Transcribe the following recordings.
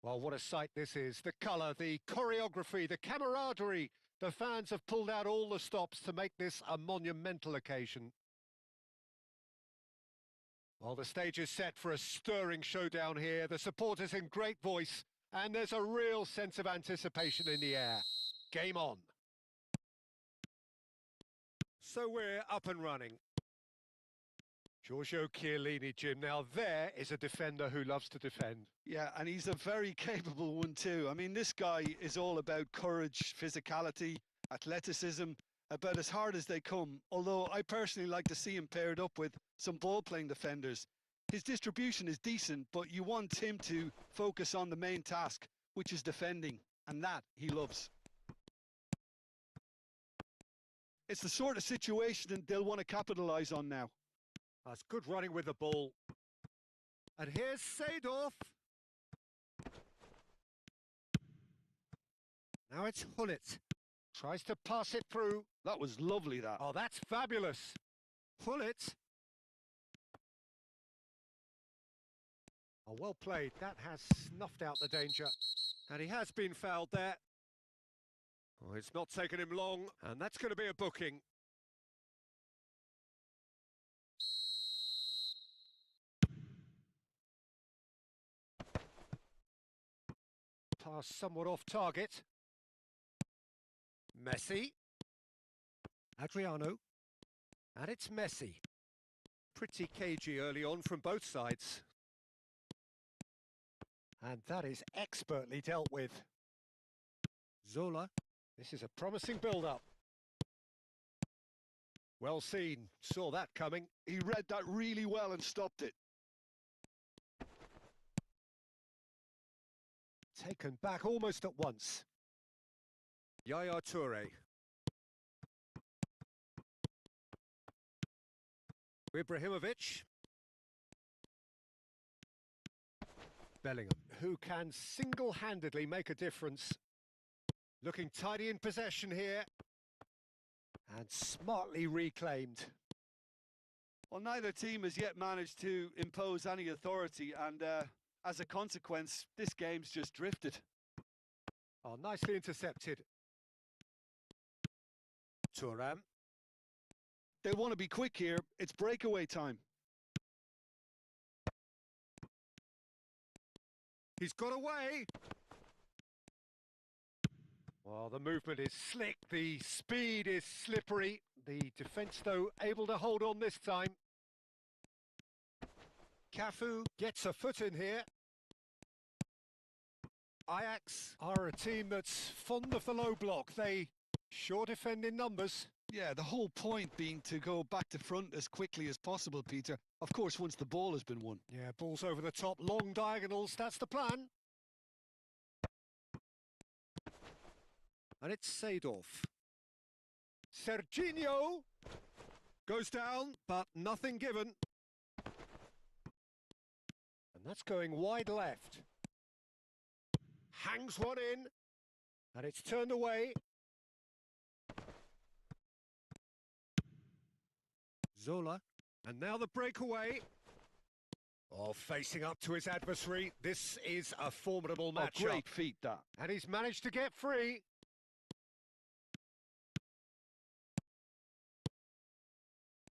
Well, what a sight this is. The colour, the choreography, the camaraderie. The fans have pulled out all the stops to make this a monumental occasion. Well, the stage is set for a stirring showdown here. The supporters in great voice, and there's a real sense of anticipation in the air. Game on. So we're up and running. Giorgio Chiellini, Jim. Now there is a defender who loves to defend. Yeah, and he's a very capable one too. I mean, this guy is all about courage, physicality, athleticism, about as hard as they come. Although I personally like to see him paired up with some ball-playing defenders. His distribution is decent, but you want him to focus on the main task, which is defending, and that he loves. It's the sort of situation they'll want to capitalise on now. That's good running with the ball. And here's Seedorf. Now it's Hullet. Tries to pass it through. That was lovely, that. Oh, that's fabulous. Hullet. Oh, well played. That has snuffed out the danger. And he has been fouled there. Oh, it's not taken him long, and that's going to be a booking. Pass somewhat off target. Messi. Adriano. And it's Messi. Pretty cagey early on from both sides. And that is expertly dealt with. Zola. This is a promising build-up. Well seen. Saw that coming. He read that really well and stopped it. Taken back almost at once. Yaya Toure. Ibrahimovic. Bellingham, who can single-handedly make a difference. Looking tidy in possession here. And smartly reclaimed. Well, neither team has yet managed to impose any authority, and as a consequence, this game's just drifted. Oh, nicely intercepted. Thuram. They want to be quick here. It's breakaway time. He's got away. Well, the movement is slick. The speed is slippery. The defence, though, able to hold on this time. Cafu gets a foot in here. Ajax are a team that's fond of the low block. They sure defend in numbers. Yeah, the whole point being to go back to front as quickly as possible, Peter. Of course, once the ball has been won. Yeah, balls over the top, long diagonals, that's the plan. And it's Seedorf. Serginho goes down, but nothing given. And that's going wide left. Hangs one in, and it's turned away. Zola, and now the breakaway. Oh, facing up to his adversary. This is a formidable matchup. Great feat, that. And he's managed to get free.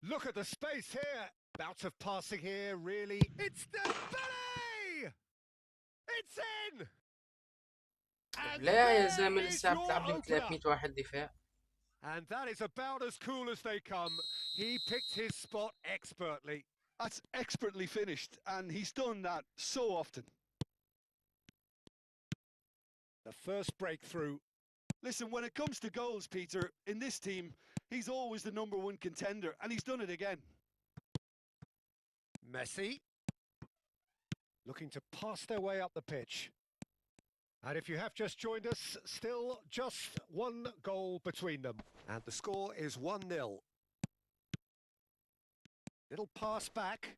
Look at the space here. Bout of passing here, really. It's Dembele! It's in! لا يا زلمة لسه بتلعب لك 300 واحد دفاع. And that is about as cool as they come. He picked his spot expertly. That's expertly finished, and he's done that so often. The first breakthrough. Listen, when it comes to goals, Peter, in this team, he's always the #1 contender, and he's done it again. Messi. Looking to pass their way up the pitch. And if you have just joined us, still just one goal between them. And the score is 1-0. Little pass back.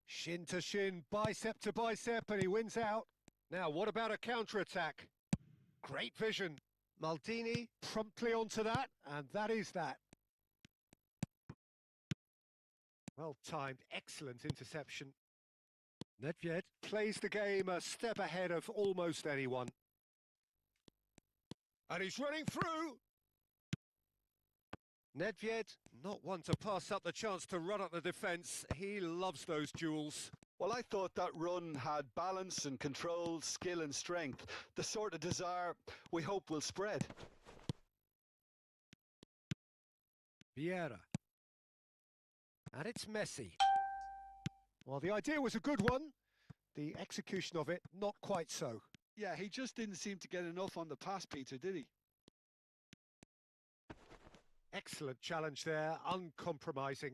Shin to shin, bicep to bicep, and he wins out. Now, what about a counter-attack? Great vision. Maldini promptly onto that, and that is that. Well timed, excellent interception. Nedved plays the game a step ahead of almost anyone. And he's running through. Nedved, not one to pass up the chance to run up the defence. He loves those duels. Well, I thought that run had balance and control, skill and strength. The sort of desire we hope will spread. Vieira. And it's Messi. Well, the idea was a good one. The execution of it, not quite so. Yeah, he just didn't seem to get enough on the pass, Peter, did he? Excellent challenge there, uncompromising.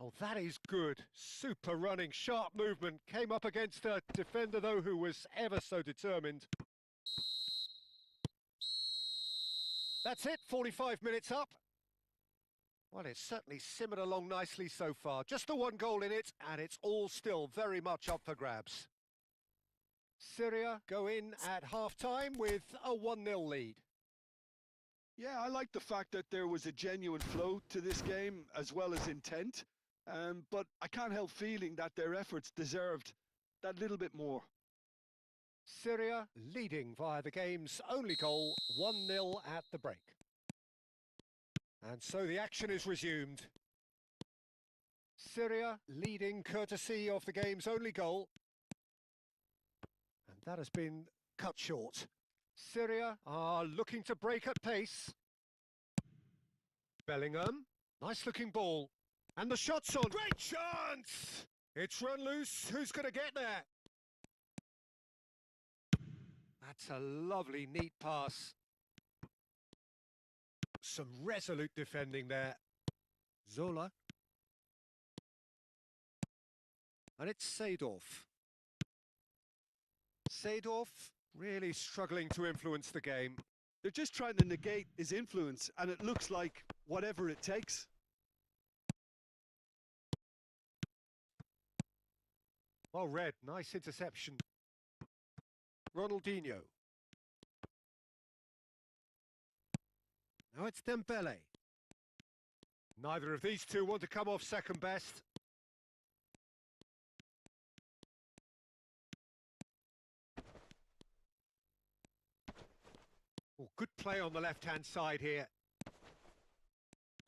Oh, that is good. Super running, sharp movement. Came up against a defender, though, who was ever so determined. That's it, 45 minutes up. Well, it's certainly simmered along nicely so far. Just the one goal in it, and it's all still very much up for grabs. Syria go in at half-time with a 1-0 lead. Yeah, I like the fact that there was a genuine flow to this game as well as intent. But I can't help feeling that their efforts deserved that little bit more. Syria leading via the game's only goal, 1-0 at the break. And so the action is resumed. Syria leading courtesy of the game's only goal. And that has been cut short. Syria are looking to break at pace. Bellingham, nice looking ball. And the shot's on. Great chance! It's run loose. Who's going to get there? That's a lovely, neat pass. Some resolute defending there. Zola. And it's Seedorf. Seedorf really struggling to influence the game. They're just trying to negate his influence, and it looks like whatever it takes. Well read, nice interception. Ronaldinho. Now it's Dembele. Neither of these two want to come off second best. Oh, good play on the left-hand side here.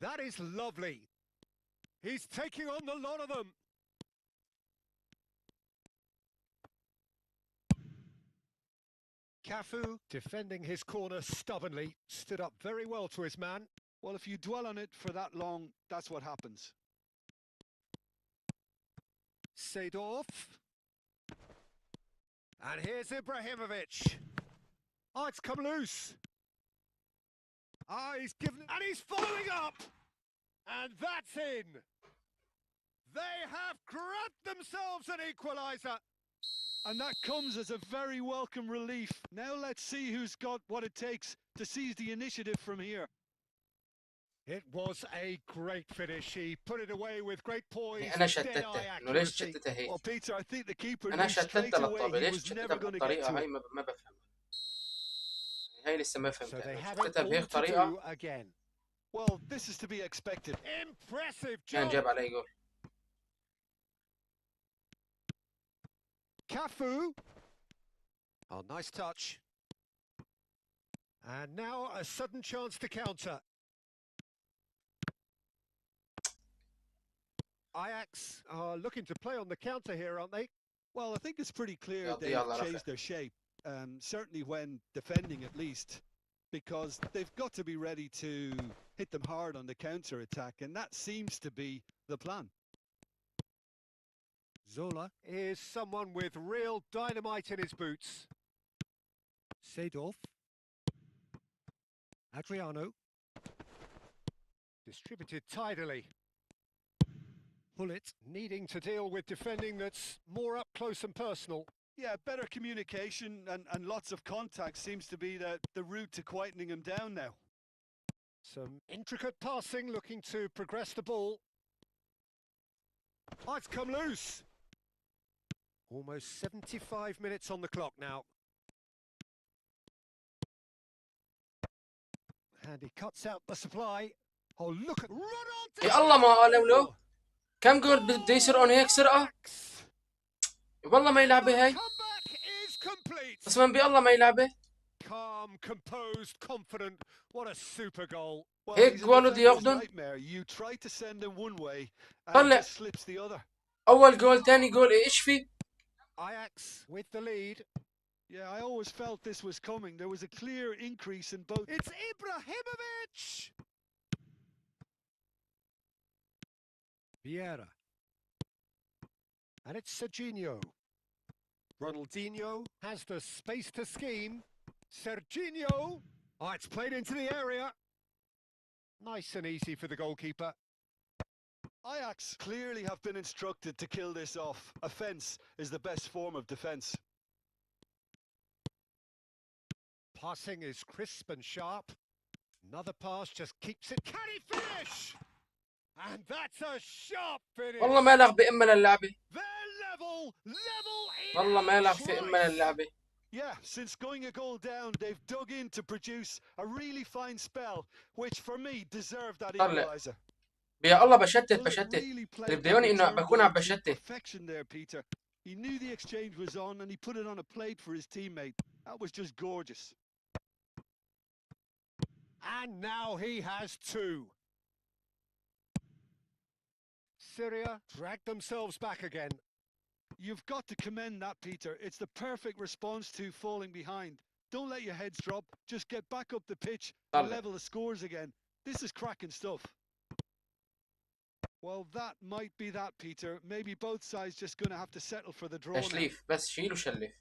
That is lovely. He's taking on the lot of them. Cafu, defending his corner stubbornly, stood up very well to his man. Well, if you dwell on it for that long, that's what happens. Seedorf. And here's Ibrahimovic. Oh, it's come loose. Ah, he's given it, and he's following up. And that's in. They have grabbed themselves an equaliser. And that comes as a very welcome relief. Now let's see who's got what it takes to seize the initiative from here. It was a great finish. He put it away with great poise. أنا شتته إنه ليش شتته هيك؟ Well, Peter, I think the keeper أنا knew straight شتته away للطابة he ليش was شتته never going to get بالطريقة to هاي it. ما بفهم. هاي لسه ما So فهمتها. they have it شتتها all بهيك to طريقة. do again. Well, this is to be expected. Impressive كان job. جاب علي جول. Cafu. Oh, nice touch. And now a sudden chance to counter. Ajax are looking to play on the counter here, aren't they? Well, I think it's pretty clear Yeah, they've yeah, changed their shape, certainly when defending at least, because they've got to be ready to hit them hard on the counter-attack, and that seems to be the plan. Zola is someone with real dynamite in his boots. Seedorf. Adriano. Distributed tidily. Pullet needing to deal with defending that's more up close and personal. Yeah, better communication and lots of contact seems to be the route to quietening him down now. Some intricate passing, looking to progress the ball. Oh, it's come loose. Almost 75 minutes on the clock now. And he cuts out the supply. Oh, look at... Run on! يا الله ما قالوا له كم جول بده يسرقون هيك سرقة؟ والله ما يلعبها هاي. Comeback is complete. قسما بالله ما يلعبها. Calm, composed, confident. What a super goal. Well, هيك he's a جوال بده defender's ياخذن. nightmare. You try to send him one way and he طلع just slips the other. اول جول ثاني جول ايش في؟ Ajax with the lead. Yeah, I always felt this was coming. There was a clear increase in both. It's Ibrahimovic. Vieira. And it's Serginho. Ronaldinho has the space to scheme. Serginho. Oh, it's played into the area. Nice and easy for the goalkeeper. Ajax clearly have been instructed to kill this off. Offence is the best form of defence. Passing is crisp and sharp. Another pass just keeps it. Can he finish? And that's a sharp finish. والله ما لغ بإما للعبة. They're level والله ما لغ في إما للعبة. Yeah, since going a goal down, they've dug in to produce a really fine spell, which for me deserved that equalizer. يا الله بشتت اللي بديوني إنه بكون عم بشتت. Perfection there, Peter. He knew the exchange was on and he put it on a plate for his teammate. That was just gorgeous. And now he has two. Syria dragged themselves back again. You've got to commend that, Peter. It's the perfect response to falling behind. Don't let your heads drop. Just get back up the pitch and level the scores again. This is cracking stuff. Well, that might be that, Peter. Maybe both sides just going to have to settle for the draw now. تشليف بس شيل وشلف.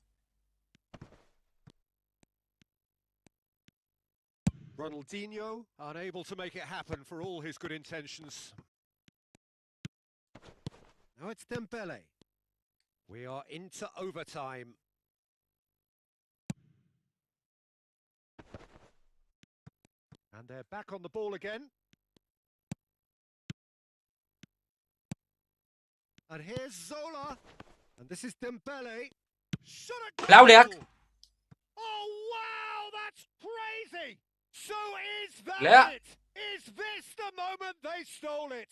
Ronaldinho unable to make it happen for all his good intentions. Now it's Dembele. We are into overtime. And they're back on the ball again. And here's Zola. And this is Dembele. لعليك. Oh wow, that's crazy. So is that لا. it? Is this the moment they stole it?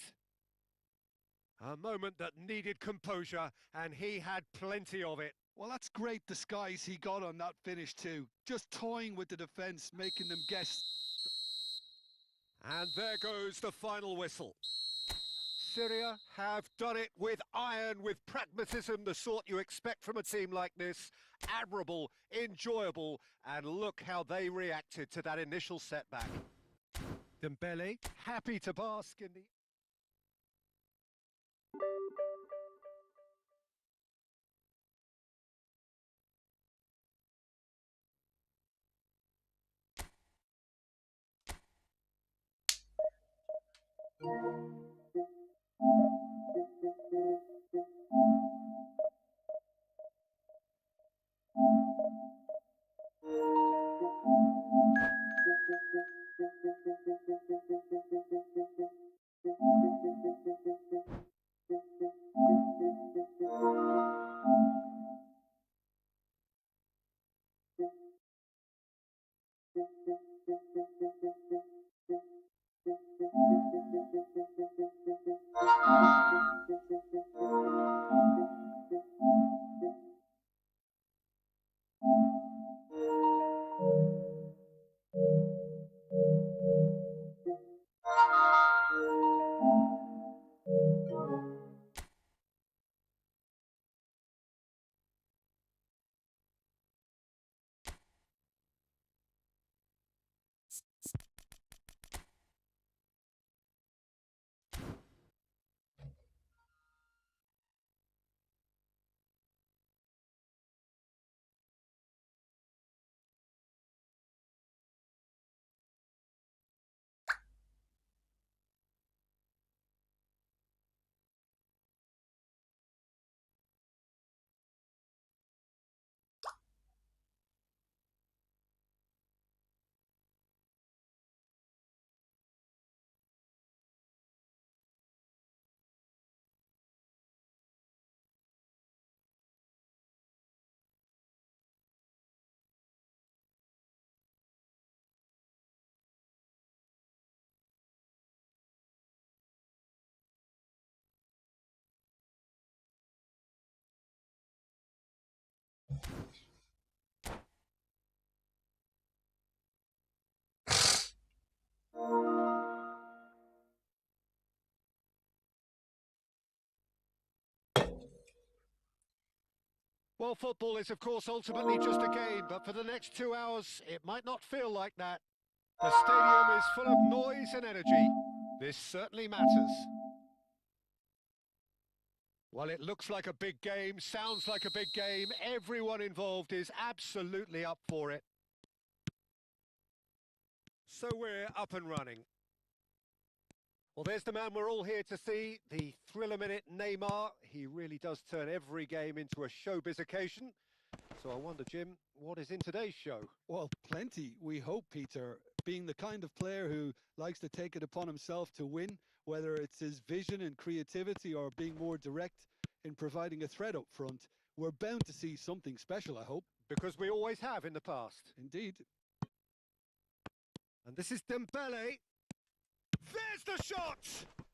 A moment that needed composure, and he had plenty of it. Well, that's great disguise he got on that finish too. Just toying with the defence, making them guess. And there goes the final whistle. Syria have done it with iron, with pragmatism, the sort you expect from a team like this. Admirable, enjoyable, and look how they reacted to that initial setback. Dembele, happy to bask in the... Well, football is, of course, ultimately just a game, but for the next 2 hours, it might not feel like that. The stadium is full of noise and energy. This certainly matters. Well, it looks like a big game, sounds like a big game. Everyone involved is absolutely up for it. So we're up and running. Well, there's the man we're all here to see, the thriller-minute Neymar. He really does turn every game into a showbiz occasion. So I wonder, Jim, what is in today's show? Well, plenty, we hope, Peter. Being the kind of player who likes to take it upon himself to win, whether it's his vision and creativity or being more direct in providing a threat up front, we're bound to see something special, I hope. Because we always have in the past. Indeed. And this is Dembele. There's the shot!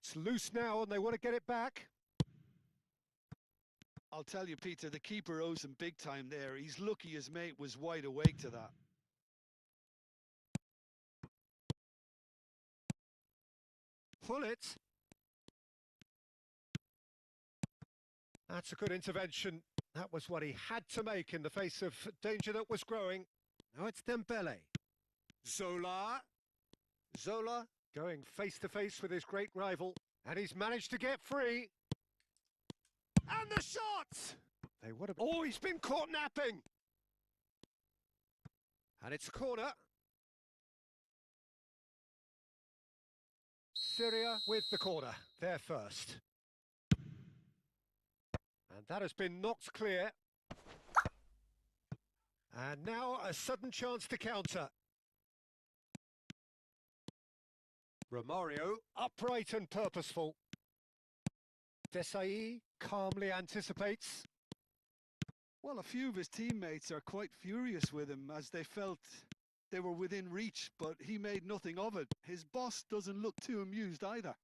It's loose now and they want to get it back. I'll tell you, Peter, the keeper owes him big time there. He's lucky his mate was wide awake to that. Pull it. That's a good intervention. That was what he had to make in the face of danger that was growing. Now it's Dembele. Zola. Zola going face-to-face with his great rival. And he's managed to get free. And the shot! They would have... Oh, he's been caught napping! And it's a corner. Syria with the corner. They're first. And that has been knocked clear. And now a sudden chance to counter. Romario, upright and purposeful. Desai calmly anticipates. Well, a few of his teammates are quite furious with him as they felt they were within reach, but he made nothing of it. His boss doesn't look too amused either.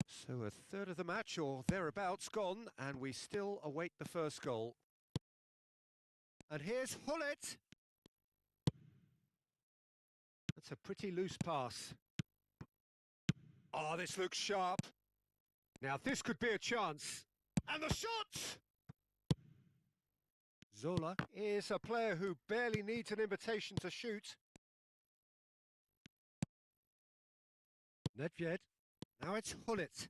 So a third of the match or thereabouts gone, and we still await the first goal. And here's Hullet. That's a pretty loose pass. Oh, this looks sharp. Now this could be a chance. And the shot! Zola is a player who barely needs an invitation to shoot. Nedved. Now it's Hullet.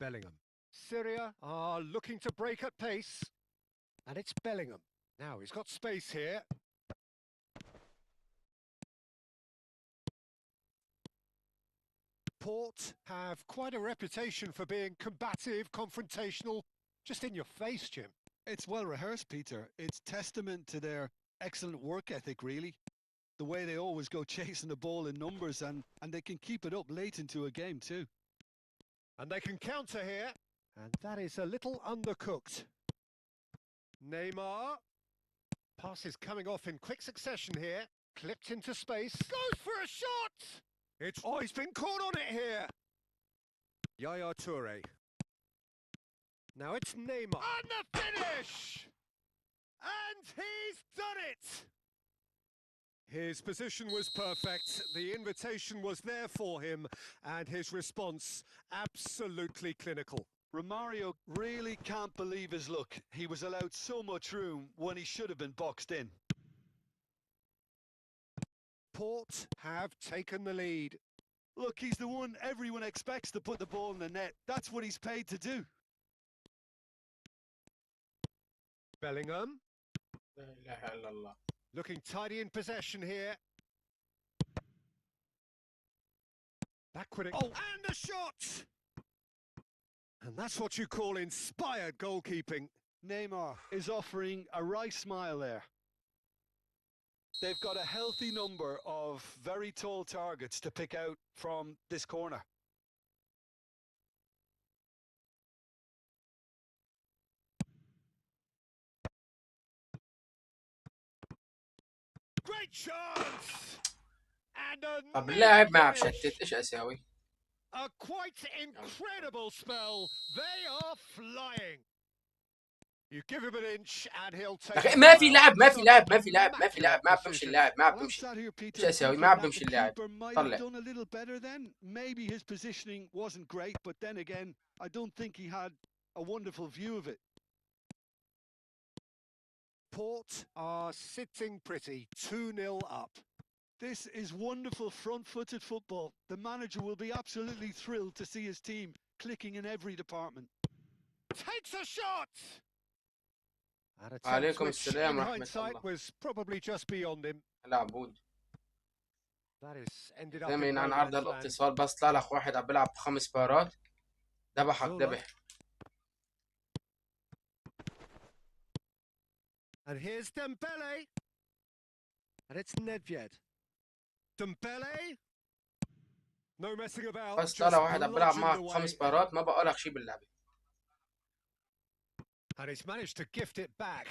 Bellingham. Syria are looking to break at pace. And it's Bellingham. Now he's got space here. Port have quite a reputation for being combative, confrontational, just in your face, Jim. It's well rehearsed, Peter. It's testament to their excellent work ethic, really. The way they always go chasing the ball in numbers, and they can keep it up late into a game too. And they can counter here. And that is a little undercooked. Neymar. Pass is coming off in quick succession here. Clipped into space. Goes for a shot! It's... Oh, he's been caught on it here. Yaya Toure. Now it's Neymar. And the finish! And he's done it! His position was perfect, the invitation was there for him, and his response absolutely clinical. Romario really can't believe his luck. He was allowed so much room when he should have been boxed in. Port have taken the lead. Look, he's the one everyone expects to put the ball in the net. That's what he's paid to do. Bellingham. لا إله إلا الله. Looking tidy in possession here. Backward. Oh, and the shot! And that's what you call inspired goalkeeping. Neymar is offering a wry smile there. They've got a healthy number of very tall targets to pick out from this corner. Great chance! And a طب اللاعب ما بشتت ايش اسوي؟ A quite incredible spell. They are flying. You give him an inch and he'll take أخي it ما في well. لعب ما في لعب ما Such في لعب ما في لعب ما immaculate بمشي decision. اللاعب ما I'm بمشي. sat here, Peter, شو اسوي؟ thinking ما that بمشي the اللاعب. keeper might طلع. have done a little better then. Maybe his positioning wasn't great, but then again, I don't think he had a wonderful view of it. Port are sitting pretty, 2-0 up. This is wonderful front-footed football. The manager will be absolutely thrilled to see his team clicking in every department. Takes a shot! An attempt عليكم which, السلام in ورحمة hindsight, الله. was probably just beyond him. العبود. That is ended up دايما in عن no عرض man's land. الاتصال بس طلع لك واحد عم بيلعب ب5 بارات ذبحك ذبح. And here's Dembele. And it's Nedved. Dembele. No messing about. بس طلع واحد عم بيلعب bludgeoned معك away. ب5 بارات ما بقى لك شيء باللعبة. And he's managed to gift it back.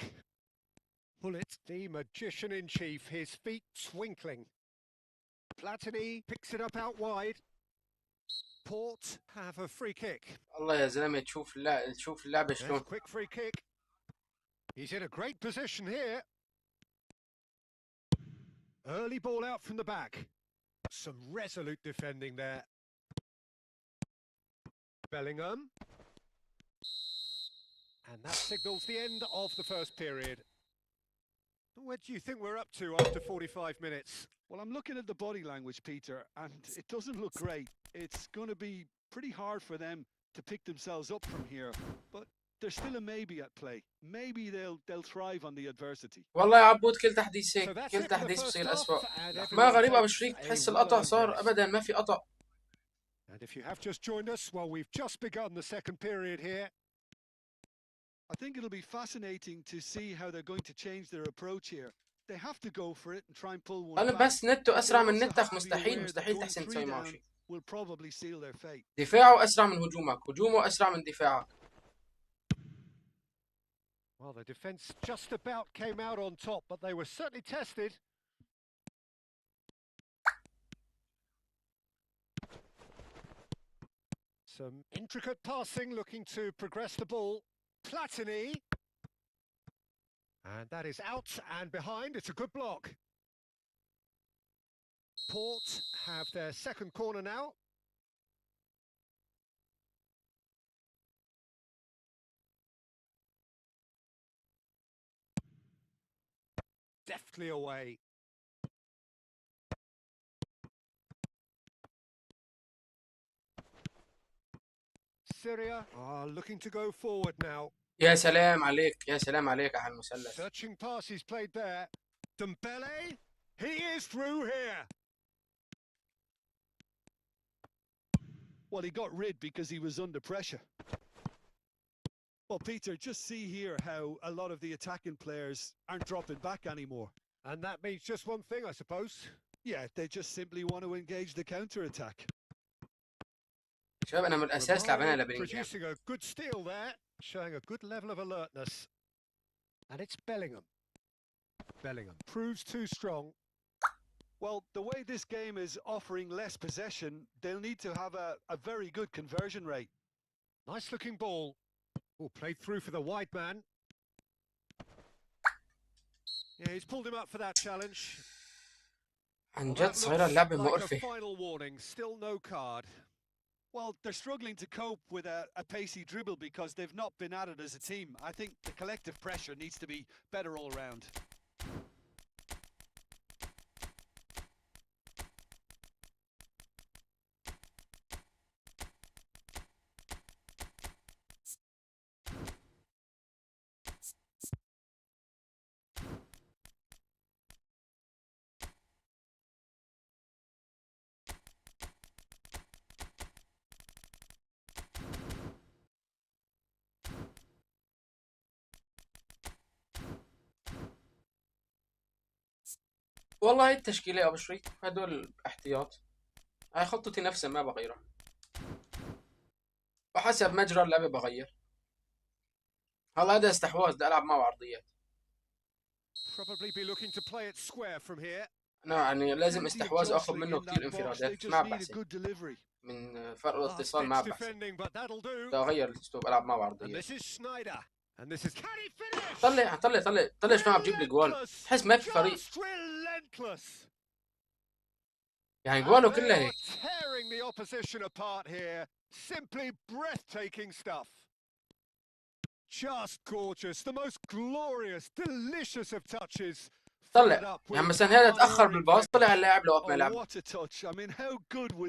Pullet, the magician in chief, his feet twinkling. Platini picks it up out wide. Port have a free kick. الله يا زلمة تشوف اللعبة There's شلون. a quick free kick. He's in a great position here. Early ball out from the back. Some resolute defending there. Bellingham. And that signals the end of the first period. Where do you think we're up to after 45 minutes? Well, I'm looking at the body language, Peter, and it doesn't look great. It's going to be pretty hard for them to pick themselves up from here, but there's still a maybe at play. Maybe they'll thrive on the adversity. والله يا عبود كل تحديث هيك، So that's كل it for the تحديث first بصير half, أسوأ. and ما everyone غريبة takes بالشريك a تحس القطع صار well-earned أبدا ما في قطع. And if you have just joined us, well, we've just begun the second period here. I think it'll be fascinating to see how they're going to change their approach here. They have to go for it and try and pull one أنا back. بس نته أسرع من They also نتك have to be مستحيل aware that مستحيل going تحسن 3 تسوي معه down شيء. will probably seal their fate. دفاعه أسرع من هجومك، هجومه أسرع من دفاعك. Well, the defence just about came out on top, but they were certainly tested. Some intricate passing, looking to progress the ball. Platini. And that is out and behind. It's a good block. Port have their second corner now. Deftly away. Syria are looking to go forward now. يا سلام عليك يا سلام عليك على المثلث. Searching passes played there. Dembele, he is through here. Well, he got rid because he was under pressure. Well, Peter, just see here how a lot of the attacking players aren't dropping back anymore. And that means just one thing, I suppose. Yeah, they just simply want to engage the counter-attack. شباب أنا من الأساس لعبنا لبلينغهام. Producing a good steal there, showing a good level of alertness. And it's Bellingham. Bellingham proves too strong. Well, the way this game is offering less possession, they'll need to have a very good conversion rate. Nice looking ball. Oh, played through for the wide man. Yeah, he's pulled him up for that challenge. عن Well, جد that صايرة looks اللعبة like a مقرفة. final warning, still no card. Well, they're struggling to cope with a pacey dribble because they've not been at it as a team. I think the collective pressure needs to be better all round. والله هي التشكيلة يا أبو شريك هدول احتياط. هاي خطتي نفسها ما بغيرها. وحسب مجرى اللعبة بغير. هلا هذا استحواذ بدي ألعب معه عرضيات. Probably be looking to play it square from here. أنا يعني لازم استحواذ أخذ منه كتير انفرادات ما بحسن. من فرق الاتصال ما بحسن. بدي أغير الأسلوب ألعب معه عرضيات. And this is Schneider. And this is can he finish? طلع شلون عم بجيب لي جوال. تحس ما في فريق. يعني جواله كلها هيك. Tearing the opposition apart here. Simply breathtaking stuff. Just gorgeous. The most glorious, delicious of touches. طلع يعني مثلا هذا تأخر بالباص طلع اللاعب لو ما لعب.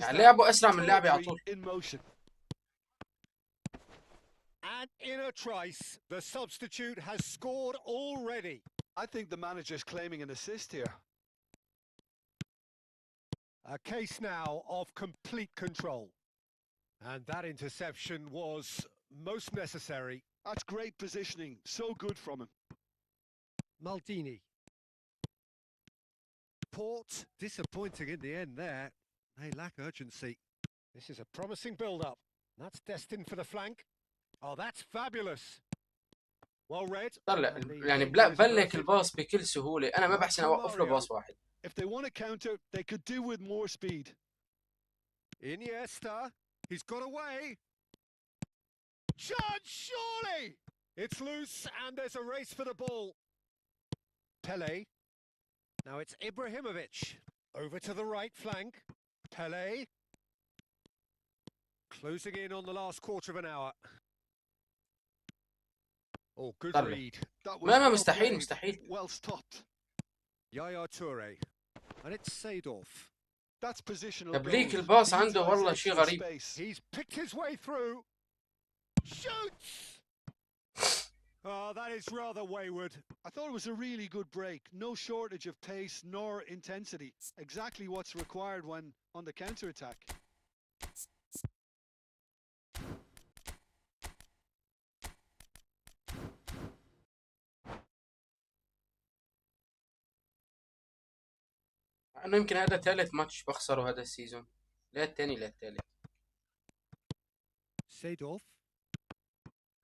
يعني لعبه أسرع من لاعبي على طول. And in a trice, the substitute has scored already. I think the manager's claiming an assist here. A case now of complete control. And that interception was most necessary. That's great positioning. So good from him. Maldini. Port, disappointing in the end there. They lack urgency. This is a promising build-up. That's destined for the flank. Oh, that's fabulous. Well read. طلع يعني بلك الباص بكل سهولة. أنا ما بحسن أوقف له باص واحد. If they want to counter, they could do with more speed. Iniesta, he's got away. Chance, surely! It's loose and there's a race for the ball. Pele. Now it's Ibrahimovic. Over to the right flank. Pele. Closing in on the last quarter of an hour. Oh, good read. ما مستحيل. Well stopped. Yaya Toure. And it's Seedorf. That's positional. تبليك الباص عنده والله شيء غريب. He's picked his way through. Shoots! Oh, that is rather wayward. I thought it was a really good break. No shortage of pace nor intensity. Exactly what's required when on the counter-attack. أنا يمكن هذا ثالث ماتش بخسره هذا السيزون. لا الثاني لا الثالث. Seedorf.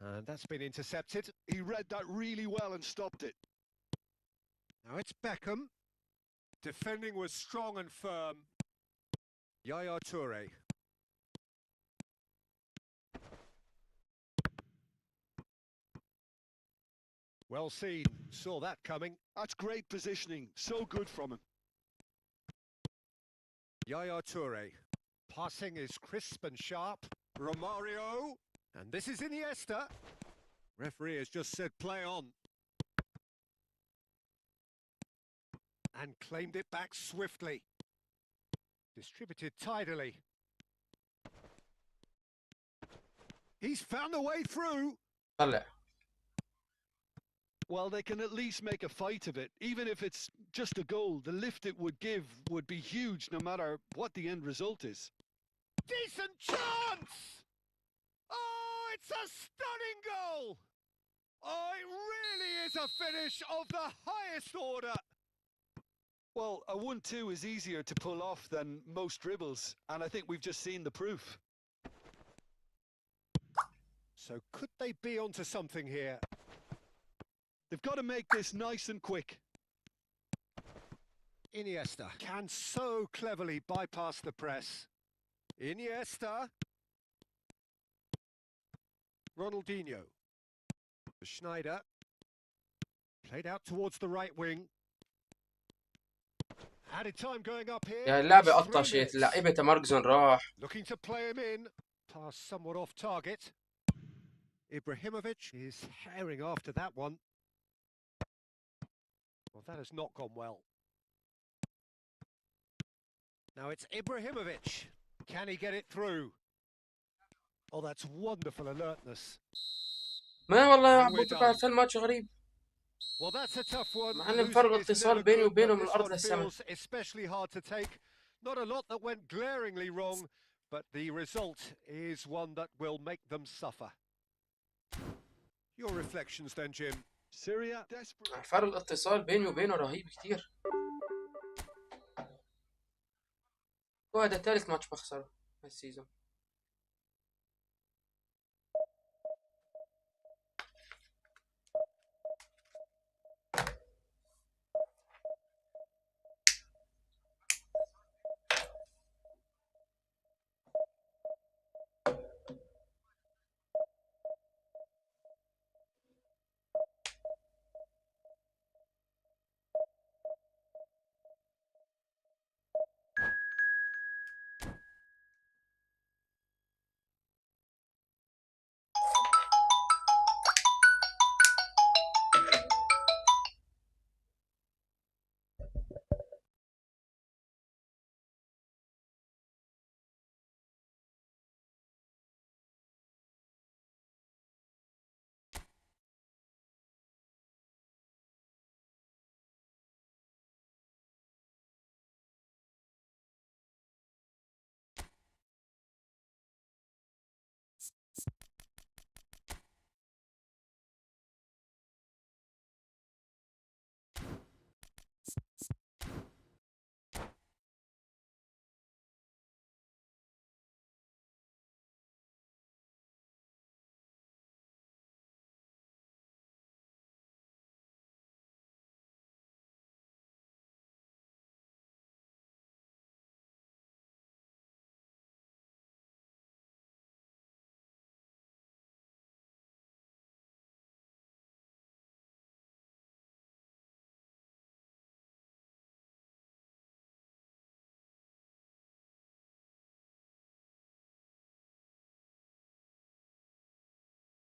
And that's been intercepted. He read that really well and stopped it. Now it's Beckham. Defending was strong and firm. Yaya Toure. Well seen. Saw that coming. That's great positioning. So good from him. Yaya Toure. Passing is crisp and sharp. Romario. And this is Iniesta. Referee has just said play on. And claimed it back swiftly. Distributed tidily. He's found a way through. طلع. Well, they can at least make a fight of it. Even if it's just a goal, the lift it would give would be huge no matter what the end result is. Decent chance! Oh, it's a stunning goal! Oh, it really is a finish of the highest order. Well, a 1-2 is easier to pull off than most dribbles, and I think we've just seen the proof. So could they be onto something here? They've got to make this nice and quick. Iniesta can so cleverly bypass the press. Iniesta. Ronaldinho. Schneider. Played out towards the right wing. Added time going up here. يا اللعبة قطشت. اللعيبة تمركزون راح. Looking to play him in. Pass somewhat off target. Ibrahimovic is herring after that one. Well, that has not gone well. Now it's Ibrahimovic. Can he get it through? Oh, that's wonderful alertness. ما والله عبود بعد في الماتش غريب. Well, that's a tough one. مع ان فرق اتصال بيني وبينهم من الارض للسماء. Especially hard to take. Not a lot that went glaringly wrong, but the result is one that will make them suffer. Your reflections then, Jim. Syria desperate. فرق الاتصال بيني وبينه رهيب كتير. وهذا ثالث ماتش بخسره هالسيزون.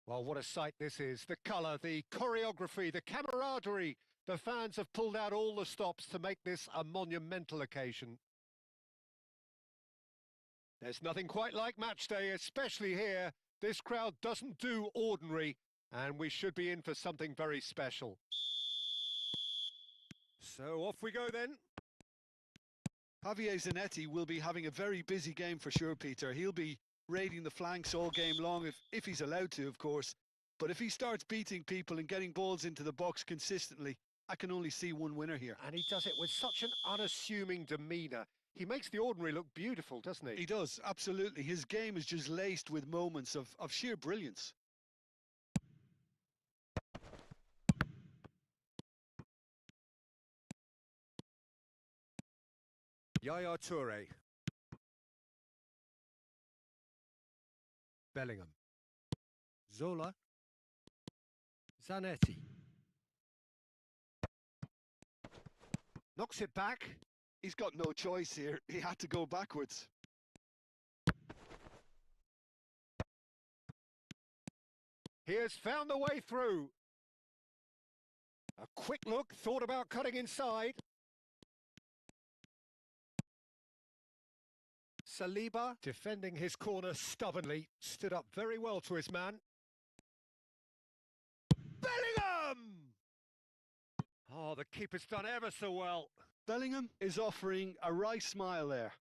Well, what a sight this is. The colour, the choreography, the camaraderie. The fans have pulled out all the stops to make this a monumental occasion. There's nothing quite like match day, especially here. This crowd doesn't do ordinary, and we should be in for something very special. So off we go then. Javier Zanetti will be having a very busy game for sure, Peter. He'll be raiding the flanks all game long, if he's allowed to, of course. But if he starts beating people and getting balls into the box consistently, I can only see one winner here. And he does it with such an unassuming demeanour. He makes the ordinary look beautiful, doesn't he? He does, absolutely. His game is just laced with moments of sheer brilliance. Yaya Toure. Bellingham. Zola. Zanetti. Knocks it back. He's got no choice here. He had to go backwards. He has found the way through. A quick look, thought about cutting inside. Saliba, defending his corner stubbornly, stood up very well to his man. Bellingham! Oh, the keeper's done ever so well. Bellingham is offering a wry smile there.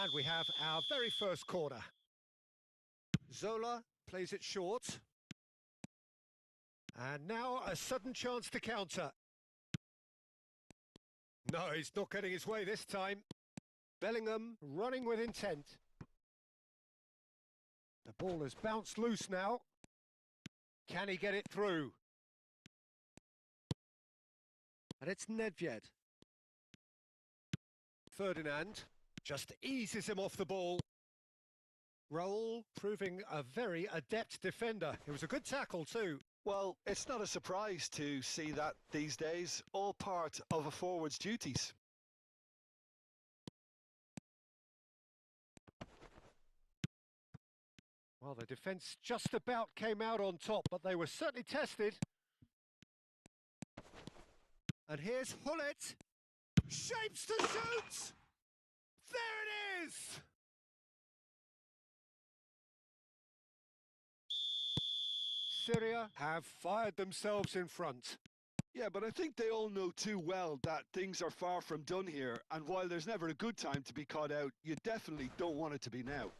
And we have our very first corner. Zola plays it short. And now a sudden chance to counter. No, he's not getting his way this time. Bellingham running with intent. The ball has bounced loose now. Can he get it through? And it's Nedved. Ferdinand just eases him off the ball. Raul proving a very adept defender. It was a good tackle too. Well, it's not a surprise to see that these days, all part of a forward's duties. Well, the defence just about came out on top, but they were certainly tested. And here's Hullet. Shapes to shoot! There it is! Syria have fired themselves in front. Yeah, but I think they all know too well that things are far from done here. And while there's never a good time to be caught out, you definitely don't want it to be now.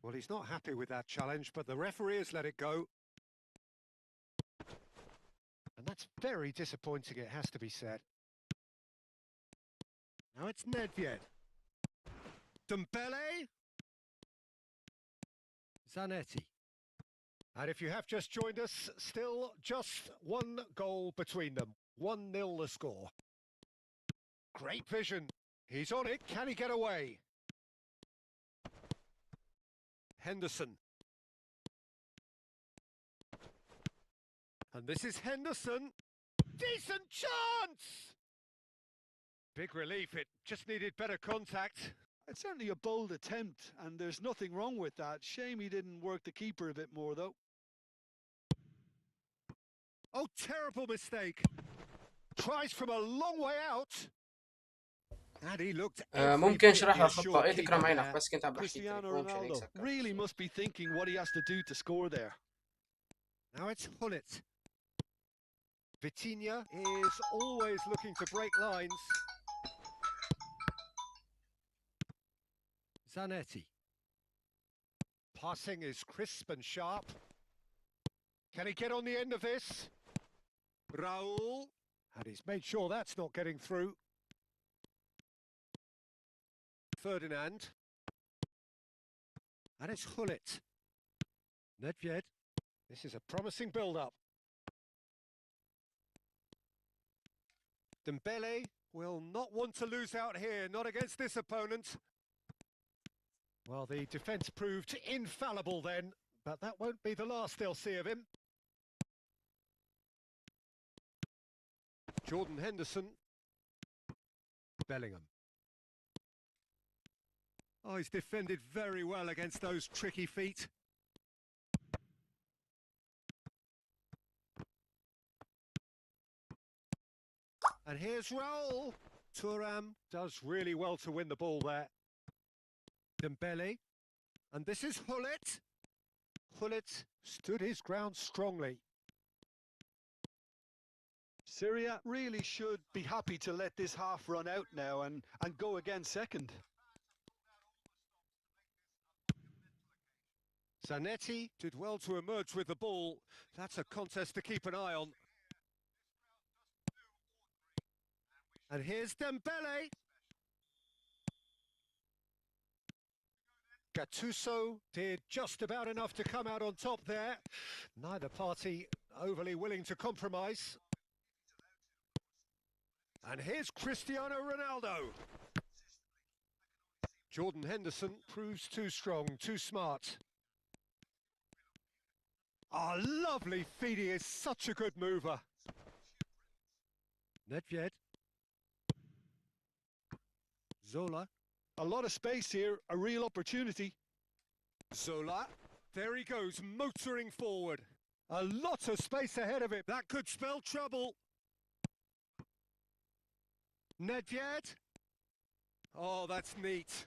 Well, he's not happy with that challenge, but the referee has let it go. And that's very disappointing, it has to be said. Now it's Nedved. Dembele. Zanetti. And if you have just joined us, still just one goal between them. 1-0 the score. Great vision. He's on it. Can he get away? Henderson. And this is Henderson. Decent chance! Big relief. It just needed better contact. It's certainly a bold attempt, and there's nothing wrong with that. Shame he didn't work the keeper a bit more, though. Oh, terrible mistake. Tries from a long way out. And he looked ممكن شرح الخطة ايه تكرم عينك بس كنت عم بحكي Cristiano Ronaldo really must be thinking what he has to do to score there. Now it's Hullet. Vitinha is always looking to break lines. Zanetti. Passing is crisp and sharp. Can he get on the end of this? Raul. And he's made sure that's not getting through. Ferdinand. And it's Hullet. Nedved. This is a promising build-up. Dembele will not want to lose out here, not against this opponent. Well, the defence proved infallible then, but that won't be the last they'll see of him. Jordan Henderson. Bellingham. Oh, he's defended very well against those tricky feet. And here's Raul. Thuram does really well to win the ball there. Dembele. And this is Hullet. Hullet stood his ground strongly. Syria really should be happy to let this half run out now and go again second. Zanetti did well to emerge with the ball. That's a contest to keep an eye on. And here's Dembele. Gattuso did just about enough to come out on top there. Neither party overly willing to compromise. And here's Cristiano Ronaldo. Jordan Henderson proves too strong, too smart. Oh, lovely feed. He is such a good mover. Nedved. Zola. A lot of space here, a real opportunity. Zola. There he goes, motoring forward. A lot of space ahead of him. That could spell trouble. Nedved. Oh, that's neat.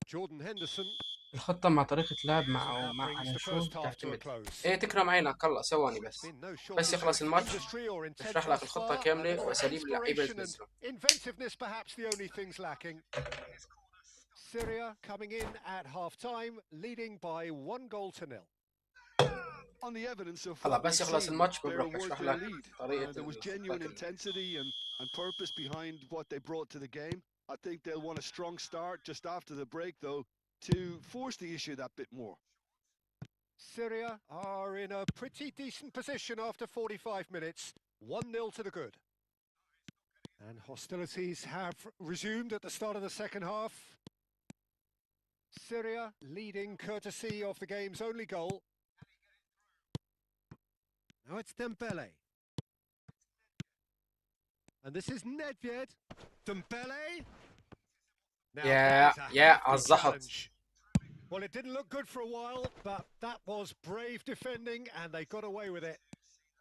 Jordan Henderson. الخطة مع طريقة لعب مع نشوف تعتمد. ايه تكرم عينك الله ثواني بس يخلص الماتش اشرح لك الخطة كاملة واساليب اللعيبة اللي تنزلهم. Inventiveness perhaps the only things lacking. Syria coming in at half-time, leading by 1-0. On the evidence of الله بس يخلص الماتش بروح اشرح لك طريقة. There was genuine intensity and purpose behind what they brought to the game. I think they'll want a strong start just after the break, though, to force the issue that bit more. Syria are in a pretty decent position after 45 minutes. 1-0 to the good. And hostilities have resumed at the start of the second half. Syria leading courtesy of the game's only goal. Now it's Dembele. And this is Nedved. Dembele. Yeah, الزحط. Well, it didn't look good for a while, but that was brave defending and they got away with it.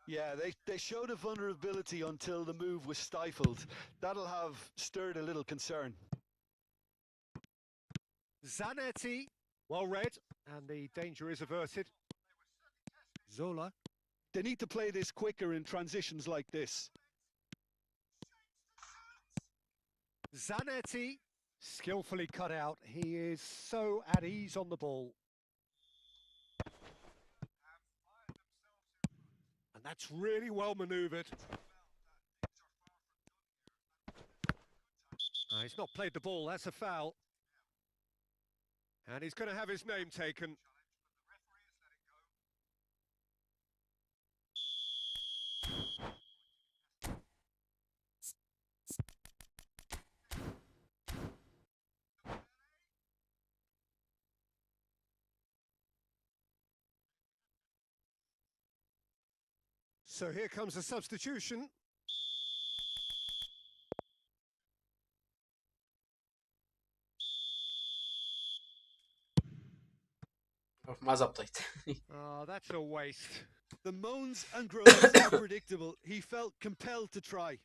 Yeah, they showed a vulnerability until the move was stifled. That'll have stirred a little concern. Zanetti, well read, and the danger is averted. Zola. They need to play this quicker in transitions like this. Zanetti, skillfully cut out. He is so at ease on the ball. And that's really well manoeuvred. He's not played the ball, that's a foul. And he's going to have his name taken. So here comes a substitution. ما زبطت. Oh, that's a waste. The moans and groans are predictable. He felt compelled to try.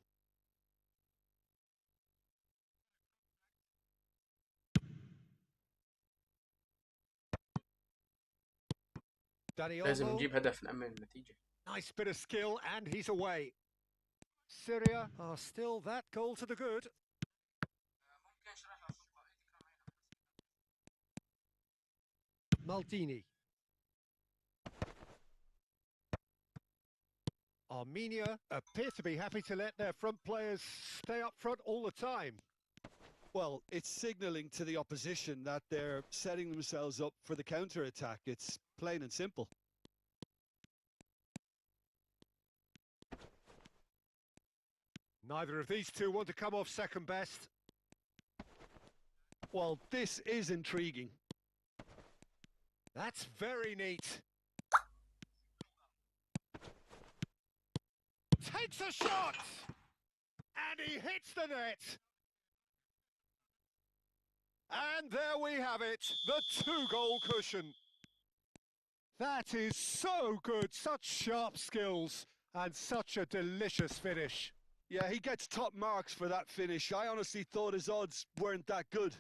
لازم نجيب هدف نأمن النتيجة. Nice bit of skill and he's away. Syria are still that goal to the good. Maldini. Armenia appear to be happy to let their front players stay up front all the time. Well, it's signalling to the opposition that they're setting themselves up for the counter-attack. It's plain and simple. Neither of these two want to come off second best. Well, this is intriguing. That's very neat. Takes a shot! And he hits the net! And there we have it, the 2-goal cushion. That is so good. Such sharp skills and such a delicious finish. Yeah, he gets top marks for that finish. I honestly thought his odds weren't that good.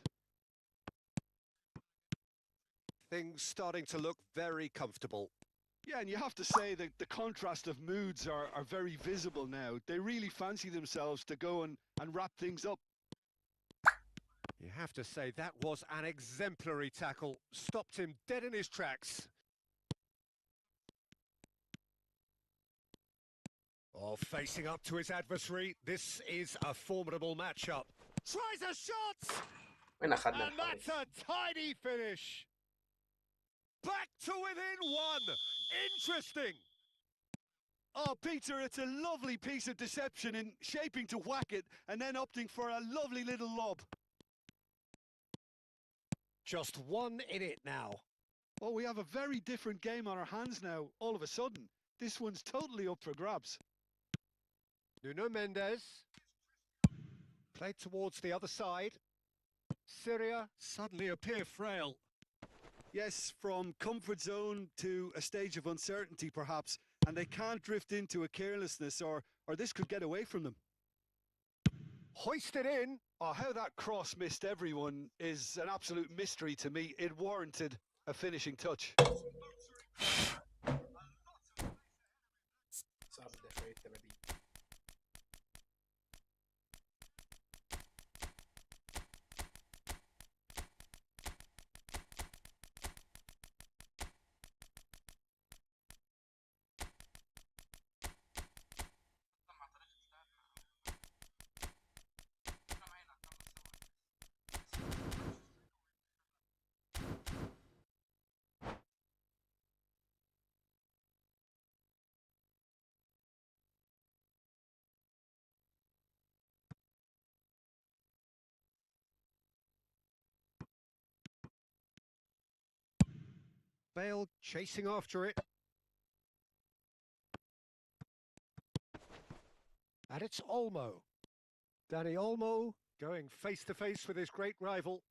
Things starting to look very comfortable. Yeah, and you have to say that the contrast of moods are very visible now. They really fancy themselves to go and wrap things up. You have to say that was an exemplary tackle. Stopped him dead in his tracks. Oh, facing up to his adversary. This is a formidable matchup. Tries a shot! وين أخذنا And that's a tidy finish. Back to within one. Interesting. Oh, Peter, it's a lovely piece of deception in shaping to whack it and then opting for a lovely little lob. Just one in it now. Oh, we have a very different game on our hands now, all of a sudden. This one's totally up for grabs. Nuno Mendes. Played towards the other side. Syria suddenly appear frail. Yes, from comfort zone to a stage of uncertainty, perhaps, and they can't drift into a carelessness, or this could get away from them. Hoisted in. Oh, how that cross missed everyone is an absolute mystery to me. It warranted a finishing touch. Bale chasing after it. And it's Olmo. Danny Olmo going face to face with his great rival.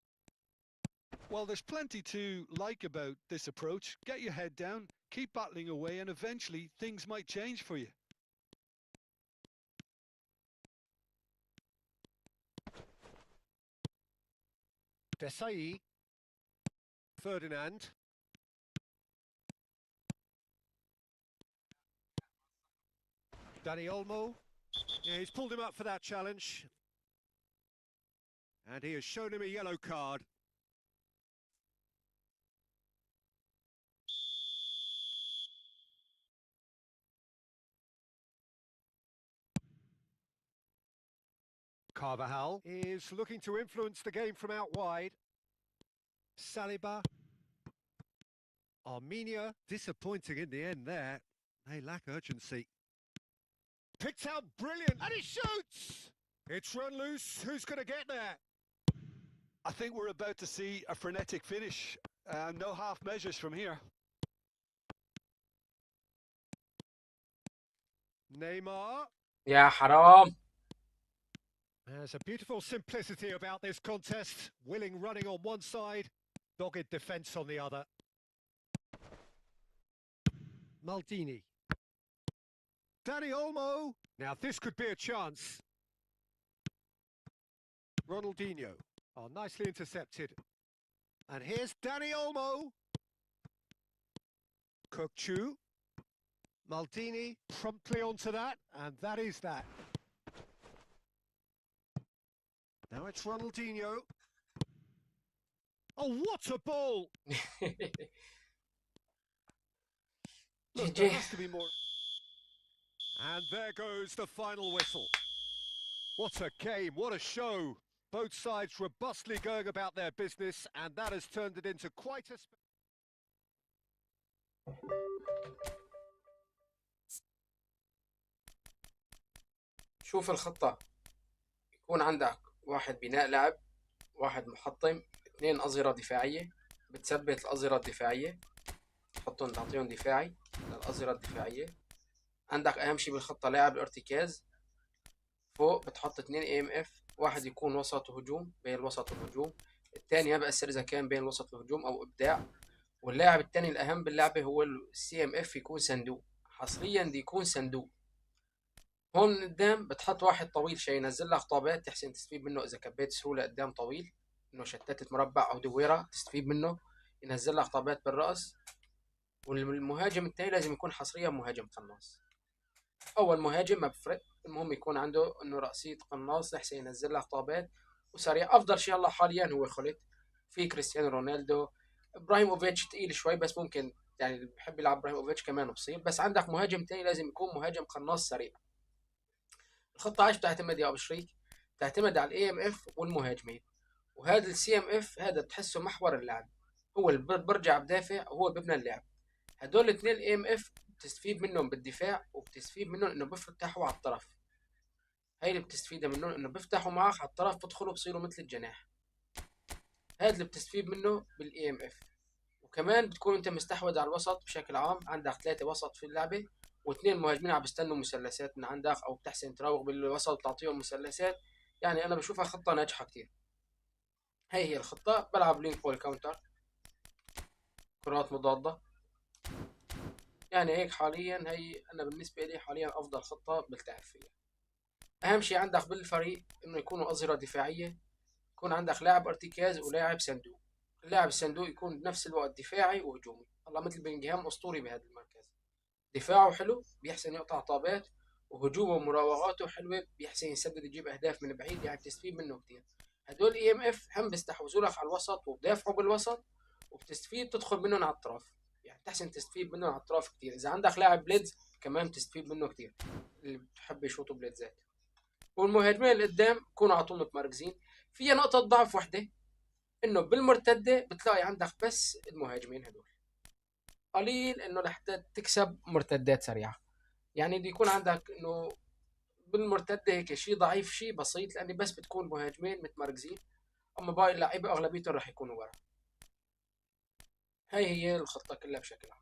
Well, there's plenty to like about this approach. Get your head down, keep battling away, and eventually things might change for you. Desai. Ferdinand. Danny Olmo. Yeah, he's pulled him up for that challenge. And he has shown him a yellow card. Carvajal is looking to influence the game from out wide. Saliba. Armenia disappointing in the end there. They lack urgency. Picked out brilliant, and he shoots! It's run loose. Who's going to get there? I think we're about to see a frenetic finish. No half measures from here. Neymar. يا حرام. There's a beautiful simplicity about this contest. Willing running on one side, dogged defence on the other. Maldini. Danny Olmo. Now this could be a chance. Ronaldinho. Oh, nicely intercepted. And here's Danny Olmo. Kokchu. Maldini promptly onto that, and that is that. Now it's Ronaldinho. Oh, what a ball! Look, there has to be more. And there goes the final whistle. What a game, what a show. Both sides robustly going about their business, and that has turned it into quite a... شوف الخطة. يكون عندك واحد بناء لعب، واحد محطم، اثنين أظهرة دفاعية. بتثبت الأظهرة الدفاعية، تحطهم تعطيهم دفاعي للأظهرة الدفاعية. عندك أهم شي بالخطة لاعب الارتكاز. فوق بتحط 2 EMF، واحد يكون وسط وهجوم بين الوسط والهجوم، الثاني ما بأثر إذا كان بين الوسط والهجوم أو إبداع. واللاعب التاني الأهم باللعبة هو السي ام اف، يكون صندوق حصريا، دي يكون صندوق. هون قدام بتحط واحد طويل شي ينزل لك خطابات تحسن تستفيد منه إذا كبيت سهولة قدام طويل، إنه شتتت مربع أو دويرة تستفيد منه، ينزل لك خطابات بالرأس. والمهاجم التاني لازم يكون حصريا مهاجم قناص. أول مهاجم ما بفرق، المهم يكون عنده إنه رأسية قناص لحسن ينزل لك خطابات وسريع. أفضل شيء هلا حاليا هو خلت في كريستيانو رونالدو، ابراهيموفيتش تقيل شوي بس ممكن يعني اللي بحب يلعب ابراهيموفيتش كمان بصير. بس عندك مهاجم تاني لازم يكون مهاجم قناص سريع. الخطة عايش بتعتمد يا ابو شريك، بتعتمد على الاي ام اف والمهاجمين. وهذا السي ام اف هذا بتحسه محور اللعب، هو اللي برجع بدافع وهو ببنى اللعب. هدول الاثنين الاي ام اف بتستفيد منهم بالدفاع وبتستفيد منهم انه بفتحوا على الطرف. هاي اللي بتستفيدها منهم انه بيفتحوا معك على الطرف بيدخلوا بصيروا مثل الجناح. هذا اللي بتستفيد منه بالاي ام اف. وكمان بتكون انت مستحوذ على الوسط بشكل عام، عندك 3 وسط في اللعبة واثنين مهاجمين عم بيستنوا مثلثات من عندك، او بتحسن تراوغ بالوسط وتعطيهم مثلثات. يعني انا بشوفها خطة ناجحة كتير. هي هي الخطة. بلعب لينك بول كاونتر، كرات مضادة. يعني هيك حاليا هي انا بالنسبة لي حاليا افضل خطة بلتعب فيها. اهم شيء عندك بالفريق انه يكونوا اظهرة دفاعية، يكون عندك لاعب ارتكاز ولاعب صندوق. اللاعب الصندوق يكون بنفس الوقت دفاعي وهجومي. الله مثل بنجهام اسطوري بهذا المركز، دفاعه حلو بيحسن يقطع طابات، وهجومه ومراوغاته حلوه بيحسن يسدد يجيب اهداف من بعيد، يعني بتستفيد منه كتير. هدول اي ام اف هم بيستحوذوا لك على الوسط وبدافعوا بالوسط، وبتستفيد تدخل منهم على الطرف، يعني بتحسن تستفيد منهم على الطرف كتير. اذا عندك لاعب بليدز كمان بتستفيد منه كتير، اللي بتحب يشوطوا بليدزات. والمهاجمين اللي قدام يكونوا على طول متمركزين. فيها نقطة ضعف وحدة، انه بالمرتدة بتلاقي عندك بس المهاجمين هدول قليل انه لحتى تكسب مرتدات سريعة. يعني بده يكون عندك انه بالمرتده هيك شيء ضعيف، شيء بسيط، لاني بس بتكون مهاجمين متمركزين، اما باقي اللعيبه اغلبيتهم راح يكونوا ورا. هي هي الخطه كلها بشكل عام.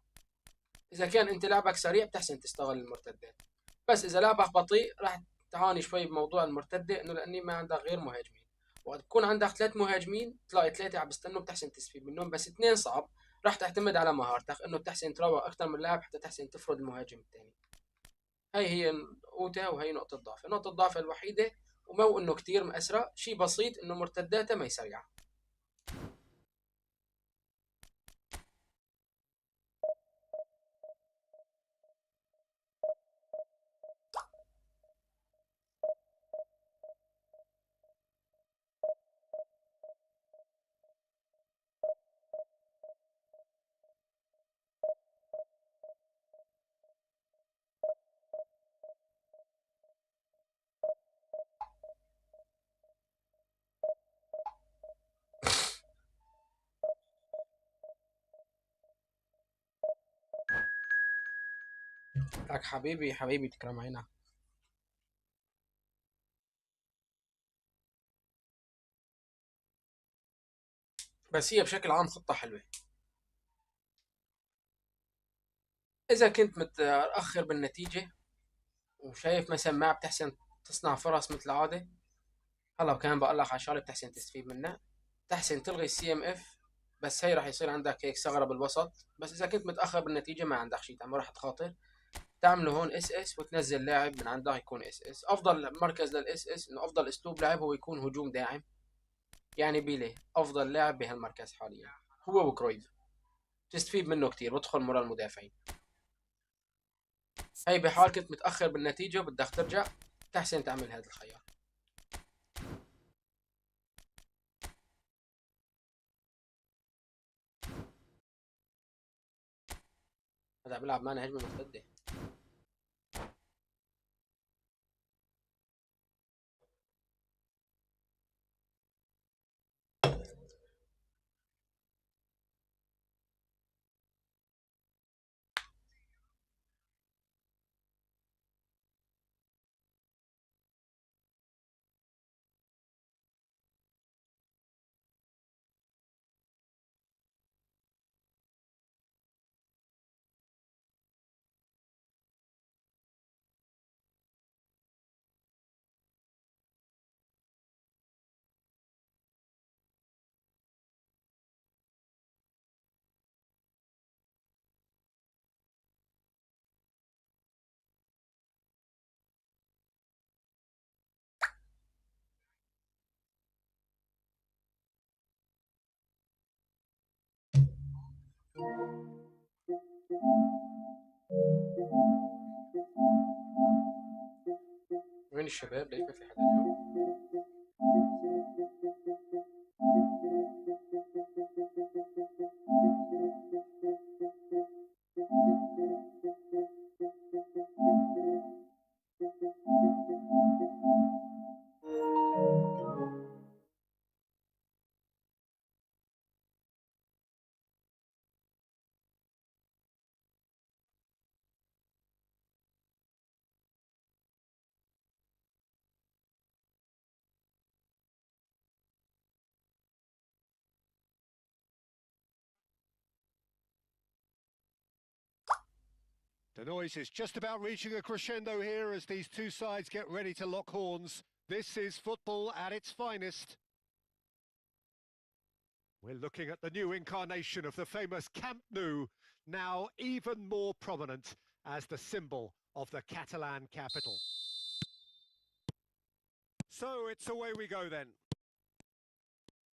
اذا كان انت لعبك سريع بتحسن تستغل المرتدات، بس اذا لعبك بطيء راح تعاني شوي بموضوع المرتده، انه لاني ما عندك غير مهاجمين. وقت بكون عندك 3 مهاجمين تلاقي 3 عم بيستنوا بتحسن تستفيد منهم، بس 2 صعب. راح تعتمد على مهارتك انه بتحسن تروق اكثر من لاعب حتى تحسن تفرض المهاجم الثاني. هاي هي نقطة، وهي نقطة ضعف. نقطة الضعف الوحيدة ومو انه كتير مأسرع، شي بسيط انه مرتداته ما يسريعة. لك حبيبي حبيبي تكرم عينك. بس هي بشكل عام خطة حلوة. إذا كنت متأخر بالنتيجة وشايف مثلا ما بتحسن تصنع فرص مثل العادة، هلا كمان بقول لك على شغلة بتحسن تستفيد منها. تحسن تلغي السي ام اف، بس هي راح يصير عندك هيك ثغرة بالوسط. بس إذا كنت متأخر بالنتيجة ما عندك شيء تعمل، راح تخاطر تعمله هون اس اس وتنزل لاعب من عندك يكون اس اس. افضل مركز للاس اس انه افضل اسلوب لعب هو يكون هجوم داعم. يعني بيلي افضل لاعب بهالمركز حاليا هو وكرويف، تستفيد منه كتير بدخل مرة المدافعين. هي بحال كنت متأخر بالنتيجة وبدك ترجع تحسن تعمل هذا الخيار. هذا بيلعب معنا هجمة مرتدة. وين الشباب؟ ليش ما في حدا اليوم؟ The noise is just about reaching a crescendo here as these two sides get ready to lock horns. This is football at its finest. We're looking at the new incarnation of the famous Camp Nou, now even more prominent as the symbol of the Catalan capital. So it's away we go then.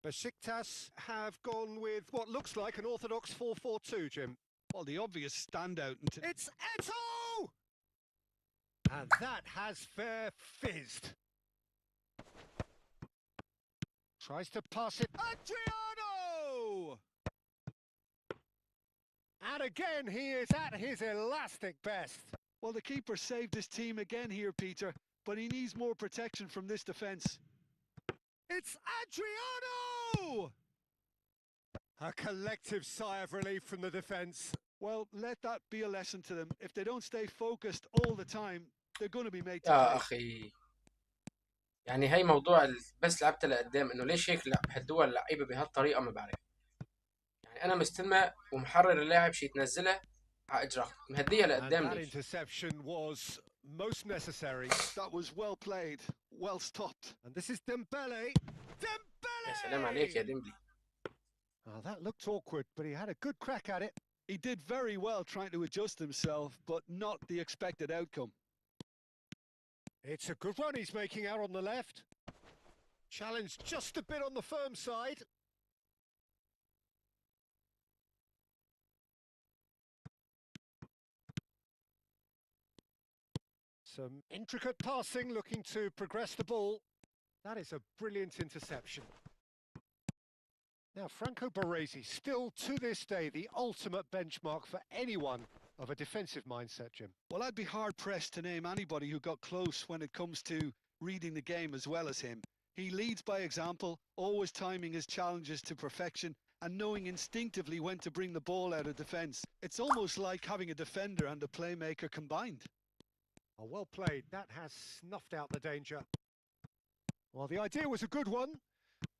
Besiktas have gone with what looks like an orthodox 4-4-2, Jim. Well, the obvious standout. It's Eto! And that has fair fizzed. Tries to pass it. Adriano! And again, he is at his elastic best. Well, the keeper saved his team again here, Peter, but he needs more protection from this defence. It's Adriano! A collective sigh of relief from the defence. Well, let that be a lesson to them. If they don't stay focused all the time, they're going to be made to يا pay. اخي يعني هي موضوع بس لعبت لقدام انه ليش هيك بهدوها اللعيبه بهالطريقه ما بعرف. يعني انا مستلمه ومحرر اللاعب شي تنزلها على اجرك مهديها لقدام That ليش؟ interception was most necessary. That was well played, well stopped. And this is Dembele. يا سلام عليك يا ديمبلي. Oh, that looked awkward, but he had a good crack at it. He did very well trying to adjust himself, but not the expected outcome. It's a good run he's making out on the left. Challenged just a bit on the firm side. Some intricate passing, looking to progress the ball. That is a brilliant interception. Now, Franco Baresi, still to this day, the ultimate benchmark for anyone of a defensive mindset, Jim. Well, I'd be hard-pressed to name anybody who got close when it comes to reading the game as well as him. He leads by example, always timing his challenges to perfection and knowing instinctively when to bring the ball out of defence. It's almost like having a defender and a playmaker combined. Oh, well played. That has snuffed out the danger. Well, the idea was a good one.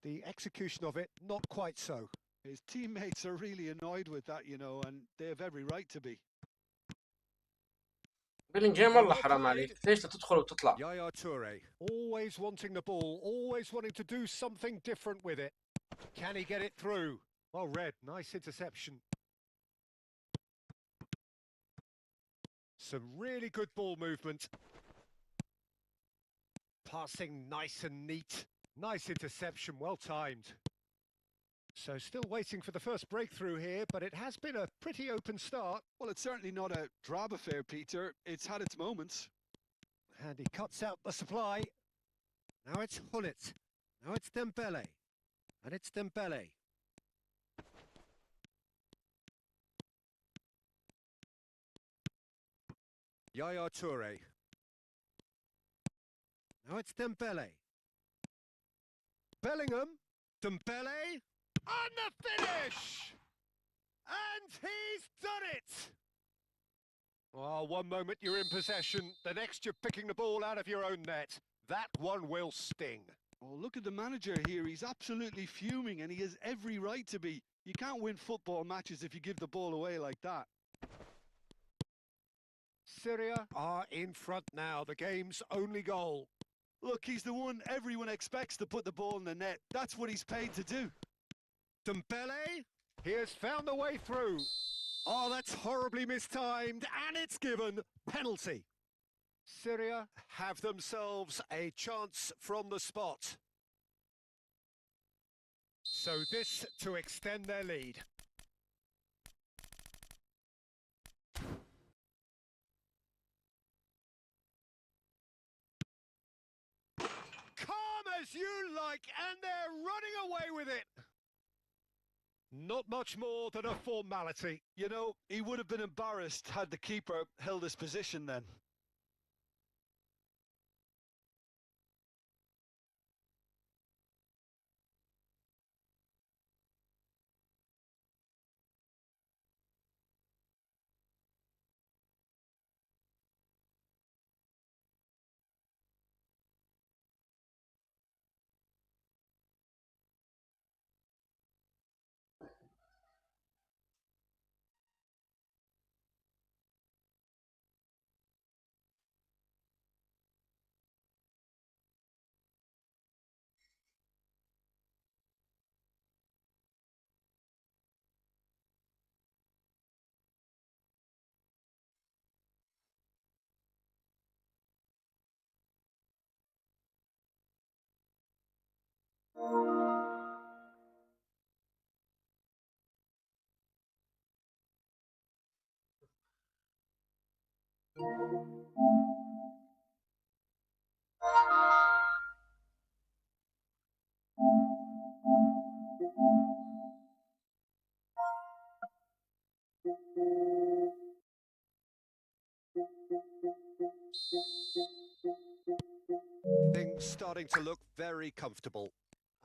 The execution of it, not quite so. His teammates are really annoyed with that, you know, and they have every right to be. بلينجهام والله حرام عليك، ليش تدخل وتطلع؟ Yaya Toure, always wanting the ball, always wanting to do something different with it. Can he get it through? Well read, nice interception. Some really good ball movement. Passing nice and neat. Nice interception, well timed. So still waiting for the first breakthrough here, but it has been a pretty open start. Well, it's certainly not a drab affair, Peter. It's had its moments. And he cuts out the supply. Now it's Hullet. Now it's Dembele. And it's Dembele. Yaya Toure. Now it's Dembele. Bellingham. Dembele. On the finish! And he's done it! Oh, one moment you're in possession, the next you're picking the ball out of your own net. That one will sting. Oh, look at the manager here. He's absolutely fuming and he has every right to be. You can't win football matches if you give the ball away like that. Syria are in front now, the game's only goal. Look, he's the one everyone expects to put the ball in the net. That's what he's paid to do. Dembele, he has found the way through. Oh, that's horribly mistimed, and it's given penalty. Syria have themselves a chance from the spot. So this to extend their lead. As you like, and they're running away with it. Not much more than a formality. You know, he would have been embarrassed had the keeper held his position then. Things starting to look very comfortable.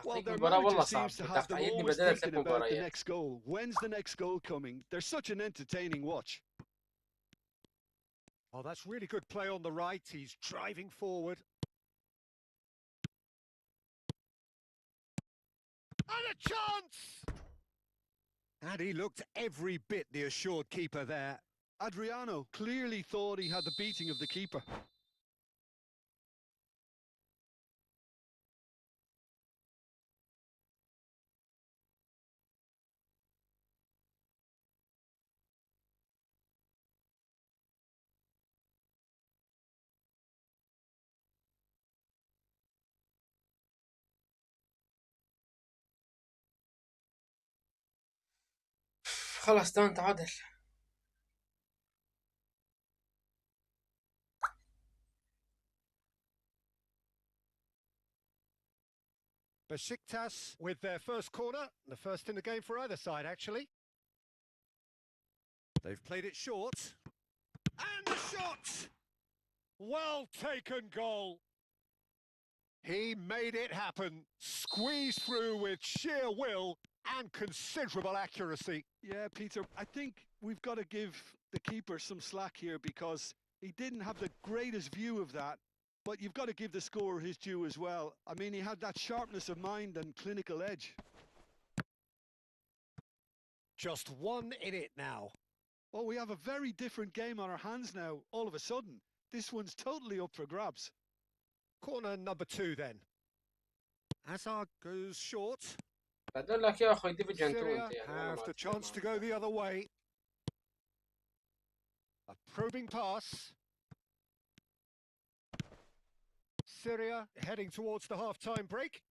Well, حقيقي their المباراة والله manager صعب. seems to انت have them قايدني always بدل thinking 3 about the مباريات. next goal. When's the next goal coming? They're such an entertaining watch. Oh, that's really good play on the right. He's driving forward. And a chance! And he looked every bit the assured keeper there. Adriano clearly thought he had the beating of the keeper. خلاص تمام تعادل. Besiktas with their first corner, the first in the game for either side, actually. They've played it short. And the shot! Well taken goal. He made it happen, squeezed through with sheer will and considerable accuracy. Yeah, Peter, I think we've got to give the keeper some slack here because he didn't have the greatest view of that. But you've got to give the scorer his due as well. I mean, he had that sharpness of mind and clinical edge. Just one in it now. Oh, we have a very different game on our hands now, all of a sudden. This one's totally up for grabs. Corner number 2 then. Hazard goes short. بدل لك يا اخوي ديفيجن 2 Syria انت يعني والله have ما the تفهم chance to go the other way. A probing pass. Syria heading towards the half-time break.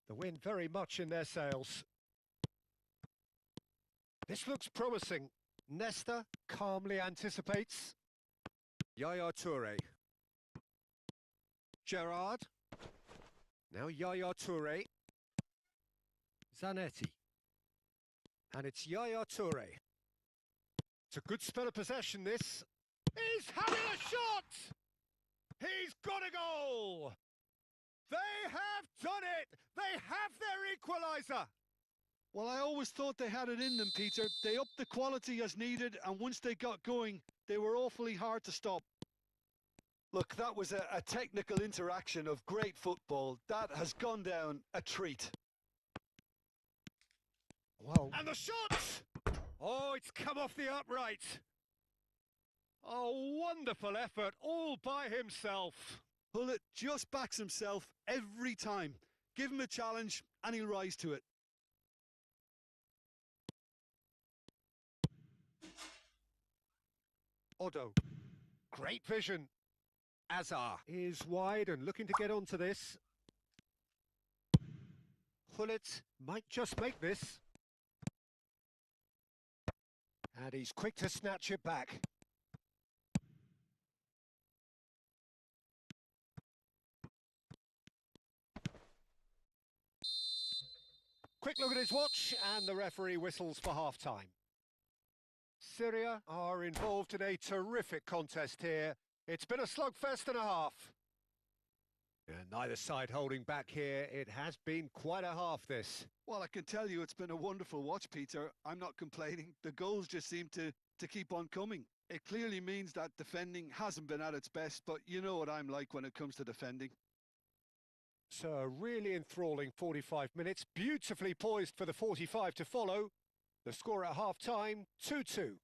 The wind very much in their sails. This looks promising. Nesta calmly anticipates. Yaya Toure. Gerrard. Now Yaya Toure. Zanetti. And it's Yaya Toure. It's a good spell of possession, this. He's having a shot! He's got a goal! They have done it! They have their equaliser! Well, I always thought they had it in them, Peter. They upped the quality as needed, and once they got going, they were awfully hard to stop. Look, that was a technical interaction of great football. That has gone down a treat. Well, and the shot! Oh, it's come off the upright. A wonderful effort all by himself. Hullet just backs himself every time. Give him a challenge and he'll rise to it. Odo. Great vision. Azar is wide and looking to get onto this. Hullet might just make this. And he's quick to snatch it back. Quick look at his watch, and the referee whistles for half-time. Syria are involved in a terrific contest here. It's been a slugfest and a half. And neither side holding back here. It has been quite a half, this. Well, I can tell you it's been a wonderful watch, Peter. I'm not complaining. The goals just seem to keep on coming. It clearly means that defending hasn't been at its best, but you know what I'm like when it comes to defending. So a really enthralling 45 minutes, beautifully poised for the 45 to follow. The score at half-time, 2-2.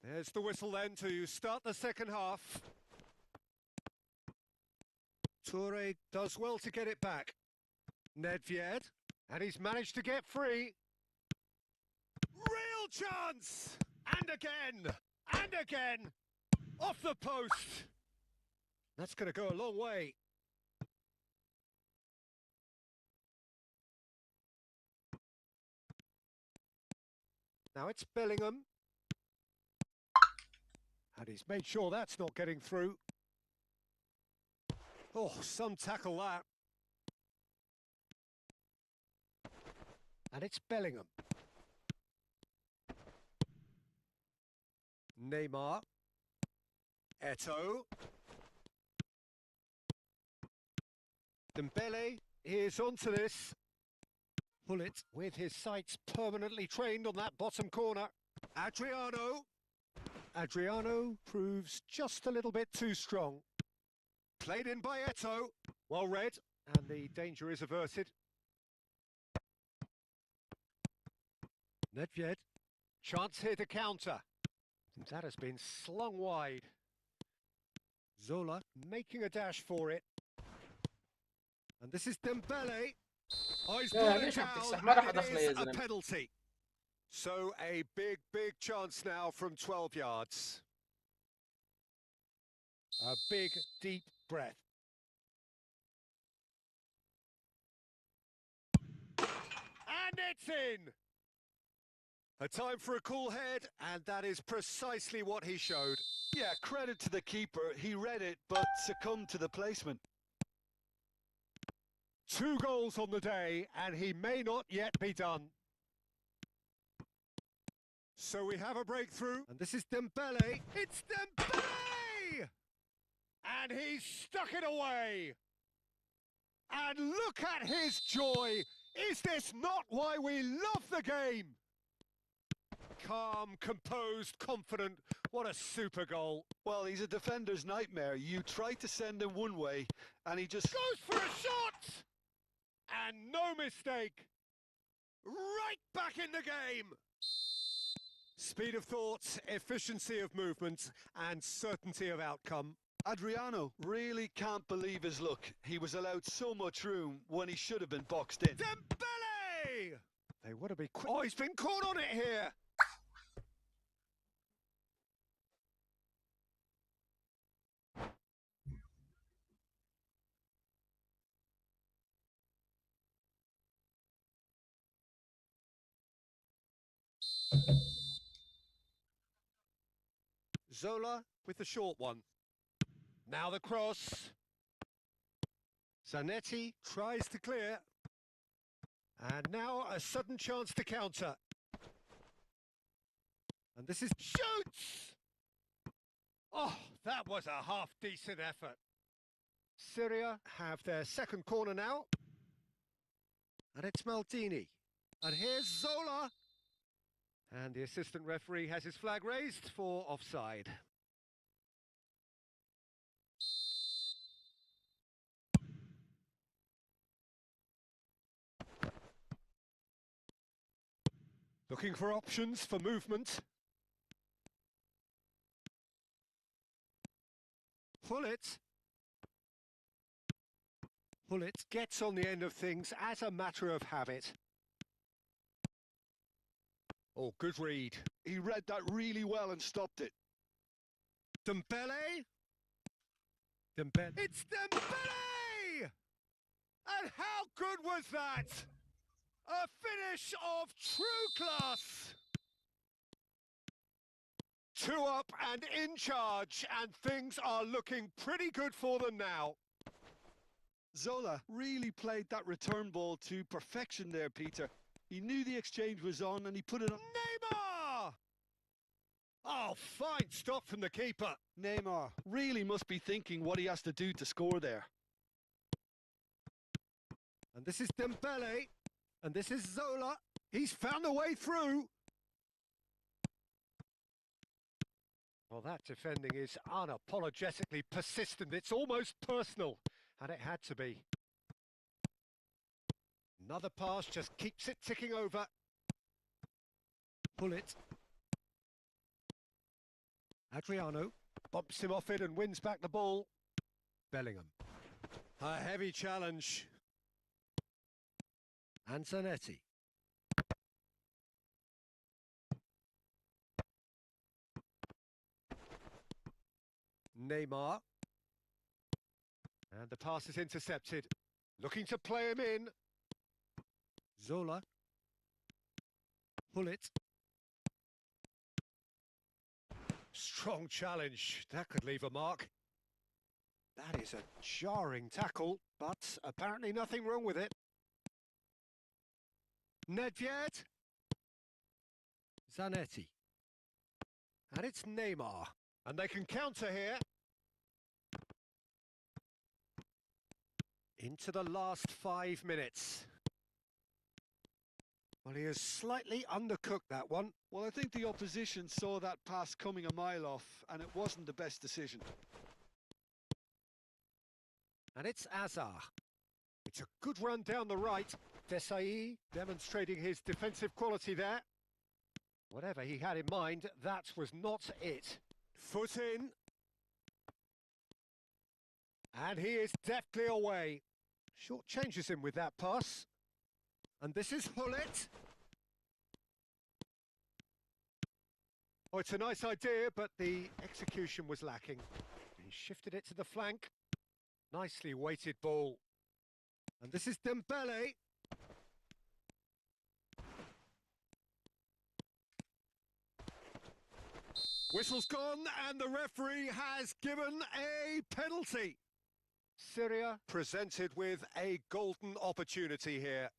There's the whistle then to start the second half. Toure does well to get it back. Nedved, and he's managed to get free. Real chance! And again! And again! Off the post! That's going to go a long way. Now it's Bellingham. And he's made sure that's not getting through. Oh, some tackle that. And it's Bellingham. Neymar. Eto'o. Dembele is onto this. Bullet with his sights permanently trained on that bottom corner. Adriano proves just a little bit too strong. Played in by Eto'o. Well read, and the danger is averted. Nedved. Chance here to counter. That has been slung wide. Zola making a dash for it. And this is Dembele. Oh, he's brought it down, and it is a penalty. So a big chance now from 12 yards. A big, deep breath. And it's in! A time for a cool head, and that is precisely what he showed. Yeah, credit to the keeper. He read it, but succumbed to the placement. 2 goals on the day, and he may not yet be done. So we have a breakthrough, and this is Dembele. It's Dembele! And he's stuck it away. And look at his joy. Is this not why we love the game? Calm, composed, confident. What a super goal. Well, he's a defender's nightmare. You try to send him one way, and he just goes for a shot! And no mistake. Right back in the game. Speed of thought, efficiency of movement, and certainty of outcome. Adriano really can't believe his luck. He was allowed so much room when he should have been boxed in. Dembele! They would have been quick. Oh, he's been caught on it here. Zola with the short one. Now the cross. Zanetti tries to clear. And now a sudden chance to counter. And this is shoots! Oh, that was a half-decent effort. Syria have their second corner now. And it's Maldini. And here's Zola. And the assistant referee has his flag raised for offside. Looking for options for movement. Pullet gets on the end of things as a matter of habit. Oh, good read. He read that really well and stopped it. Dembele. It's Dembele! And how good was that? A finish of true class. 2 up and in charge, and things are looking pretty good for them now. Zola really played that return ball to perfection there, Peter. He knew the exchange was on and he put it on. Neymar! Oh, fine stop from the keeper. Neymar really must be thinking what he has to do to score there. And this is Dembele. And this is Zola. He's found a way through. Well, that defending is unapologetically persistent. It's almost personal. And it had to be. Another pass just keeps it ticking over. Pull it. Adriano bumps him off it and wins back the ball. Bellingham. A heavy challenge. Antonetti. Neymar. And the pass is intercepted. Looking to play him in. Zola. Pull it. Strong challenge. That could leave a mark. That is a jarring tackle, but apparently nothing wrong with it. Nedved. Zanetti. And it's Neymar. And they can counter here. Into the last 5 minutes. Well, he has slightly undercooked that one. Well, I think the opposition saw that pass coming a mile off, and it wasn't the best decision. And it's Azar. It's a good run down the right. Desai demonstrating his defensive quality there. Whatever he had in mind, that was not it. Foot in. And he is deftly away. Short changes him with that pass. And this is Hullet. Oh, it's a nice idea, but the execution was lacking. He shifted it to the flank. Nicely weighted ball. And this is Dembele. Whistle's gone, and the referee has given a penalty. Syria presented with a golden opportunity here.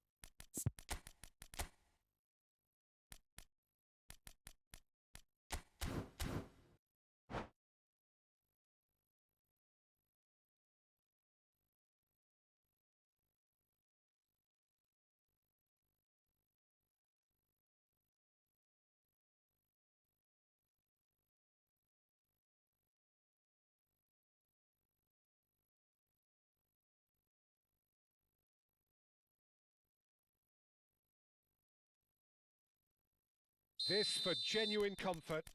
This for genuine comfort.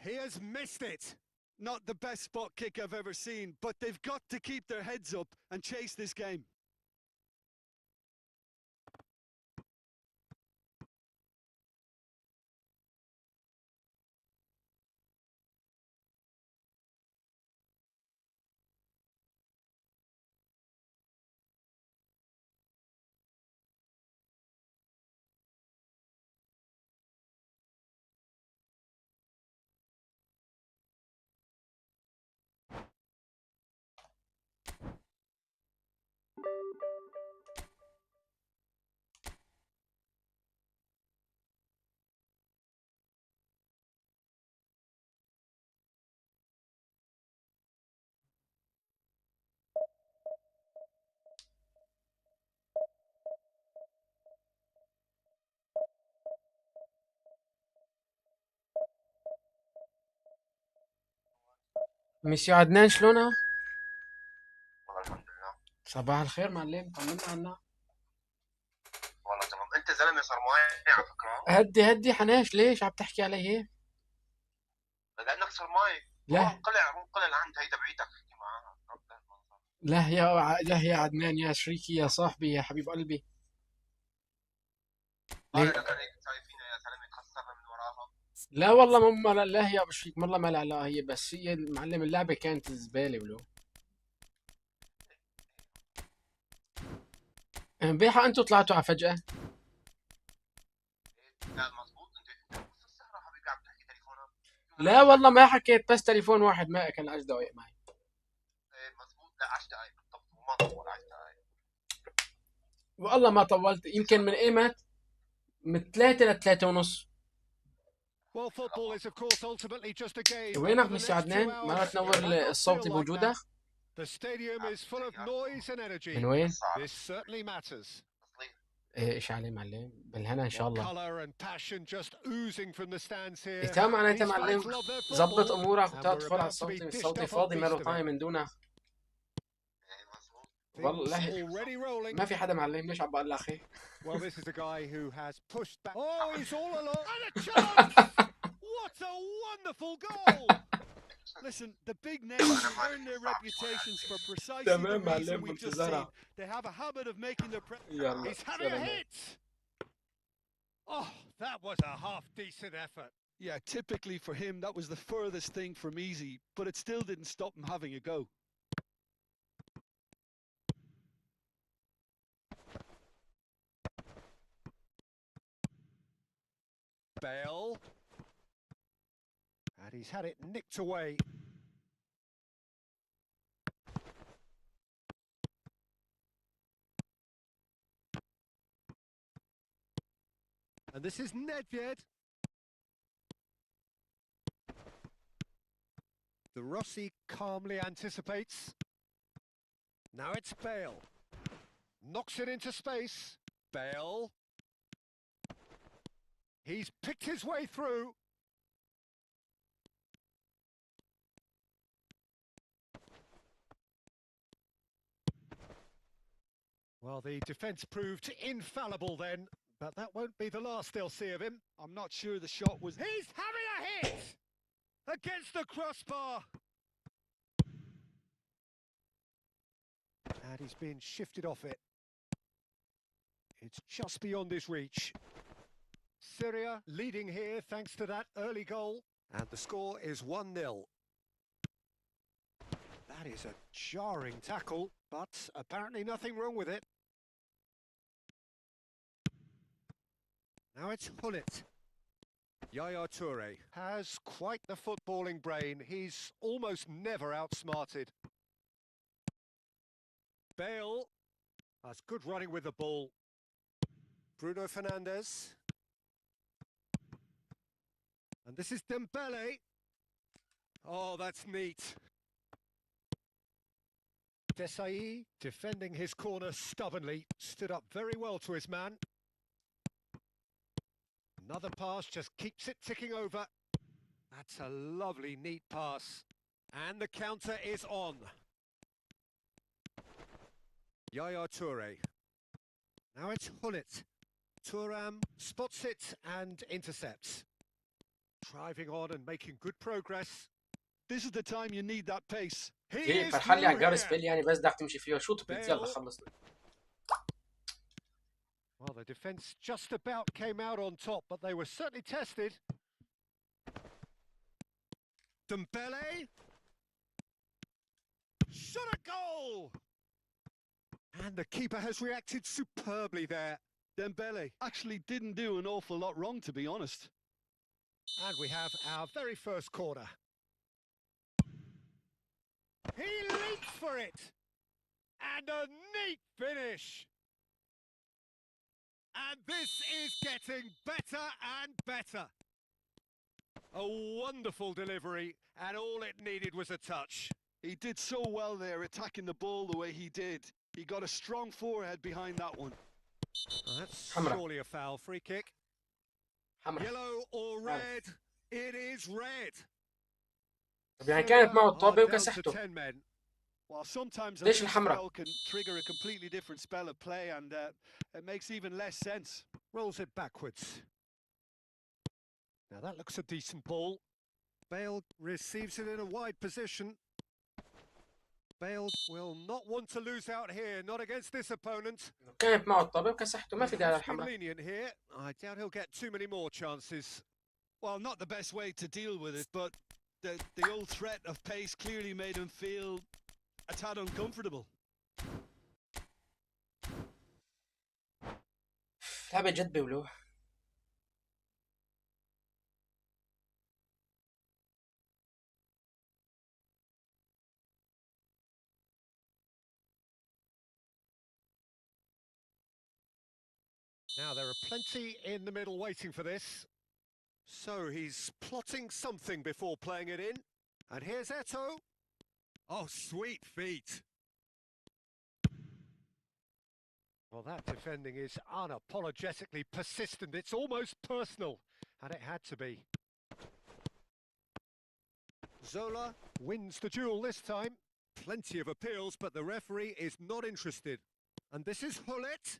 He has missed it. Not the best spot kick I've ever seen, but they've got to keep their heads up and chase this game. مسيو عدنان شلونها؟ والله الحمد لله. صباح الخير معلم، طمنا عنا. والله تمام. انت زلمه صار معي على فكره. هدي حناش، ليش عم تحكي علي هيك؟ لانك صار معي. لا قلع العند هي تبعيتك احكي معاها. لا يا عدنان يا شريكي يا صاحبي يا حبيب قلبي. انا كانك شايفينها يا زلمه تخسرنا من وراها. لا والله لا هي مش فيك، والله ما لها علاقة هي، بس هي المعلم اللعبة كانت زبالة ولو. بيحق انتوا طلعتوا على فجأة. لا مظبوط. انت بص السهره حبيبي عم تحكي تليفونها. لا والله ما حكيت، بس تليفون واحد ما كان 10 دقايق معي. مظبوط. لا 10 دقائق بالضبط وما طول 10 دقائق. والله ما طولت، يمكن من ايمت من 3 ل 3 ونص. Well, football is of course ultimately just a game. وينك For the مستر next 2 عدنان؟ ما hours, تنور it might not الصوت feel like الموجودة؟ that. The stadium is full of noise and energy. من وين؟ This certainly matters. ايش عليه معلم؟ بالهنا ان شاء الله. Color and passion just oozing from the stands here. تمام معناتها These fans معلم، love their ظبط football, امورك and we're وتدخل على about to be الصوتي، dished الصوتي off a فاضي ما له piece of طايم it. من دونك. Things والله already rolling. ما في حدا معلم، ليش عم بقول اخي؟ Well, this is a guy who has pushed back. Oh, he's all along. And a chance! What a wonderful goal! Listen, the big names earn their reputations for precisely the تمام reason معلم، we've just منتظرها. seen. They have a habit of making their يلا He's having a سلام. hit! Oh, that was a half-decent effort. Yeah, typically for him, that was the furthest thing from easy, but it still didn't stop him having a go. Bale. And he's had it nicked away. And this is Nedved. The Rossi calmly anticipates. Now it's Bale. Knocks it into space. Bale. He's picked his way through. Well, the defence proved infallible then, but that won't be the last they'll see of him. I'm not sure the shot was... He's having a hit! Against the crossbar! And he's been shifted off it. It's just beyond his reach. Syria leading here thanks to that early goal. And the score is 1-0. That is a jarring tackle, but apparently nothing wrong with it. Now it's Hullet. Yaya Toure has quite the footballing brain. He's almost never outsmarted. Bale has good running with the ball. Bruno Fernandes. And this is Dembele. Oh, that's neat. Desai, defending his corner stubbornly, stood up very well to his man. Another pass just keeps it ticking over. That's a lovely, neat pass. And the counter is on. Yaya Toure. Now it's Hullet. Thuram spots it and intercepts. Driving on and making good progress. This is the time you need that pace. ايه فرحان لي على الجرس بيل يعني، بس بدك تمشي فيها شوط بيت يلا خلصنا. Well, the defence just about came out on top, but they were certainly tested. Dembele. Shot a goal! And the keeper has reacted superbly there. Dembele actually didn't do an awful lot wrong, to be honest. And we have our very first corner. He leaps for it! And a neat finish! And this is getting better and better. A wonderful delivery, and all it needed was a touch. He did so well there, attacking the ball the way he did. He got a strong forehead behind that one. That's Hamra. surely a foul. Free kick. حمرا. Yellow or red? It is red. طب يعني كانت معه الطابة Are down to وكسحته. 10 men. While sometimes a ليش loose الحمراء؟ foul can trigger a completely different spell of play, and it makes even less sense. Rolls it backwards. Now that looks a decent ball. Bale receives it in a wide position. Bale will not want to lose out here, not against this opponent. كانت معه الطابة وكسحته، ما في داعي He's been للحمراء. lenient here. I doubt he'll get too many more chances. Well, not the best way to deal with it, but the old threat of pace clearly made him feel a tad uncomfortable. لعبة جد بيقولوها. Now there are plenty in the middle waiting for this. So he's plotting something before playing it in. And here's Eto. Oh, sweet feet. Well, that defending is unapologetically persistent. It's almost personal. And it had to be. Zola wins the duel this time. Plenty of appeals, but the referee is not interested. And this is Hullet.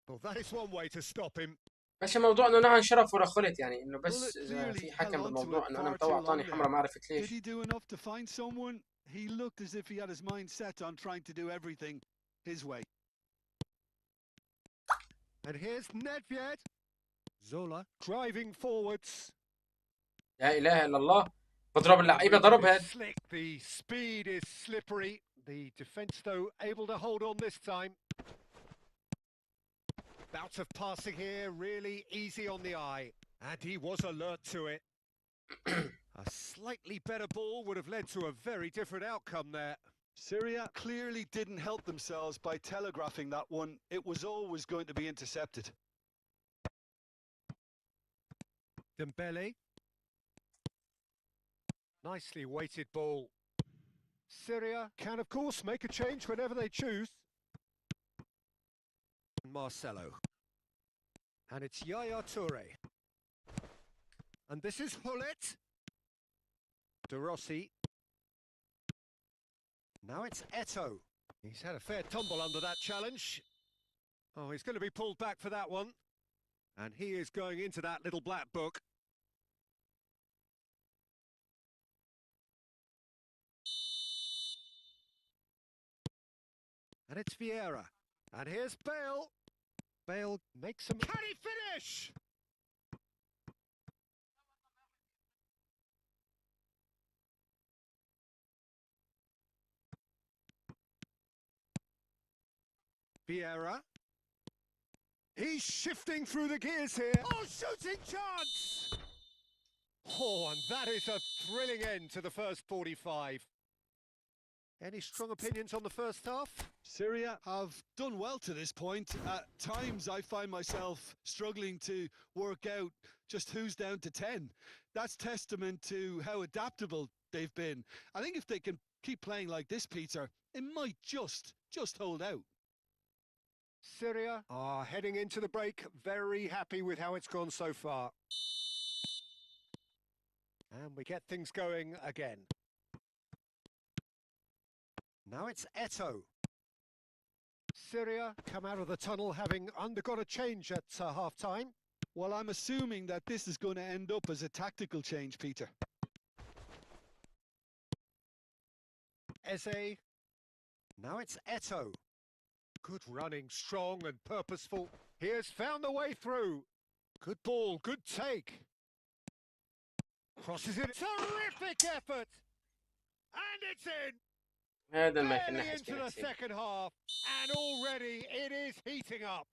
Well, that is one way to stop him. ماشي موضوع انه نهى شرف ورا خلت، يعني انه Well, بس it اذا clearly في held حكم on to بالموضوع it انه انا far مطوع too اعطاني long حمرة ما there. عرفت Did ليش. he do enough to find someone? He looked as if he had his mind set on trying to do everything his way. And here's Nedved. Zola driving forwards. لا اله الا الله، بضرب اللعيبة ضرب هاد. Slick, the speed is slippery. The defence, though, able to hold on this time. Bout of passing here, really easy on the eye. And he was alert to it. A slightly better ball would have led to a very different outcome there. Syria clearly didn't help themselves by telegraphing that one. It was always going to be intercepted. Dembele. Nicely weighted ball. Syria can, of course, make a change whenever they choose. Marcelo. And it's Yaya Toure. And this is Hullet. De Rossi. Now it's Eto. He's had a fair tumble under that challenge. Oh, he's going to be pulled back for that one. And he is going into that little black book. And it's Vieira. And here's Bale. Bale makes some... Can he finish? Vieira. He's shifting through the gears here. Oh, shooting chance! Oh, and that is a thrilling end to the first 45. Any strong opinions on the first half? Syria have done well to this point. At times I find myself struggling to work out just who's down to 10. That's testament to how adaptable they've been. I think if they can keep playing like this, Peter, it might just hold out. Syria are heading into the break, very happy with how it's gone so far. And we get things going again. Now it's Eto. Syria come out of the tunnel having undergone a change at half-time. Well, I'm assuming that this is going to end up as a tactical change, Peter. Eze. Now it's Eto. Good running, strong and purposeful. He has found the way through. Good ball, good take. Crosses it. Terrific effort. And it's in. هذا ما كنا Barely into the حاسبين. second half. And already it is heating up.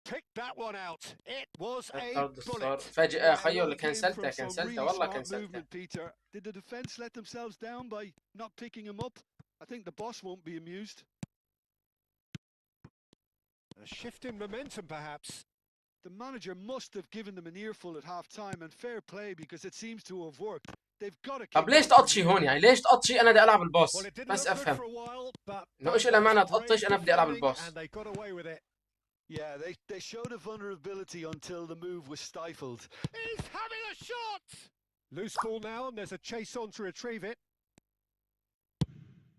Pick that one out. It was a الطرد الصار bullet. فجأة خيو اللي Came from كنسلته some كنسلته really والله smart كنسلته. movement, Peter. Did the defence let themselves down by not picking him up? I think the boss won't be amused. A shift in momentum, perhaps. The manager must have given them an earful at half-time, and fair play because it seems to have worked. They've got to طب keep ليش up تقطشي the هون يعني؟ ليش تقطشي؟ أنا بدي ألعب الباص Well, it didn't بس look good أفهم. for a while, but إنه that إيش إلى was معنى great تقطش؟ أنا بدي ألعب defending, الباص. and they got away with it. Yeah, they showed a vulnerability until the move was stifled. He's having a shot! Loose ball now, and there's a chase on to retrieve it.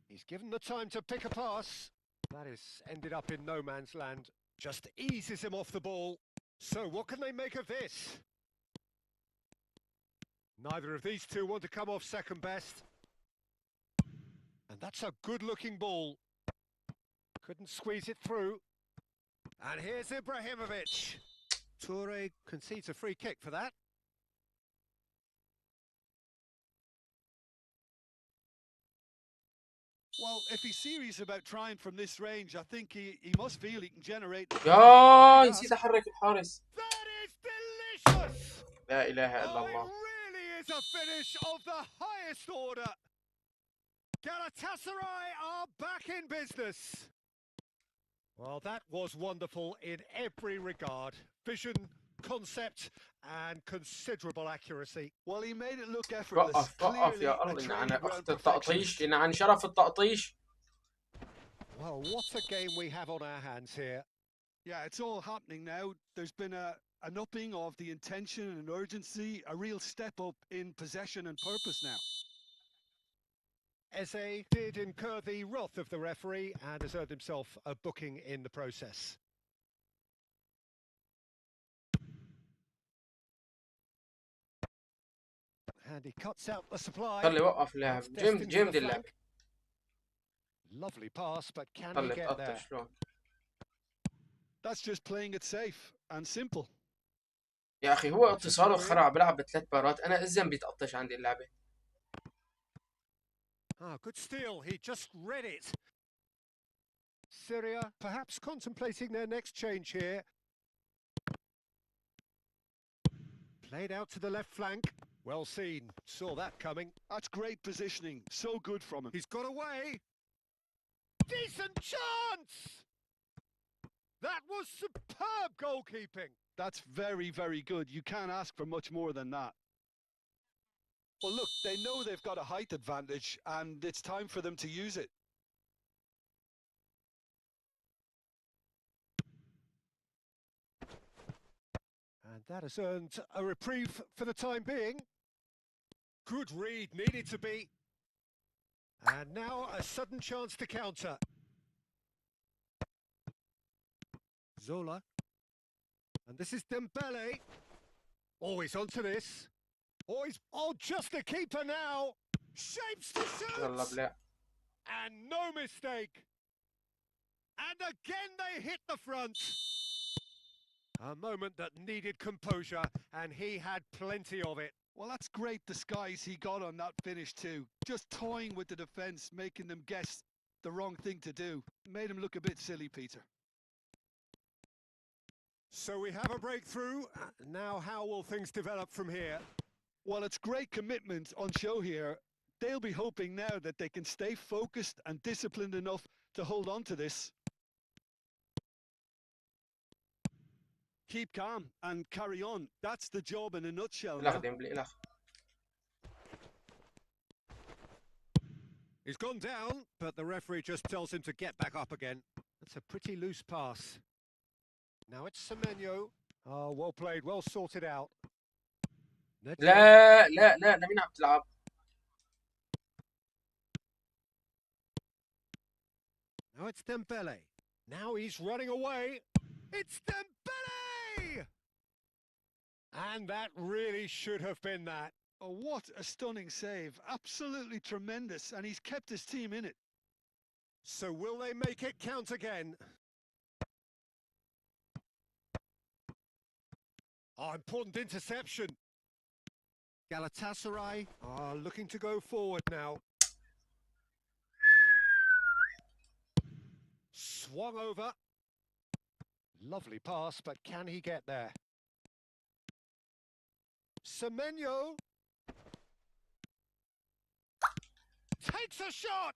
He's given the time to pick a pass. That is ended up in no man's land. Just eases him off the ball. So what can they make of this? Neither of these two want to come off second best. And that's a good-looking ball. Couldn't squeeze it through. And here's Ibrahimovic. Toure concedes a free kick for that. Well, if he's serious about trying from this range, I think he must feel he can generate. يا نسيت احرك الحارس. That is delicious. لا اله الا Oh, it الله. really is a finish of the highest order. Galatasaray are back in business. Well, that was wonderful in every regard. Vision, concept, and considerable accuracy. Well, he made it look effortless. وقف وقف Clearly يا a الله عن training ground اخت التقطيش، لان عن شرف التقطيش. Well, what a game we have on our hands here. Yeah, it's all happening now. There's been an upping of the intention and urgency, a real step up in possession and purpose now. Eze did incur the wrath of the referee and has earned himself a booking in the process. And he cuts out the supply. خلي وقف لاعب. جيم اللعب. Lovely pass, but can he خلي get there? تقطع شلون؟ That's just playing it safe and simple. يا اخي هو اتصاله خرع، بلعب ب3 بارات، انا اذن بيتقطش عندي اللعبه. Ah, good steal. He just read it. Syria perhaps contemplating their next change here. Played out to the left flank. Well seen. Saw that coming. That's great positioning. So good from him. He's got away. Decent chance! That was superb goalkeeping. That's very, very good. You can't ask for much more than that. Well, look, they know they've got a height advantage, and it's time for them to use it. And that has earned a reprieve for the time being. Good read, needed to be. And now a sudden chance to counter. Zola. And this is Dembele. Oh, he's onto this. Oh, he's... Oh, just the keeper now. Shapes to shoot. And no mistake. And again they hit the front. A moment that needed composure, and he had plenty of it. Well, that's great disguise he got on that finish too. Just toying with the defence, making them guess the wrong thing to do. Made him look a bit silly, Peter. So we have a breakthrough. Now how will things develop from here? Well, it's great commitment on show here. They'll be hoping now that they can stay focused and disciplined enough to hold on to this. Keep calm and carry on. That's the job in a nutshell. He's gone down, but the referee just tells him to get back up again. That's a pretty loose pass. Now it's Semenyo. Oh, well played, well sorted out. لا لا لا مين عم تلعب؟ Now it's Dembele. Now he's running away. It's Dembele! And that really should have been that. Oh, what a stunning save. Absolutely tremendous. And he's kept his team in it. So will they make it count again? Oh, important interception. Galatasaray are looking to go forward now. Swung over. Lovely pass, but can he get there? Semenyo takes a shot!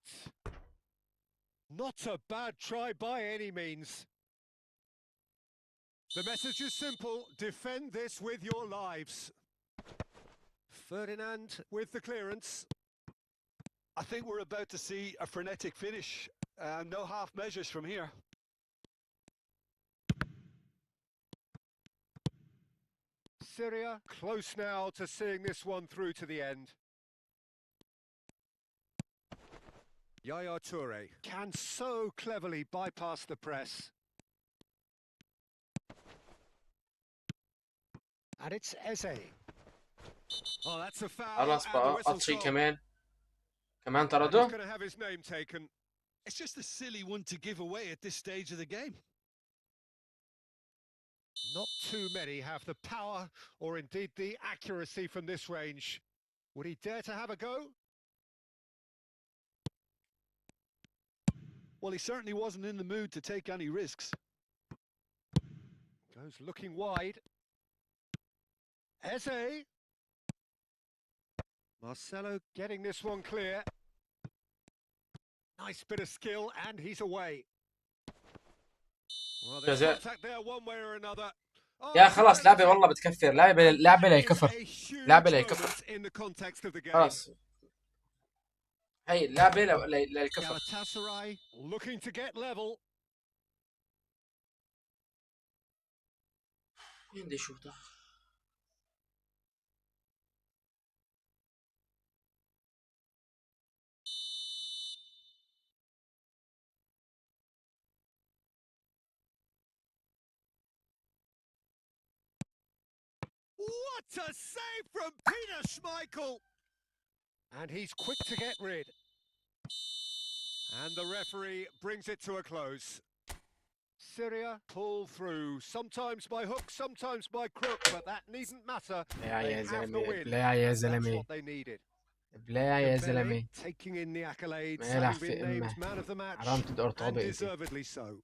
Not a bad try by any means. The message is simple: defend this with your lives. Ferdinand with the clearance. I think we're about to see a frenetic finish. No half measures from here. Syria close now to seeing this one through to the end. Yaya Toure can so cleverly bypass the press. And it's Eze. Oh, that's a foul. خلاص بقى أطشي كمان طرده. He's going to have his name taken. It's just a silly one to give away at this stage of the game. Not too many have the power or indeed the accuracy from this range. Would he dare to have a go? Well, he certainly wasn't in the mood to take any risks. Goes looking wide. Eze. Marcelo getting this one clear. Nice bit of skill, and he's away. Well, there's جزاء. contact there one way or another. يا خلاص لعبة والله بتكفر. لعبة للكفر. لعبة للكفر. خلاص. هي اللعبة للكفر. Galatasaray looking to get level. مين بدي يشوف ده؟ What a save from Peter Schmeichel! And he's quick to get rid. And the referee brings it to a close. Syria pull through, sometimes by hook, sometimes by crook, but that needn't matter. They have the win. That's what they needed. بلا يا زلمة. Taking in the accolades, ما يلعب having في been named أمه. man of the match, حرام تدور and طابق. deservedly so.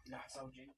لحظة وجاي.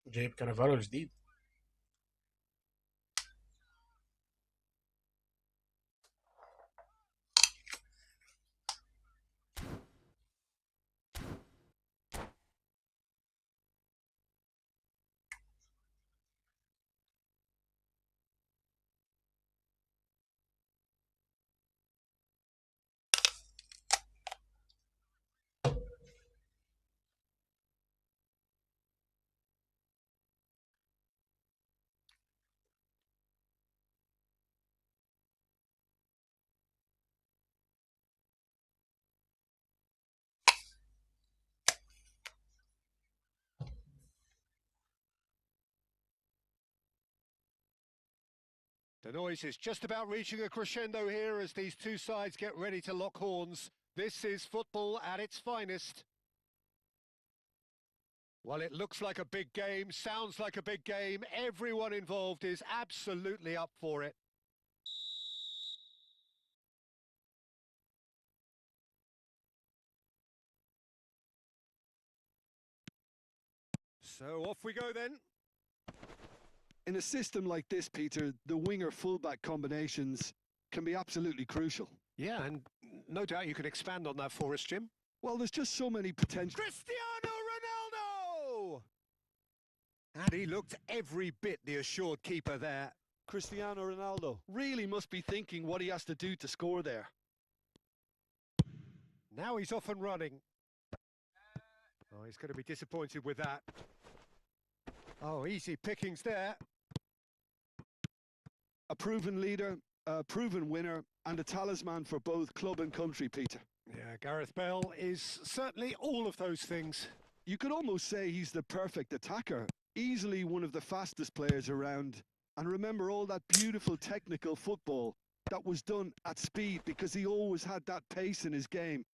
جايب كنافارو جديد. The noise is just about reaching a crescendo here as these two sides get ready to lock horns. This is football at its finest. Well, it looks like a big game, sounds like a big game. Everyone involved is absolutely up for it. So off we go then. In a system like this, Peter, the winger-fullback combinations can be absolutely crucial. Yeah, and no doubt you can expand on that for us, Jim. Well, there's just so many potential... Cristiano Ronaldo! And he looked every bit the assured keeper there. Cristiano Ronaldo really must be thinking what he has to do to score there. Now he's off and running. Oh, he's going to be disappointed with that. Oh, easy pickings there. A proven leader, a proven winner, and a talisman for both club and country, Peter. Yeah, Gareth Bale is certainly all of those things. You could almost say he's the perfect attacker. Easily one of the fastest players around. And remember all that beautiful technical football that was done at speed because he always had that pace in his game.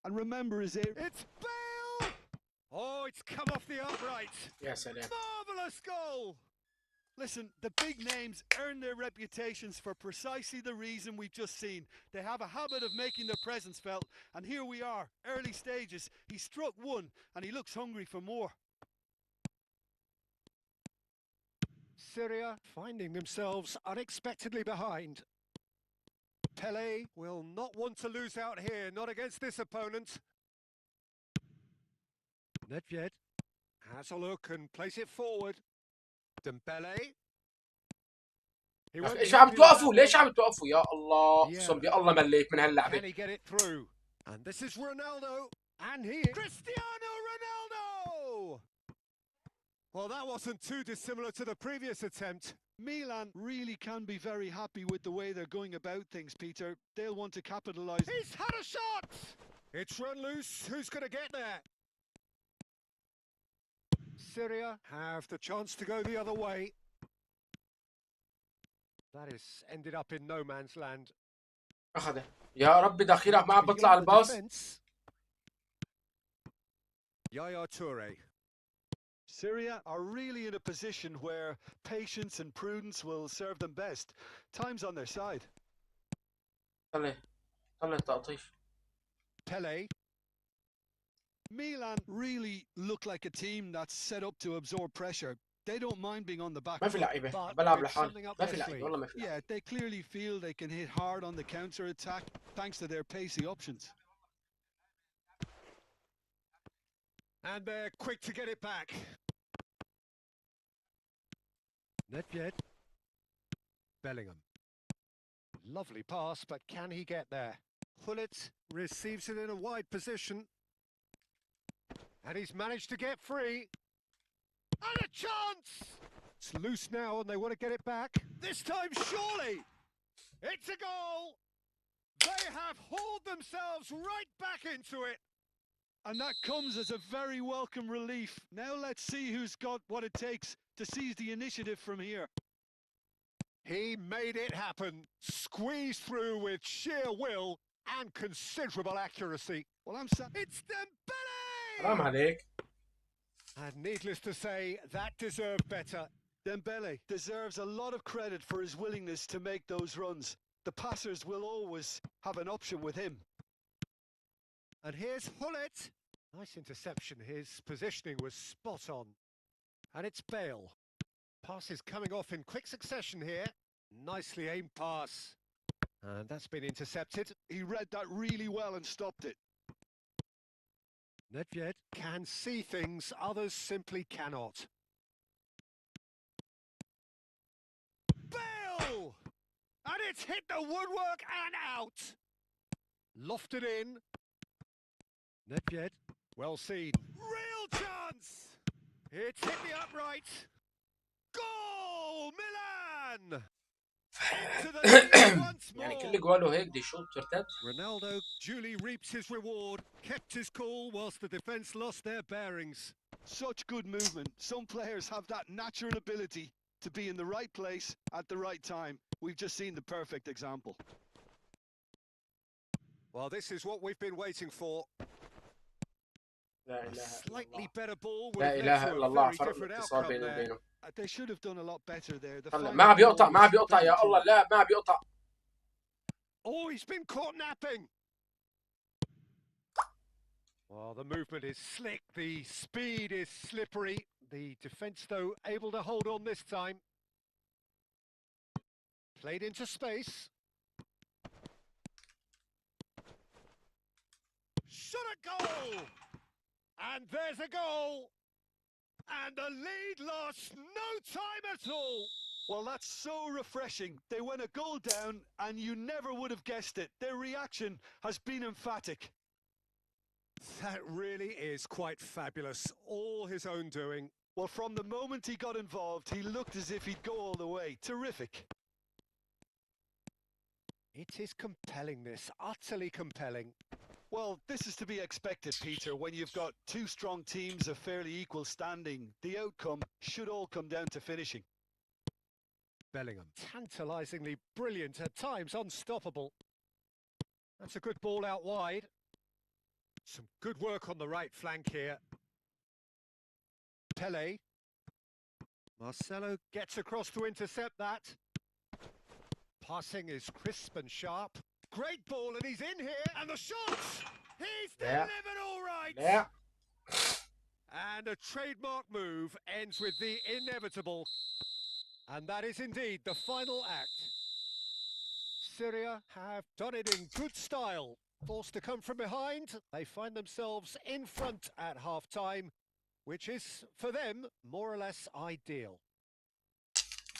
And remember his... It's Bale! Oh, it's come off the upright. Yes, I did. Marvellous goal! Listen, the big names earn their reputations for precisely the reason we've just seen. They have a habit of making their presence felt, and here we are, early stages. He struck one, and he looks hungry for more. Syria finding themselves unexpectedly behind. Pele will not want to lose out here, not against this opponent. Nedved has a look and plays it forward. Dembele. ايش عم توقفوا؟ ليش عم توقفوا؟ يا الله اقسم بالله مليت من هاللعبة. Can he get it through? And this is Ronaldo, and he Cristiano Ronaldo. Well, that wasn't too dissimilar to the previous attempt. Milan really can be very happy with the way they're going about things, Peter. They'll want to capitalise. He's had a shot! It's run loose. Who's going to get there? Syria have the chance to go the other way. That has ended up in no man's land. أخذه. يا رب دخيلك ما بطلع الباص. Yaya Toure. Syria are really in a position where patience and prudence will serve them best. Time's on their side. طلع التقطيف. Pele. Milan really look like a team that's set up to absorb pressure. They don't mind being on the back. ما في لعيبة. بلعب لحالي. ما في لعيبة. والله ما في لعيبة. Yeah, they clearly feel they can hit hard on the counter-attack thanks to their pacey options. And they're quick to get it back. Nedved. Bellingham. Lovely pass, but can he get there? Hullet receives it in a wide position. And he's managed to get free. And a chance! It's loose now and they want to get it back. This time, surely! It's a goal! They have hauled themselves right back into it. And that comes as a very welcome relief. Now let's see who's got what it takes to seize the initiative from here. He made it happen. Squeezed through with sheer will and considerable accuracy. Well, It's Dembele! حرام عليك. And needless to say, that deserved better. Dembele deserves a lot of credit for his willingness to make those runs. The passers will always have an option with him. And here's Hullet. Nice interception. His positioning was spot on. And it's Bale. Pass is coming off in quick succession here. Nicely aimed pass. And that's been intercepted. He read that really well and stopped it. Nedved can see things others simply cannot. Bale! And it's hit the woodwork and out. Lofted in. Nedved, well seen. Real chance! It's hit the upright. Goal! Milan! Into the lead once more. يعني كل جواله هيك دي شوط ترتد. Ronaldo duly reaps his reward, kept his cool whilst the defence lost their bearings. Such good movement. Some players have that natural ability to be in the right place at the right time. We've just seen the perfect example. Well, this is what we've been waiting for. لا A إله إلا slightly الله. better ball would لا have إله led to إلا a الله. very فرق different الاتصال outcome بينه there. وبينه. They should have done a lot better there. The هلا final ما بيقطع ball ما was بيقطع يا very الله. لا ما بيقطع. Oh, he's been caught napping. Well, the movement is slick, the speed is slippery. The defence, though, able to hold on this time. Played into space. Shot a goal! And there's a goal! And the lead lost no time at all! Well, that's so refreshing. They went a goal down and you never would have guessed it. Their reaction has been emphatic. That really is quite fabulous. All his own doing. Well, from the moment he got involved, he looked as if he'd go all the way. Terrific. It is compelling, this. Utterly compelling. Well, this is to be expected, Peter. When you've got two strong teams of fairly equal standing, the outcome should all come down to finishing. Bellingham, tantalisingly brilliant, at times unstoppable. That's a good ball out wide. Some good work on the right flank here. Pele. Marcelo gets across to intercept that. Passing is crisp and sharp. Great ball, and he's in here, and the shot! He's delivered all right! Yeah. And a trademark move ends with the inevitable. And that is indeed the final act. Syria have done it in good style. Forced to come from behind, they find themselves in front at half-time, which is, for them, more or less ideal.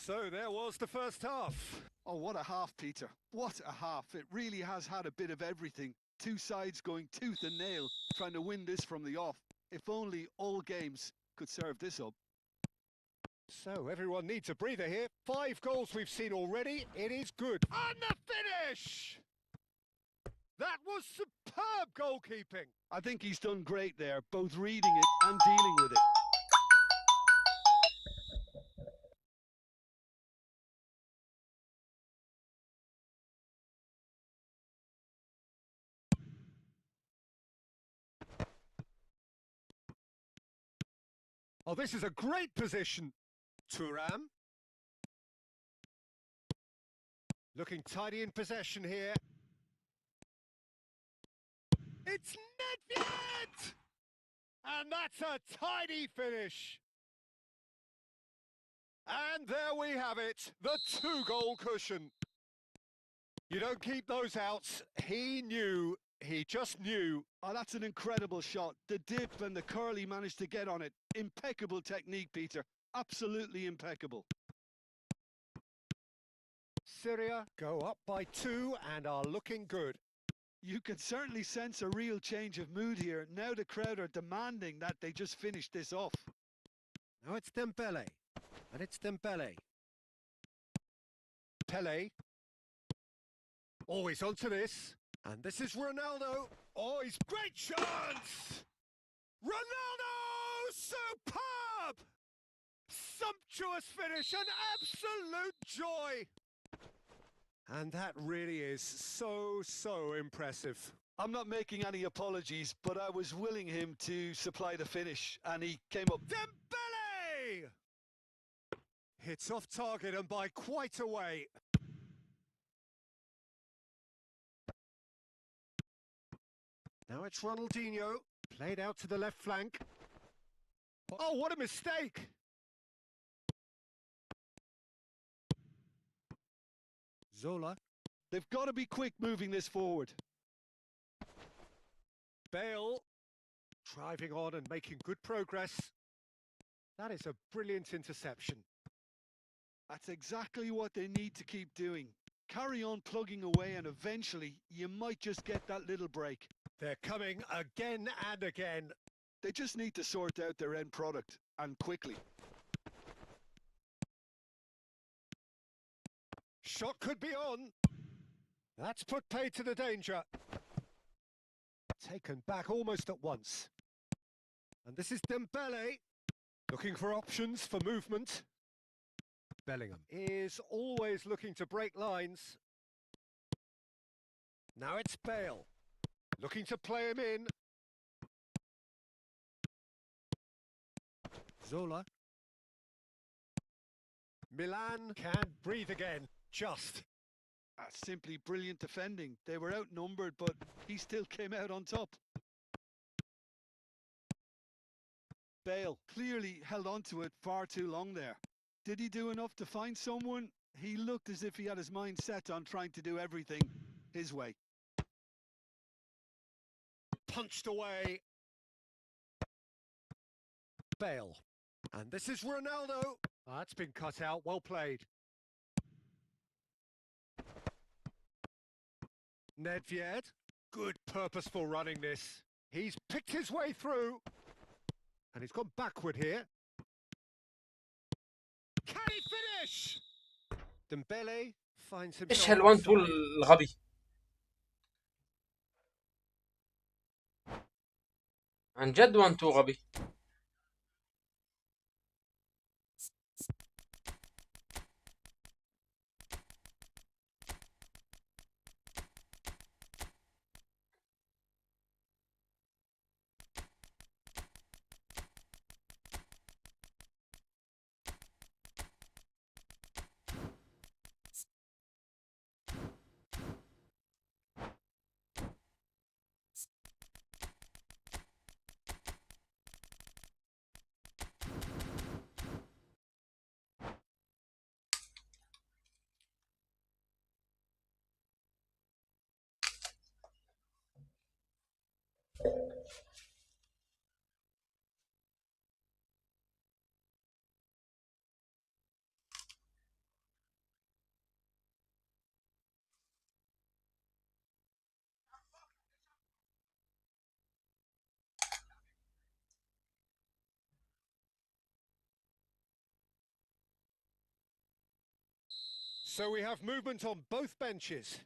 So there was the first half. Oh, what a half, Peter. What a half. It really has had a bit of everything. Two sides going tooth and nail, trying to win this from the off. If only all games could serve this up. So everyone needs a breather here. 5 goals we've seen already. It is good. And the finish! That was superb goalkeeping. I think he's done great there, both reading it and dealing with it. Oh, this is a great position. Thuram. Looking tidy in possession here. It's Nedved! And that's a tidy finish. And there we have it, the 2-goal cushion. You don't keep those out. He knew, he just knew. Oh, that's an incredible shot. The dip and the curl he managed to get on it. Impeccable technique, Peter. Absolutely impeccable. Syria go up by 2 and are looking good. You can certainly sense a real change of mood here. Now the crowd are demanding that they just finish this off. Now it's Dembele. And it's Dembele. Pele. Always onto this. And this is Ronaldo. Oh, he's great chance! Ronaldo! Superb! Sumptuous finish, an absolute joy! And that really is so impressive. I'm not making any apologies, but I was willing him to supply the finish, and he came up. Dembele! Hits off target and by quite a way. Now it's Ronaldinho, played out to the left flank. Oh, what a mistake! Zola. They've got to be quick moving this forward. Bale, driving on and making good progress. That is a brilliant interception. That's exactly what they need to keep doing. Carry on plugging away and eventually you might just get that little break. They're coming again and again. They just need to sort out their end product, and quickly. Shot could be on. That's put paid to the danger. Taken back almost at once. And this is Dembele, looking for options for movement. Bellingham is always looking to break lines. Now it's Bale, looking to play him in. Zola. Milan can't breathe again, just. That's simply brilliant defending. They were outnumbered, but he still came out on top. Bale clearly held on to it far too long there. Did he do enough to find someone? He looked as if he had his mind set on trying to do everything his way. Punched away. Bale. And this is Ronaldo. That's been cut out. Well played. Nedved. Good purposeful running this. He's picked his way through. And he's gone backward here. Can he finish? Dembele finds himself. ايش هالوان تو الغبي؟ عن جد وان تو غبي. So we have movement on both benches.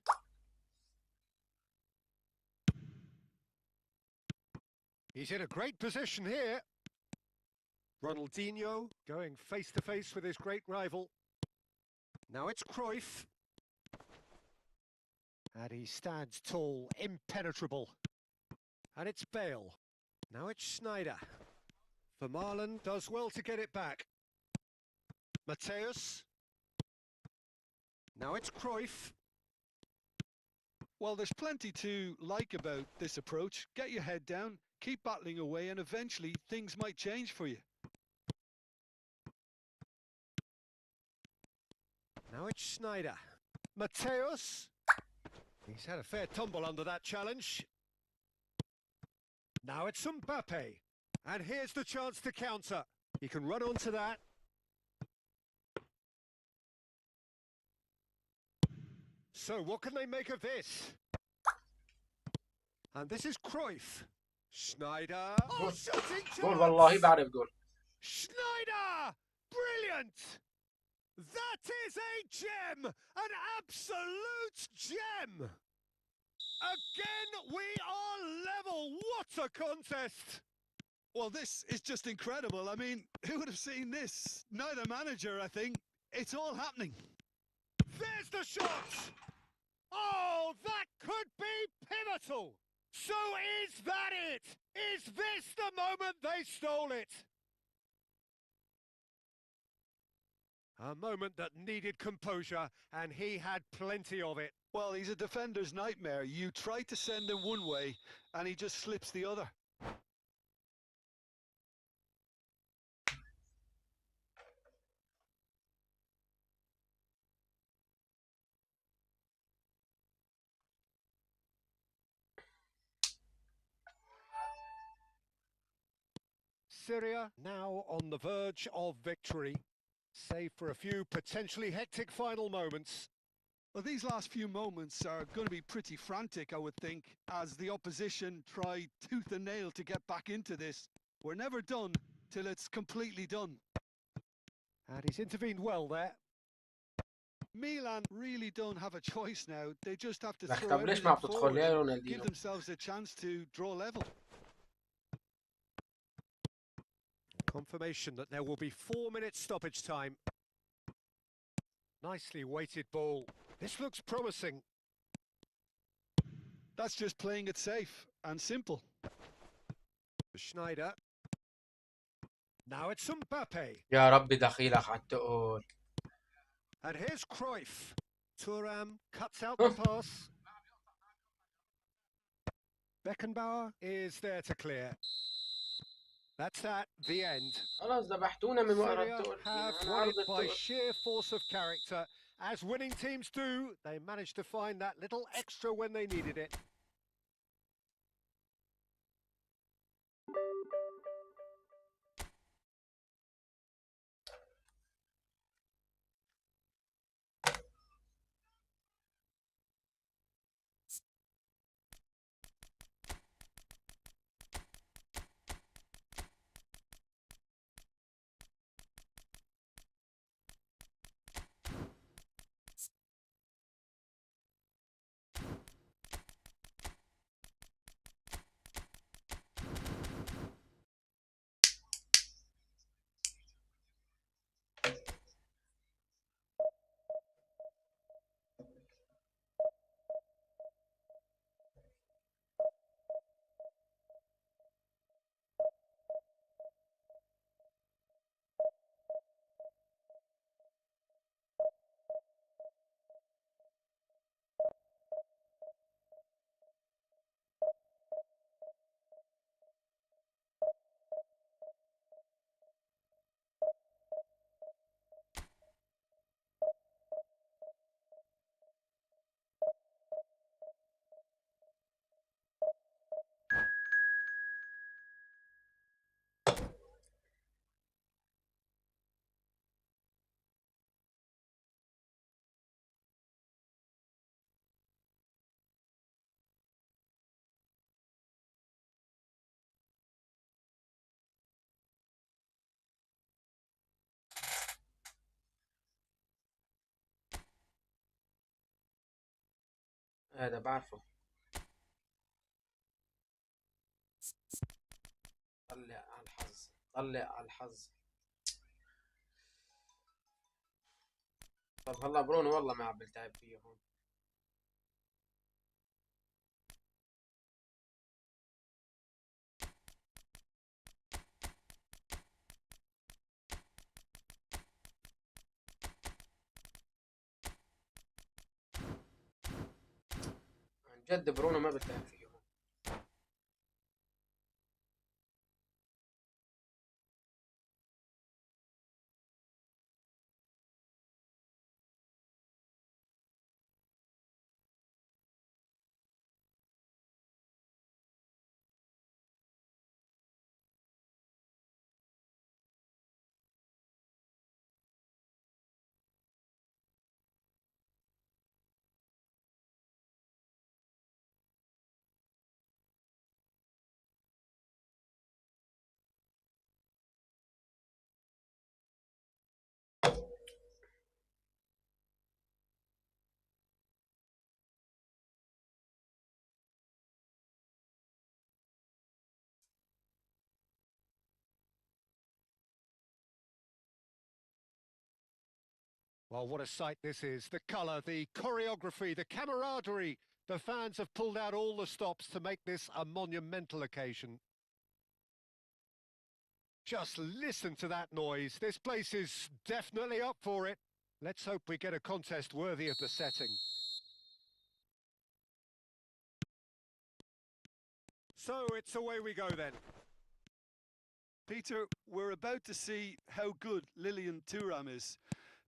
He's in a great position here. Ronaldinho going face-to-face with his great rival. Now it's Cruyff. And he stands tall, impenetrable. And it's Bale. Now it's Schneider. Vermaelen does well to get it back. Mateus. Now it's Cruyff. Well, there's plenty to like about this approach. Get your head down, keep battling away, and eventually things might change for you. Now it's Schneider. Mateus. He's had a fair tumble under that challenge. Now it's Mbappe. And here's the chance to counter. He can run onto that. So what can they make of this? And this is Cruyff. Schneider. Oh, shooting جول والله بعرف جول. Schneider! Brilliant! That is a gem! An absolute gem! Again, we are level. What a contest! Well, this is just incredible. I mean, who would have seen this? Neither manager, I think. It's all happening. There's the shot! Oh, that could be pivotal! So is that it? Is this the moment they stole it? A moment that needed composure, and he had plenty of it. Well, he's a defender's nightmare. You try to send him one way, and he just slips the other. Syria now on the verge of victory, save for a few potentially hectic final moments. Well, these last few moments are going to be pretty frantic, I would think, as the opposition try tooth and nail to get back into this. We're never done till it's completely done. And he's intervened well there. Milan really don't have a choice now. They just have to لكن throw طب ليش ما everything عم تدخل forward يا and رونالدينو؟ give themselves a chance to draw level. Confirmation that there will be 4 minutes stoppage time. Nicely weighted ball. This looks promising. That's just playing it safe and simple. Schneider. Now it's Mbappe. يا ربي دخيلك على التقول. And here's Cruyff. Thuram cuts out the pass. Beckenbauer is there to clear. That's that, the end. خلاص ذبحتونا من وراء Syria التقول. have من won عرض it by التقول. sheer force of character As winning teams do, they managed to find that little extra when they needed it. هذا بعرفه. طلع على الحظ، طلع على الحظ. طب هلا برونو والله ما عم تعب فيه هون. عن جد برونو ما بتعب فيه هون. Well, what a sight this is. The colour, the choreography, the camaraderie. The fans have pulled out all the stops to make this a monumental occasion. Just listen to that noise. This place is definitely up for it. Let's hope we get a contest worthy of the setting. So it's away we go then. Peter, we're about to see how good Lilian Thuram is.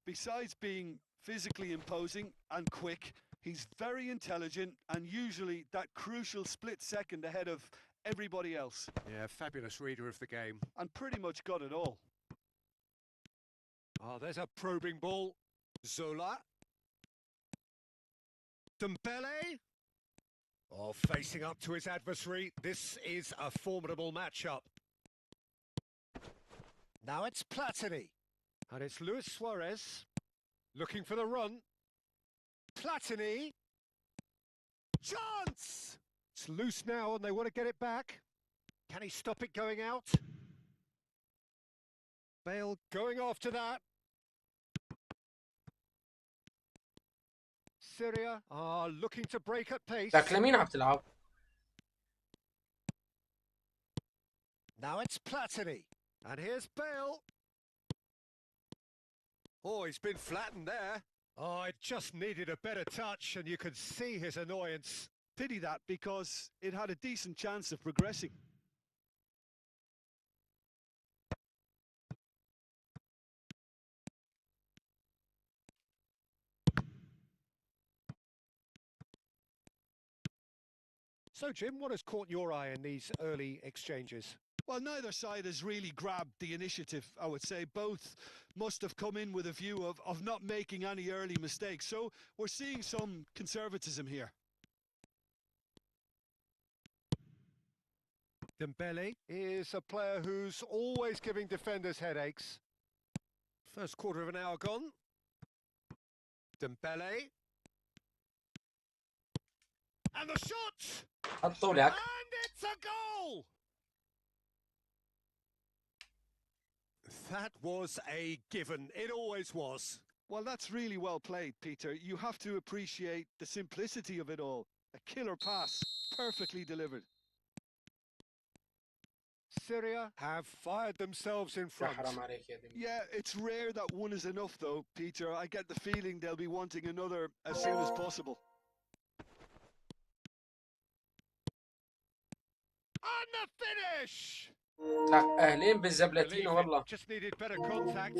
Besides being physically imposing and quick, he's very intelligent and usually that crucial split second ahead of everybody else. Yeah, fabulous reader of the game. And pretty much got it all. Oh, there's a probing ball. Zola. Dembele. Oh, facing up to his adversary. This is a formidable matchup. Now it's Platini. And it's Luis Suarez. Looking for the run. Platini. Chance! It's loose now and they want to get it back. Can he stop it going out? Bale going after that. Syria are looking to break at pace. لك لمين عم تلعب؟ Now it's Platini. And here's Bale. Oh, he's been flattened there. Oh, it just needed a better touch, and you could see his annoyance. Pity that, because it had a decent chance of progressing. So, Jim, what has caught your eye in these early exchanges? Well, neither side has really grabbed the initiative, I would say. Both must have come in with a view of not making any early mistakes. So we're seeing some conservatism here. Dembele is a player who's always giving defenders headaches. First quarter of an hour gone. Dembele. And the shot! حطوا لك. And it's a goal! That was a given. It always was. Well, that's really well played, Peter. You have to appreciate the simplicity of it all. A killer pass, perfectly delivered. Syria have fired themselves in يا front. حرام عليك يا دم. Yeah, it's rare that one is enough, though, Peter. I get the feeling they'll be wanting another as soon as possible. And the finish! لك اهلين بالزبلتينو والله. Just needed better contact.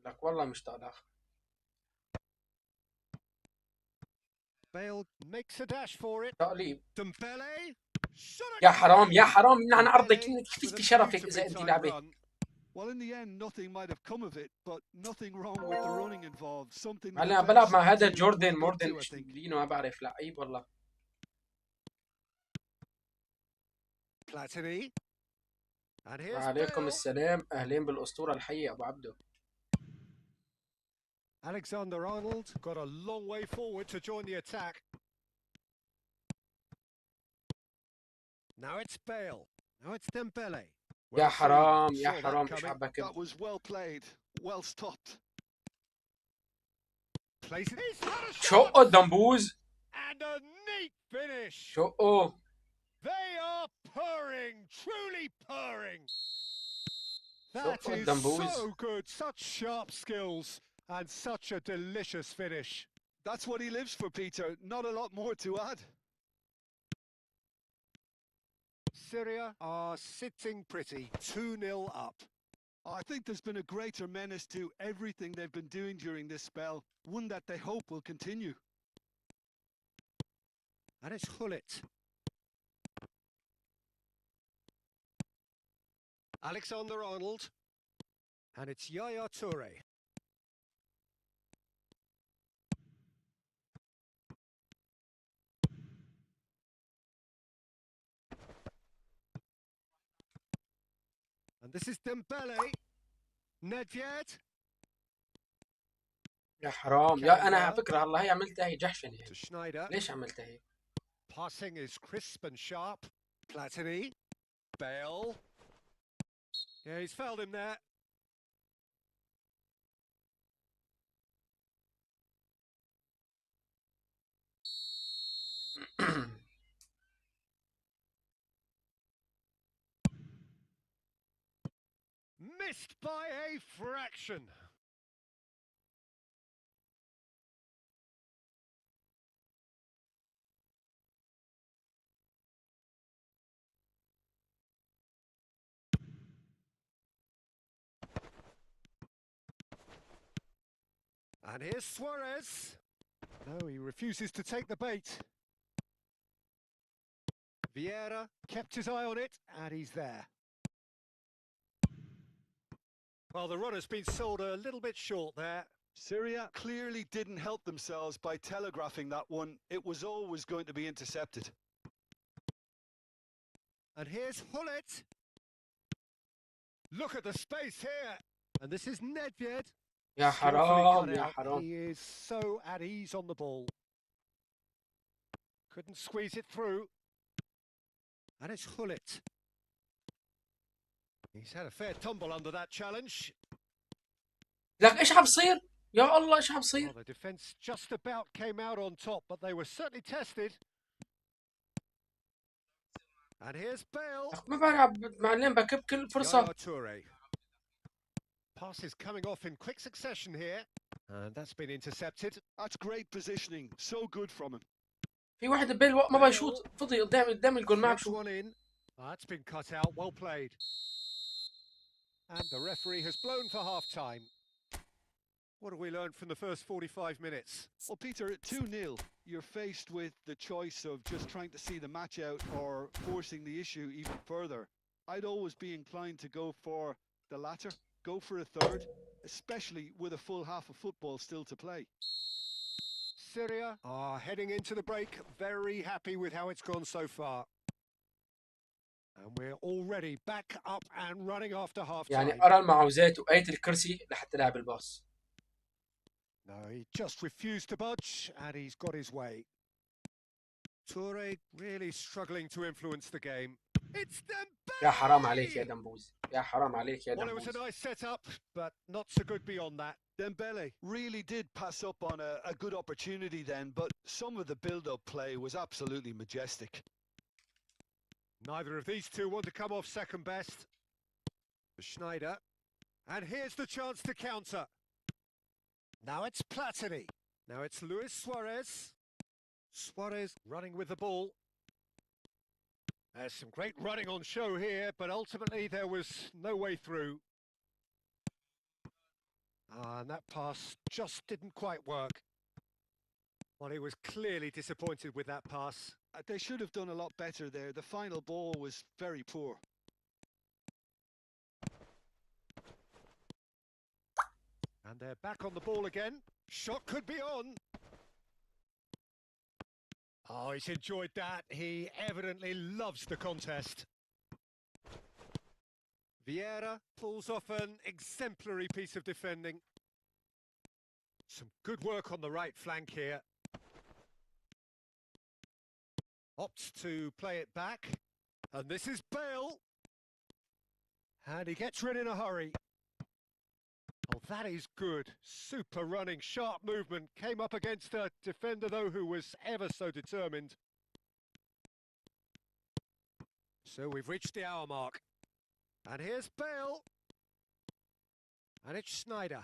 لك والله مشتاق لك. Bale makes a dash for it. تقليب. Dembele. يا حرام يا حرام من عن ارضك كيف في شرفك اذا انت لعبه. Well, in the end, nothing might have come of it, but nothing wrong with the running involved. Something. انا بلعب مع هذا جوردن موردن لينو ما بعرف لعيب والله. Platini. And here's وعليكم Bale. السلام، اهلين بالاسطوره الحيه ابو عبده. Alexander-Arnold got a long way forward to join the attack. Now it's Bale. Now it's Dembele. يا حرام seen. يا Saw that حرام coming. مش عبك. That was well played, well stopped. Plays it. He's had a shot. شقه الدنبوز. And a neat finish. شقه. They are purring, truly purring. That شقه is الدنبوز. so good. Such sharp skills and such a delicious finish. That's what he lives for, Peter. Not a lot more to add. Syria are sitting pretty, 2-0 up. I think there's been a greater menace to everything they've been doing during this spell, one that they hope will continue. And it's Gullit. Alexander-Arnold. And it's Yaya Toure. And this is Dembele. Nedved. يا حرام يا انا على فكره والله هي عملتها هي جحشن To يعني. Schneider. ليش عملتها هي؟ Passing is crisp and sharp. Platini. Bale. Yeah, he's fouled him there. Missed by a fraction. And here's Suarez. No, he refuses to take the bait. Vieira kept his eye on it, and he's there. Well, the runner's been sold a little bit short there. Syria clearly didn't help themselves by telegraphing that one. It was always going to be intercepted. And here's Gullit. Look at the space here. And this is Nedved. يا حرام يا حرام. He is so at ease on the ball. Couldn't squeeze it through. And it's Gullit. He's had a fair tumble under that challenge. لك ايش عم بصير؟ يا الله ايش عم بصير؟ Well, the defence just about came out on top, but they were certainly tested. And here's Bale. ما بعرف معلم بكب كل فرصة. Yaya Toure. Pass is coming off in quick succession here. And that's been intercepted. That's great positioning. So good from him. في واحد ببال ما بيشوط فضي قدام الجول ما عم Next شوط. one in. That's been cut out. Well played. And the referee has blown for half time. What have we learned from the first 45 minutes? Well, Peter, at 2-0, you're faced with the choice of just trying to see the match out or forcing the issue even further. I'd always be inclined to go for the latter, go for a third, especially with a full half of football still to play. Syria are heading into the break, very happy with how it's gone so far. And we're already back up and running after half time. يعني أرى المعوزات وآية الكرسي لحتى لعب الباص. No, he just refused to budge, and he's got his way. Toure really struggling to influence the game. It's Dembele! يا حرام عليك يا دمبوز، يا حرام عليك يا Well, it was a دمبوز. nice setup, but not so good beyond that. Dembele really did pass up on a good opportunity then, but some of the build-up play was absolutely majestic. Neither of these two want to come off second best. Schneider. And here's the chance to counter. Now it's Platini. Now it's Luis Suarez. Suarez running with the ball. There's some great running on show here, but ultimately there was no way through. And that pass just didn't quite work. Well, he was clearly disappointed with that pass. They should have done a lot better there. The final ball was very poor. And they're back on the ball again. Shot could be on. Oh, he's enjoyed that. He evidently loves the contest. Vieira pulls off an exemplary piece of defending. Some good work on the right flank here. Opts to play it back. And this is Bale. And he gets rid in a hurry. Oh, that is good. Super running, sharp movement. Came up against a defender, though, who was ever so determined. So we've reached the hour mark. And here's Bale. And it's Schneider.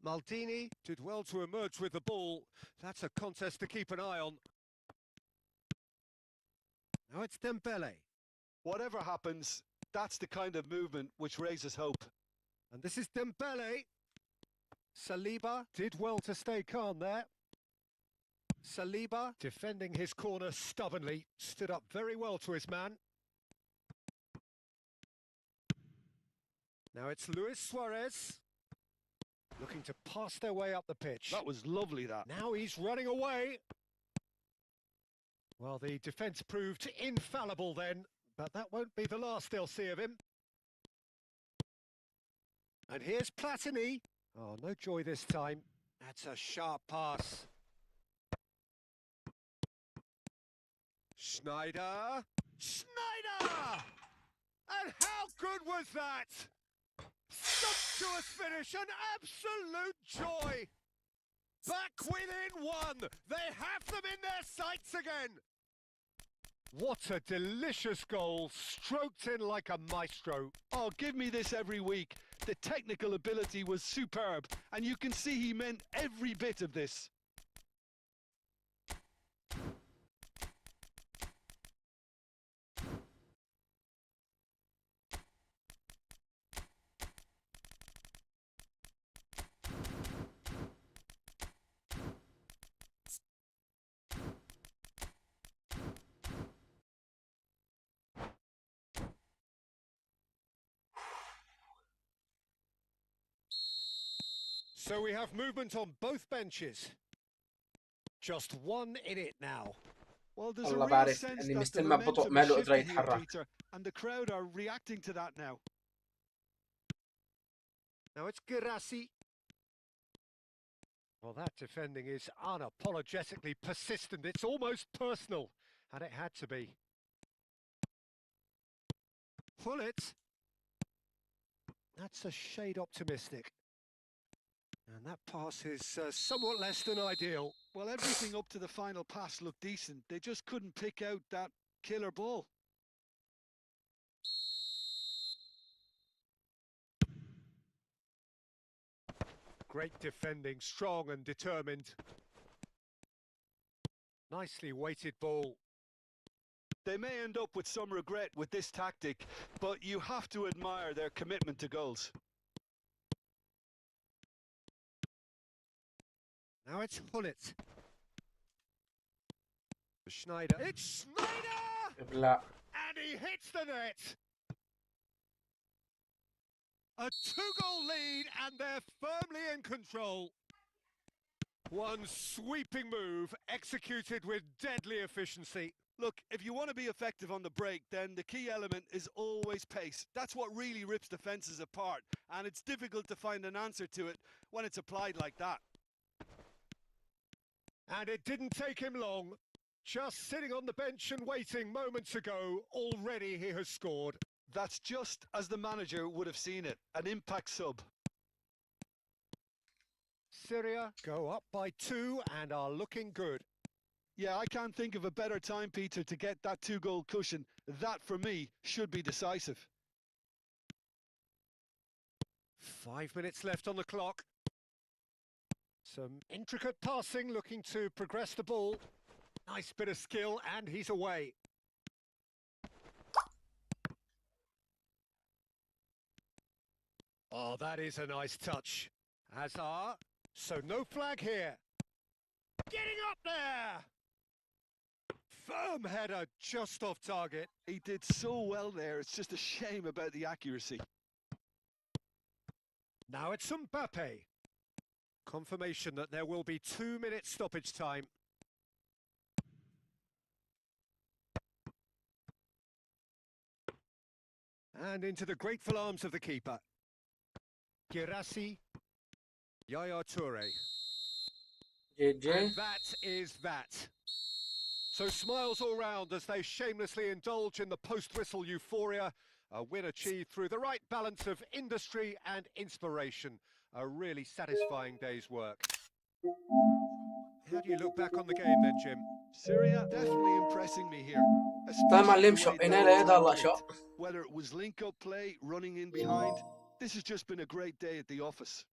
Maldini did well to emerge with the ball. That's a contest to keep an eye on. Now it's Dembele. Whatever happens, that's the kind of movement which raises hope. And this is Dembele. Saliba did well to stay calm there. Saliba defending his corner stubbornly, stood up very well to his man. Now it's Luis Suarez. Looking to pass their way up the pitch. That was lovely, that. Now he's running away. Well, the defence proved infallible then, but that won't be the last they'll see of him. And here's Platini. Oh, no joy this time. That's a sharp pass. Schneider. Schneider! And how good was that? Sumptuous finish, an absolute joy. Back within one. They have them in their sights again. What a delicious goal, stroked in like a maestro. Oh, give me this every week. The technical ability was superb, and you can see he meant every bit of this. So we have movement on both benches. Just one in it now. Well, there's a والله real بعرف sense اني that the مستلمه ببطء momentum ما is له قدرة shifting here, يتحرك. Peter, and the crowd are reacting to that now. Now it's Girassi. Well, that defending is unapologetically persistent. It's almost personal, and it had to be. Pull it. That's a shade optimistic. And that pass is somewhat less than ideal. Well, everything up to the final pass looked decent. They just couldn't pick out that killer ball. Great defending, strong and determined. Nicely weighted ball. They may end up with some regret with this tactic, but you have to admire their commitment to goals. Now it's Hullet. Schneider. It's Schneider! لا. And he hits the net! A 2-goal lead and they're firmly in control. One sweeping move executed with deadly efficiency. Look, if you want to be effective on the break, then the key element is always pace. That's what really rips defences apart, and it's difficult to find an answer to it when it's applied like that. And it didn't take him long. Just sitting on the bench and waiting moments ago, already he has scored. That's just as the manager would have seen it, an impact sub. Syria go up by 2 and are looking good. Yeah, I can't think of a better time, Peter, to get that 2-goal cushion. That, for me, should be decisive. 5 minutes left on the clock. Some intricate passing, looking to progress the ball. Nice bit of skill, and he's away. Oh, that is a nice touch. Hazard. So no flag here. Getting up there! Firm header just off target. He did so well there, it's just a shame about the accuracy. Now it's Mbappe. Confirmation that there will be 2 minutes stoppage time. And into the grateful arms of the keeper. Girassi, Yaya Toure. JJ. And that is that. So smiles all round as they shamelessly indulge in the post-whistle euphoria. A win achieved through the right balance of industry and inspiration. A really satisfying day's work. How do you look back on the game then, Jim? Syria definitely impressing me here. طيب معلم Especially the way شقنا they لهذا الله attacked. شق. Whether it was link-up play, running in behind, this has just been a great day at the office.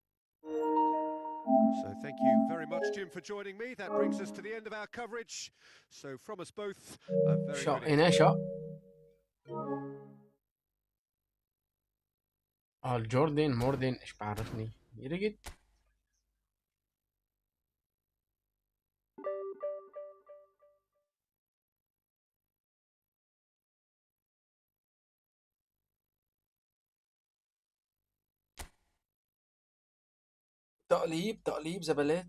So thank you very much, Jim, for joining me. That brings us to the end of our coverage. So from us both, a very good evening. شقنا شق. الجوردن موردن ايش بعرفني يرقد. تقليب زبلات.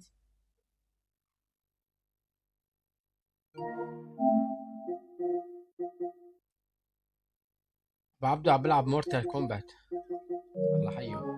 بعبده عم بلعب مورتال كومبات. الله حيه.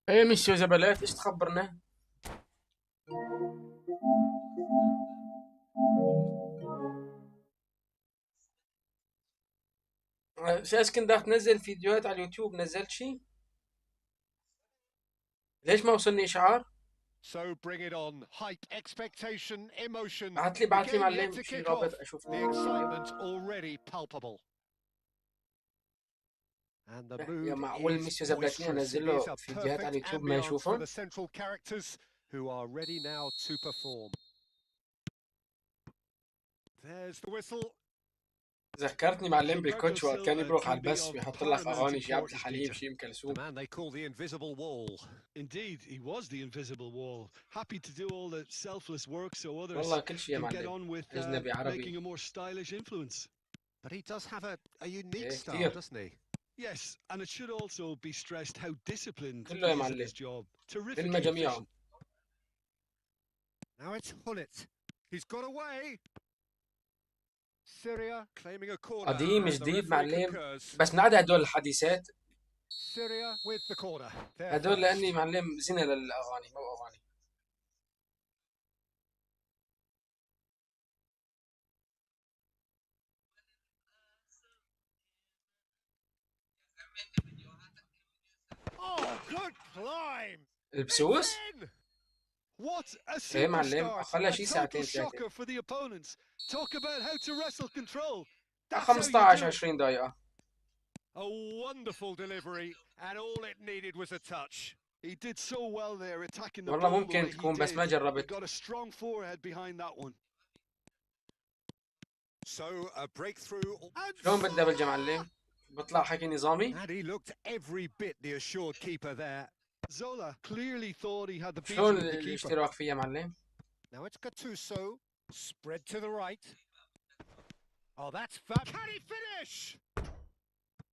ايه ميسيو زبلات ايش تخبرنا؟ اساس كنت راح تنزل فيديوهات على اليوتيوب، نزلت شي؟ ليش ما وصلني اشعار؟ So bring it on. Hype, expectation, emotion. بعت لي معلم To شي kick رابط off. اشوف. The excitement already palpable. And the يا mood معقول is ميسيو زبلاتني boisterous. It انزل is له a فيديوهات على perfect اليوتيوب ما ambience for يشوفهم؟ the central characters who are ready now to perform. There's the whistle. ذكرتني معلم بالكوتش وقت كان يبرق على البث بيحط لك اغاني شي عبد الحليم شي ام The كلثوم. man they call the invisible wall. Indeed, he was the invisible wall, happy to do all the selfless work so others والله كل شي يا can get معلم. on with اجنبي making عربي. a more stylish influence. But he does have a unique إيه style, كتير. doesn't he? Yes, and it should also be stressed how disciplined كله يا he is at معلم. his job. Terrifically فيلم جميعهم. efficient. Now it's Hullet. He's got away. Syria claiming a corner. قديم and the جديد referee معلم. concurs. بس من عدا هدول الحديثات، Syria with the corner. They're هدول first. لاني معلم زنا للاغاني مو اغاني. Oh, good climb. البسوس؟ In. What a ايه معلم superstart! اقل A شي total ساعتين ثلاثة. shocker for the opponents. Talk about how to wrestle control. That's how you 15 do it. 20 دقيقة. A wonderful delivery, and all it needed was a touch. He did so well there, attacking the والله ball the ممكن way he تكون بس ما did. He جربت. got a strong forehead behind that one. So a breakthrough. شلون بالدبل يا معلم؟ بطلع حكي نظامي. And he looked every bit the assured keeper there. Zola clearly thought he had the beating شلون of the keeper. الاشتراك فيه يا معلم؟ Now it's Gattuso, spread to the right. Oh, that's fab. Can he finish?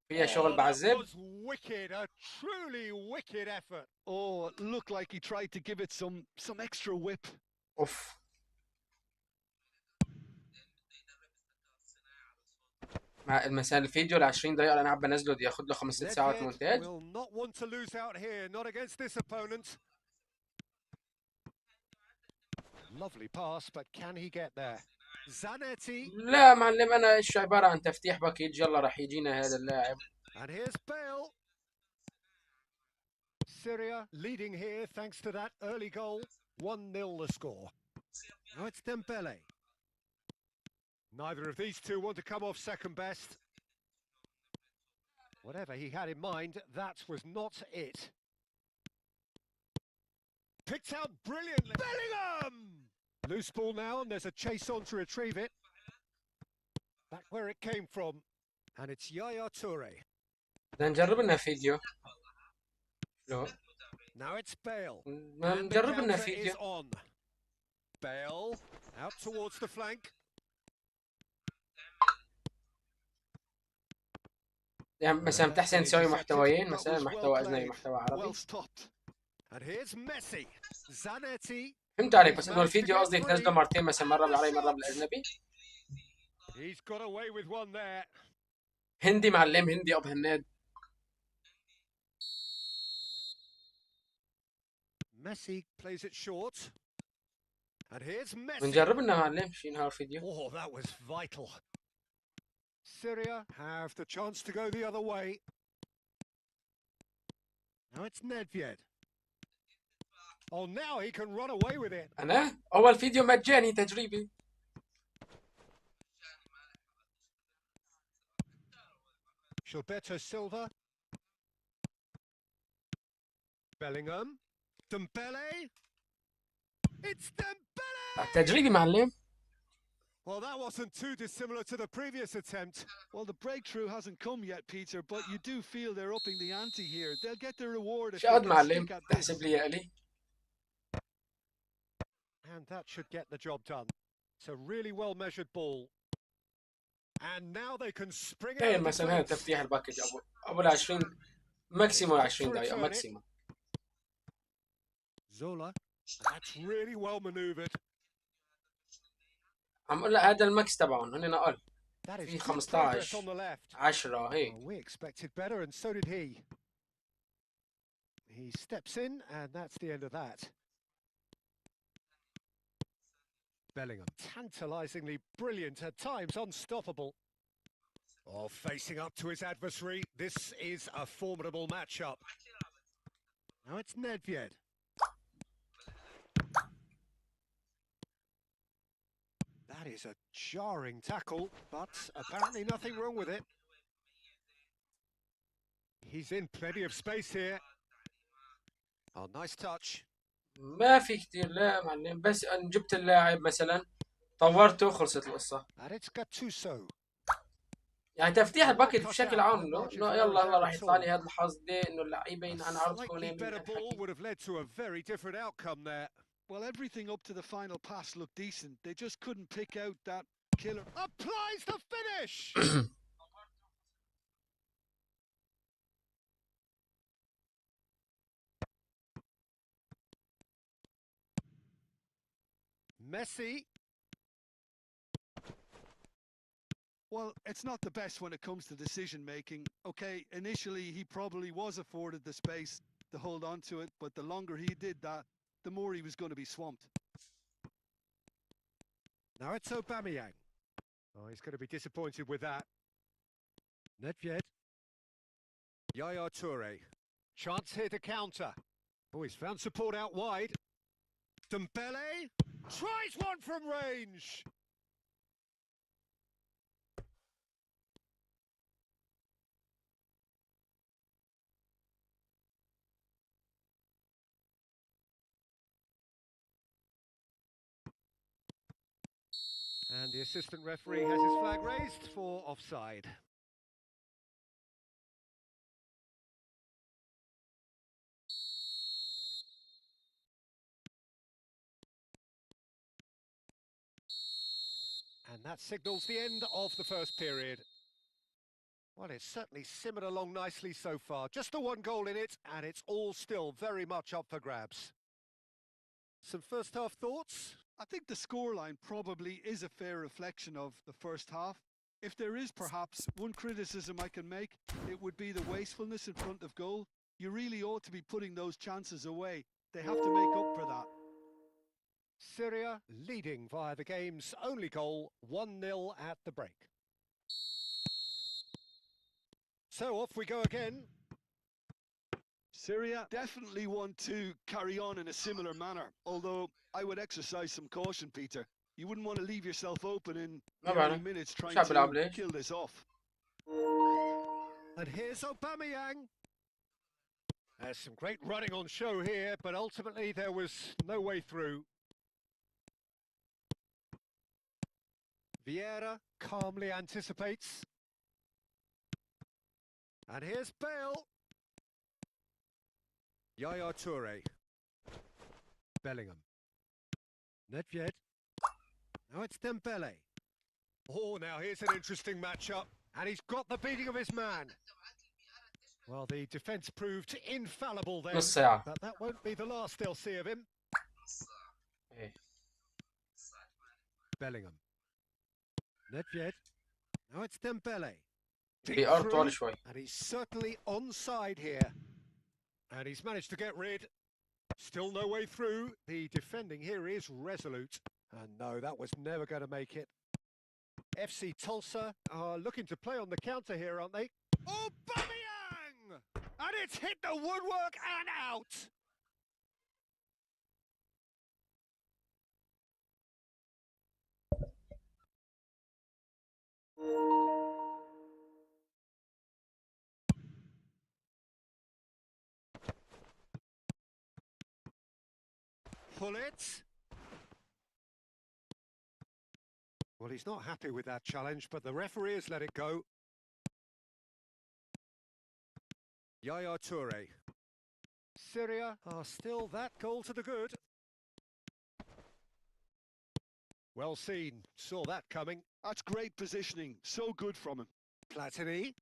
فيها شغل That بعذب. was wicked, a truly wicked effort. Oh, it looked like he tried to give it some extra whip. اوف. مع مثلا الفيديو ل 20 دقيقة اللي انا عم بنزله بده ياخذ له 5 6 ساعات Nedved مونتاج. will not want to lose out here, not against this opponent. Lovely pass, but can he get there? Zanetti. لا معلم انا ايش عبارة عن تفتيح باكيج، يلا راح يجينا هذا اللاعب. And here's Bale. Syria leading here thanks to that early goal. 1-0 the score. Now it's Dembele. Neither of these two want to come off second best. Whatever he had in mind, that was not it. Picked out brilliantly. Bellingham! Loose ball now, and there's a chase on to retrieve it. Back where it came from. And it's Yaya Toure. بدنا نجرب لنا فيديو. شلون؟ Now it's Bale. بدنا And the نجرب لنا counter is فيديو. on. Bale out towards the flank. يعني مثلا بتحسن تسوي محتويين، مثلا That was محتوى well اجنبي played. محتوى عربي. Well stopped. And here's Messi. Zanetti. فهمت عليك، بس انه الفيديو قصدي تنزله مرتين، مثلا مرة بالعربي مرة بالاجنبي. He's got away with one there. هندي معلم، هندي اب هناد. Messi plays it short. And here's Messi. بنجرب لنا معلم شي نهار فيديو. Oh, that was vital. Syria have the chance to go the other way. Now it's Nedved. Oh, now he can run away with it. انا اول فيديو مجاني تجريبي. Gilberto Silva. Bellingham. Dembele. It's Dembele! تجريبي معلم. Well, that wasn't too dissimilar to the previous attempt. Well, the breakthrough hasn't come yet, Peter, but you do feel they're upping the ante here. They'll get their reward if they شقد can معلم stick at this. تحسب لي يا الي. And that should get the job done. It's a really well measured ball. And now they can spring it ايه out مثلا هذا تفتيح الباكج ابو ال 20 ماكسيموم 20 دقيقة ماكسيموم. Zola. That's really well maneuvered. عم اقول لك هذا الماكس تبعهم، هن اقل. That is في good 15 progress on the left. 10 هيك. Well, we expected better and so did he. He steps in, and that's the end of that. Bellingham, tantalisingly brilliant, at times unstoppable. Oh, facing up to his adversary, this is a formidable matchup. Now it's Nedved. That is a jarring tackle, but apparently nothing wrong with it. He's in plenty of space here. Oh, nice touch. ما في كتير لا يا معلم، بس ان جبت اللاعب مثلا طورته خلصت القصة. And it's Gattuso. يعني تفتيح الباكت بشكل عام انه يلا هلا راح يطلع لي هذا الحظ ده انه اللعيبه ينهن عرض كوني من ball would have led to a very different outcome there. Well, everything up to the final pass looked decent. They just couldn't pick out that killer. Applies the finish. Messi. Well, it's not the best when it comes to decision making. Okay, initially he probably was afforded the space to hold on to it, but the longer he did that, the more he was going to be swamped. Now it's Aubameyang. Oh, he's going to be disappointed with that. Nedved. Yaya Toure. Chance here to counter. Oh, he's found support out wide. Dembele tries one from range. And the assistant referee has his flag raised for offside. And that signals the end of the first period. Well, it's certainly simmered along nicely so far. Just the one goal in it, and it's all still very much up for grabs. Some first half thoughts? I think the scoreline probably is a fair reflection of the first half. If there is perhaps one criticism I can make, it would be the wastefulness in front of goal. You really ought to be putting those chances away. They have to make up for that. Syria leading via the game's only goal, 1-0 at the break. So off we go again. Syria definitely want to carry on in a similar manner, although I would exercise some caution, Peter. You wouldn't want to leave yourself open in the early minutes trying to kill this off. And here's Aubameyang. There's some great running on show here, but ultimately there was no way through. Vieira calmly anticipates. And here's Bale. Yaya Toure. Bellingham. Nedved. Now it's Dembele. Oh, now here's an interesting matchup. And he's got the beating of his man. Well, the defence proved infallible then. But that won't be the last they'll see of him. Bellingham. Nedved. Now it's Dembele. And he's certainly onside here. And he's managed to get rid. Still no way through. The defending here is resolute. And no, that was never going to make it. FC Tulsa are looking to play on the counter here, aren't they? Aubameyang! And it's hit the woodwork and out! Pull it. Well, he's not happy with that challenge, but the referee has let it go. Yaya Toure. Syria are still that goal to the good. Well seen. Saw that coming. That's great positioning. So good from him. Platini.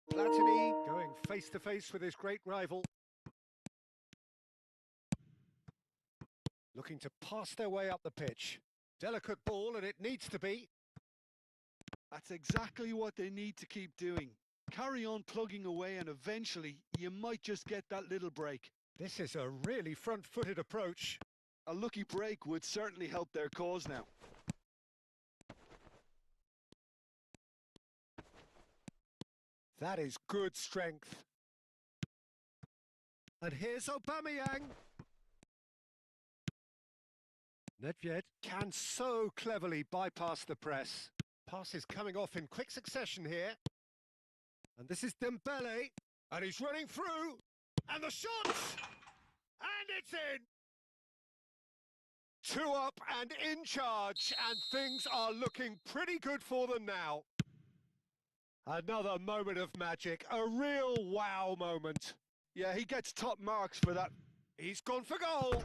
Platini going face to face with his great rival. Looking to pass their way up the pitch. Delicate ball, and it needs to be. That's exactly what they need to keep doing. Carry on plugging away, and eventually you might just get that little break. This is a really front-footed approach. A lucky break would certainly help their cause now. That is good strength. And here's Aubameyang. Nedved can so cleverly bypass the press. Pass is coming off in quick succession here. And this is Dembele. And he's running through. And the shot! And it's in! 2 up and in charge. And things are looking pretty good for them now. Another moment of magic. A real wow moment. Yeah, he gets top marks for that. He's gone for goal.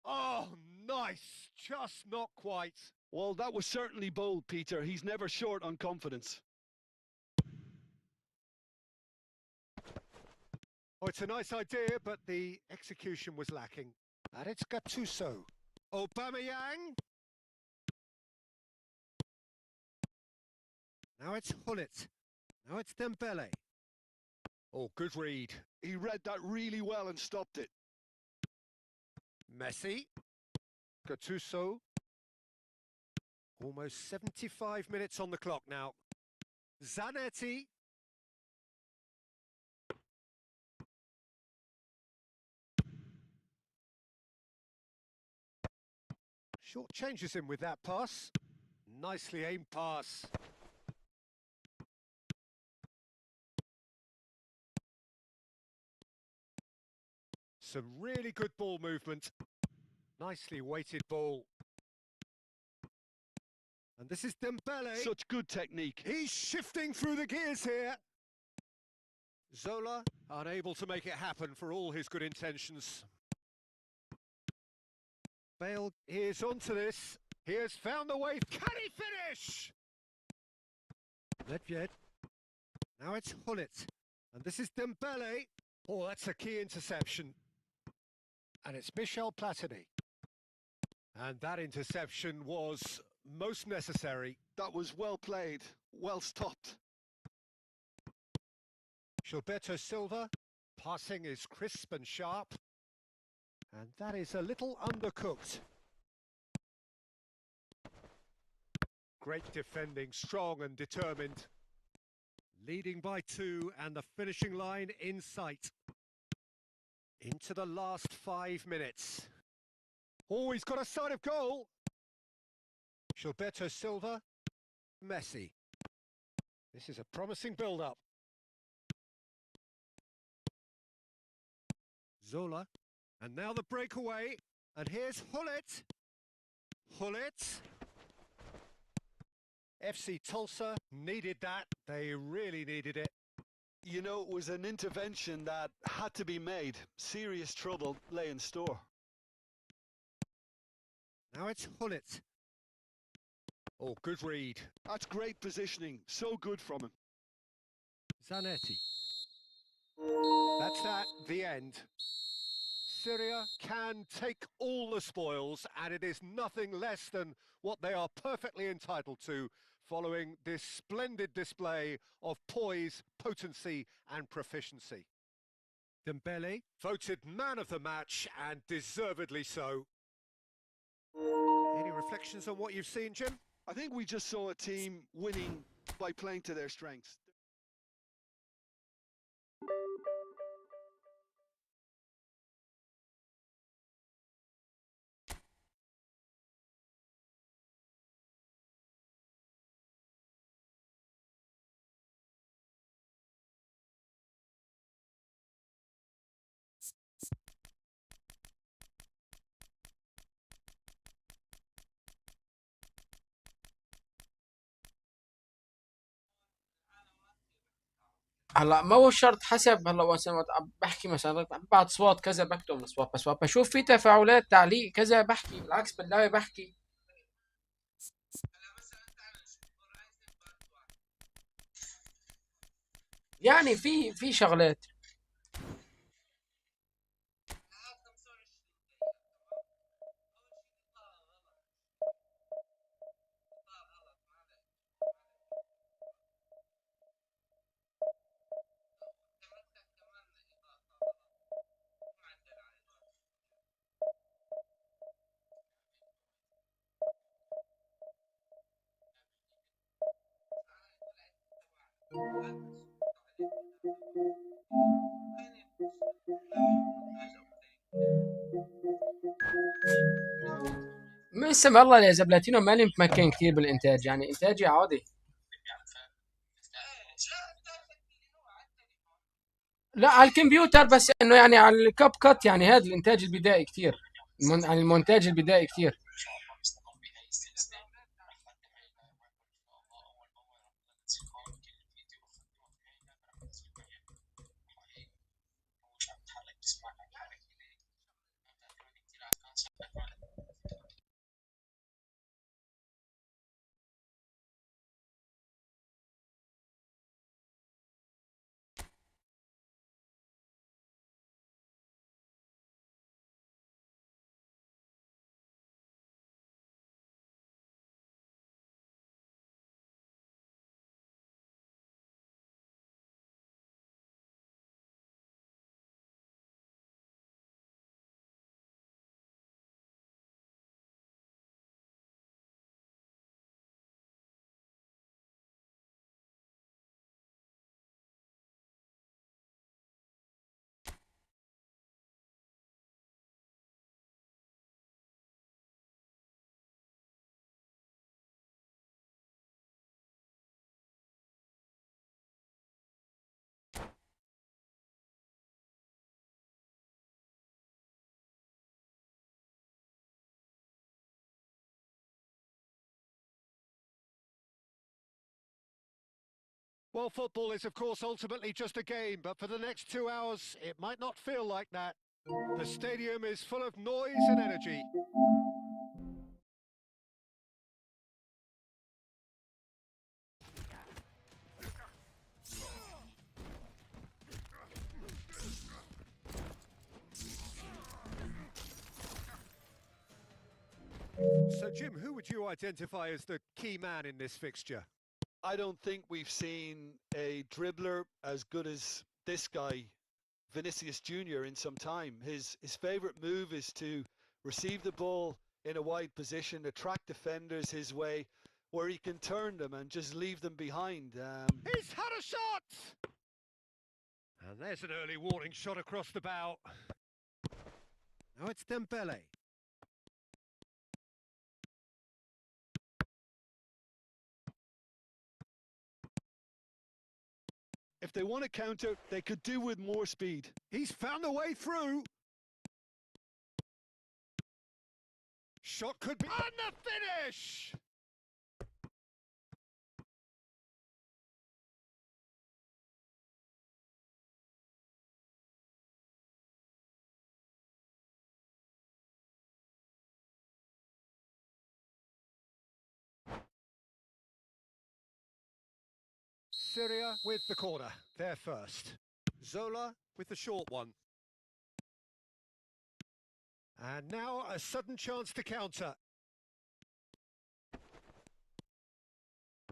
Oh, nice. Just not quite. Well, that was certainly bold, Peter. He's never short on confidence. Oh, it's a nice idea, but the execution was lacking. And it's Gattuso. Aubameyang. Now it's Hullet. Now it's Dembele. Oh, good read. He read that really well and stopped it. Messi. Gattuso. Almost 75 minutes on the clock now. Zanetti. Short changes him with that pass. Nicely aimed pass. Some really good ball movement. Nicely weighted ball. And this is Dembele. Such good technique. He's shifting through the gears here. Zola unable to make it happen for all his good intentions. Bale is onto this. He has found the way. Can he finish? Nedved. Now it's Hullet. And this is Dembele. Oh, that's a key interception. And it's Michel Platini. And that interception was most necessary. That was well played, well stopped. Gilberto Silva. Passing is crisp and sharp. And that is a little undercooked. Great defending, strong and determined. Leading by 2 and the finishing line in sight. Into the last 5 minutes. Oh, he's got a sight of goal. Gilberto Silva. Messi. This is a promising build-up. Zola. And now the breakaway. And here's Hullet. Hullet. FC Tulsa needed that. They really needed it. You know, it was an intervention that had to be made. Serious trouble lay in store. Now it's Hullet. Oh, good read. That's great positioning. So good from him. Zanetti. That's that, the end. Syria can take all the spoils, and it is nothing less than what they are perfectly entitled to, following this splendid display of poise, potency and proficiency. Dembele, voted man of the match, and deservedly so. Any reflections on what you've seen, Jim? I think we just saw a team winning by playing to their strengths. هلا ما هو شرط حسب. هلا مثلا بحكي مثلا بعد صوت كذا بكتب اصوات، بس وقت بشوف في تفاعلات تعليق كذا بحكي، بالعكس بالله بحكي. يعني في شغلات. لسه والله يا زبلاتينو ماني متمكن كثير بالإنتاج، يعني إنتاجي عادي. لا على الكمبيوتر، بس إنه يعني على الكاب كات، يعني هذا الإنتاج البدائي كثير، يعني المونتاج البدائي كثير. Well, football is, of course, ultimately just a game, but for the next 2 hours, it might not feel like that. The stadium is full of noise and energy. So, Jim, who would you identify as the key man in this fixture? I don't think we've seen a dribbler as good as this guy, Vinicius Jr., in some time. His favourite move is to receive the ball in a wide position, attract defenders his way, where he can turn them and just leave them behind. He's had a shot! And there's an early warning shot across the bow. Now it's Dembele. If they want to counter, they could do with more speed. He's found a way through. Shot could be... And the finish! Syria with the corner, there first. Zola with the short one. And now a sudden chance to counter.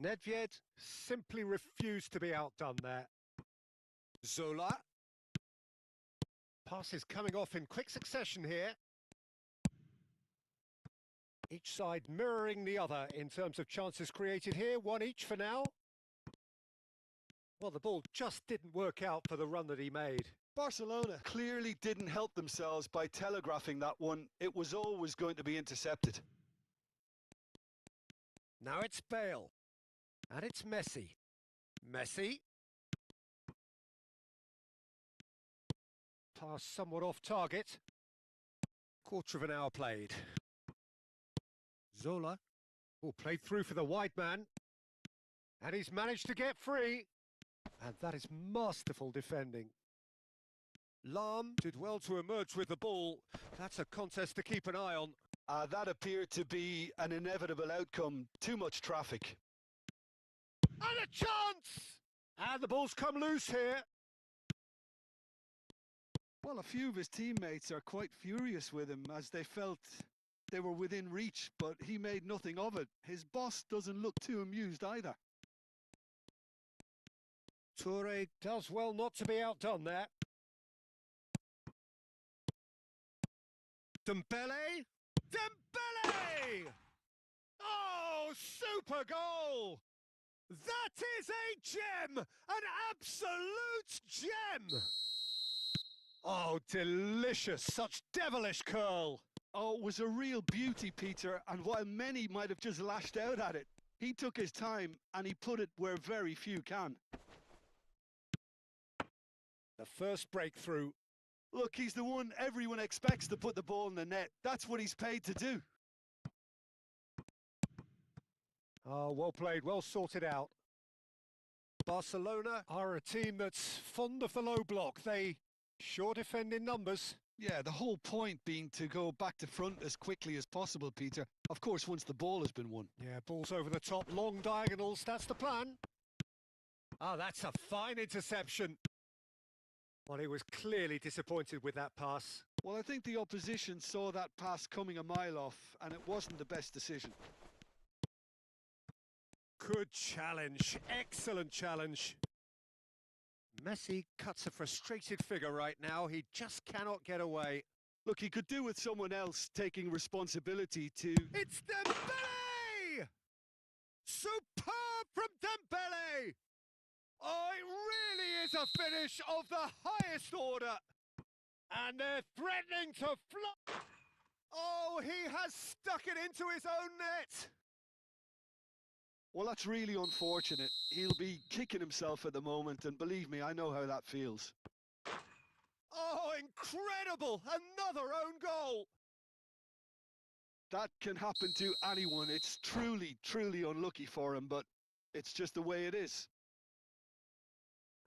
Nedved simply refused to be outdone there. Zola. Passes coming off in quick succession here. Each side mirroring the other in terms of chances created here, one each for now. Well, the ball just didn't work out for the run that he made. Barcelona clearly didn't help themselves by telegraphing that one. It was always going to be intercepted. Now it's Bale. And it's Messi. Messi. Pass somewhat off target. Quarter of an hour played. Zola. Oh, played through for the wide man. And he's managed to get free. And that is masterful defending. Lam did well to emerge with the ball. That's a contest to keep an eye on. That appeared to be an inevitable outcome. Too much traffic. And a chance! And the ball's come loose here. Well, a few of his teammates are quite furious with him as they felt they were within reach, but he made nothing of it. His boss doesn't look too amused either. Toure does well not to be outdone there. Dembele! Dembele! Oh, super goal! That is a gem! An absolute gem! Oh, delicious. Such devilish curl. Oh, it was a real beauty, Peter, and while many might have just lashed out at it, he took his time and he put it where very few can. The first breakthrough. Look, he's the one everyone expects to put the ball in the net. That's what he's paid to do. Oh, well played, well sorted out. Barcelona are a team that's fond of the low block. They sure defend in numbers. Yeah, the whole point being to go back to front as quickly as possible, Peter. Of course, once the ball has been won. Yeah, balls over the top, long diagonals, that's the plan. Oh, that's a fine interception. Well, he was clearly disappointed with that pass. Well, I think the opposition saw that pass coming a mile off, and it wasn't the best decision. Good challenge, excellent challenge. Messi cuts a frustrated figure right now. He just cannot get away. Look, he could do with someone else taking responsibility to... It's Dembele! Superb from Dembele! Oh, it really is a finish of the highest order. And they're threatening to flop. Oh, he has stuck it into his own net. Well, that's really unfortunate. He'll be kicking himself at the moment, and believe me, I know how that feels. Oh, incredible! Another own goal! That can happen to anyone. It's truly, truly unlucky for him, but it's just the way it is.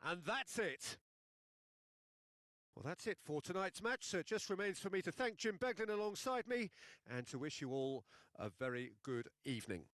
And that's it. Well, that's it for tonight's match. So it just remains for me to thank Jim Beglin alongside me and to wish you all a very good evening.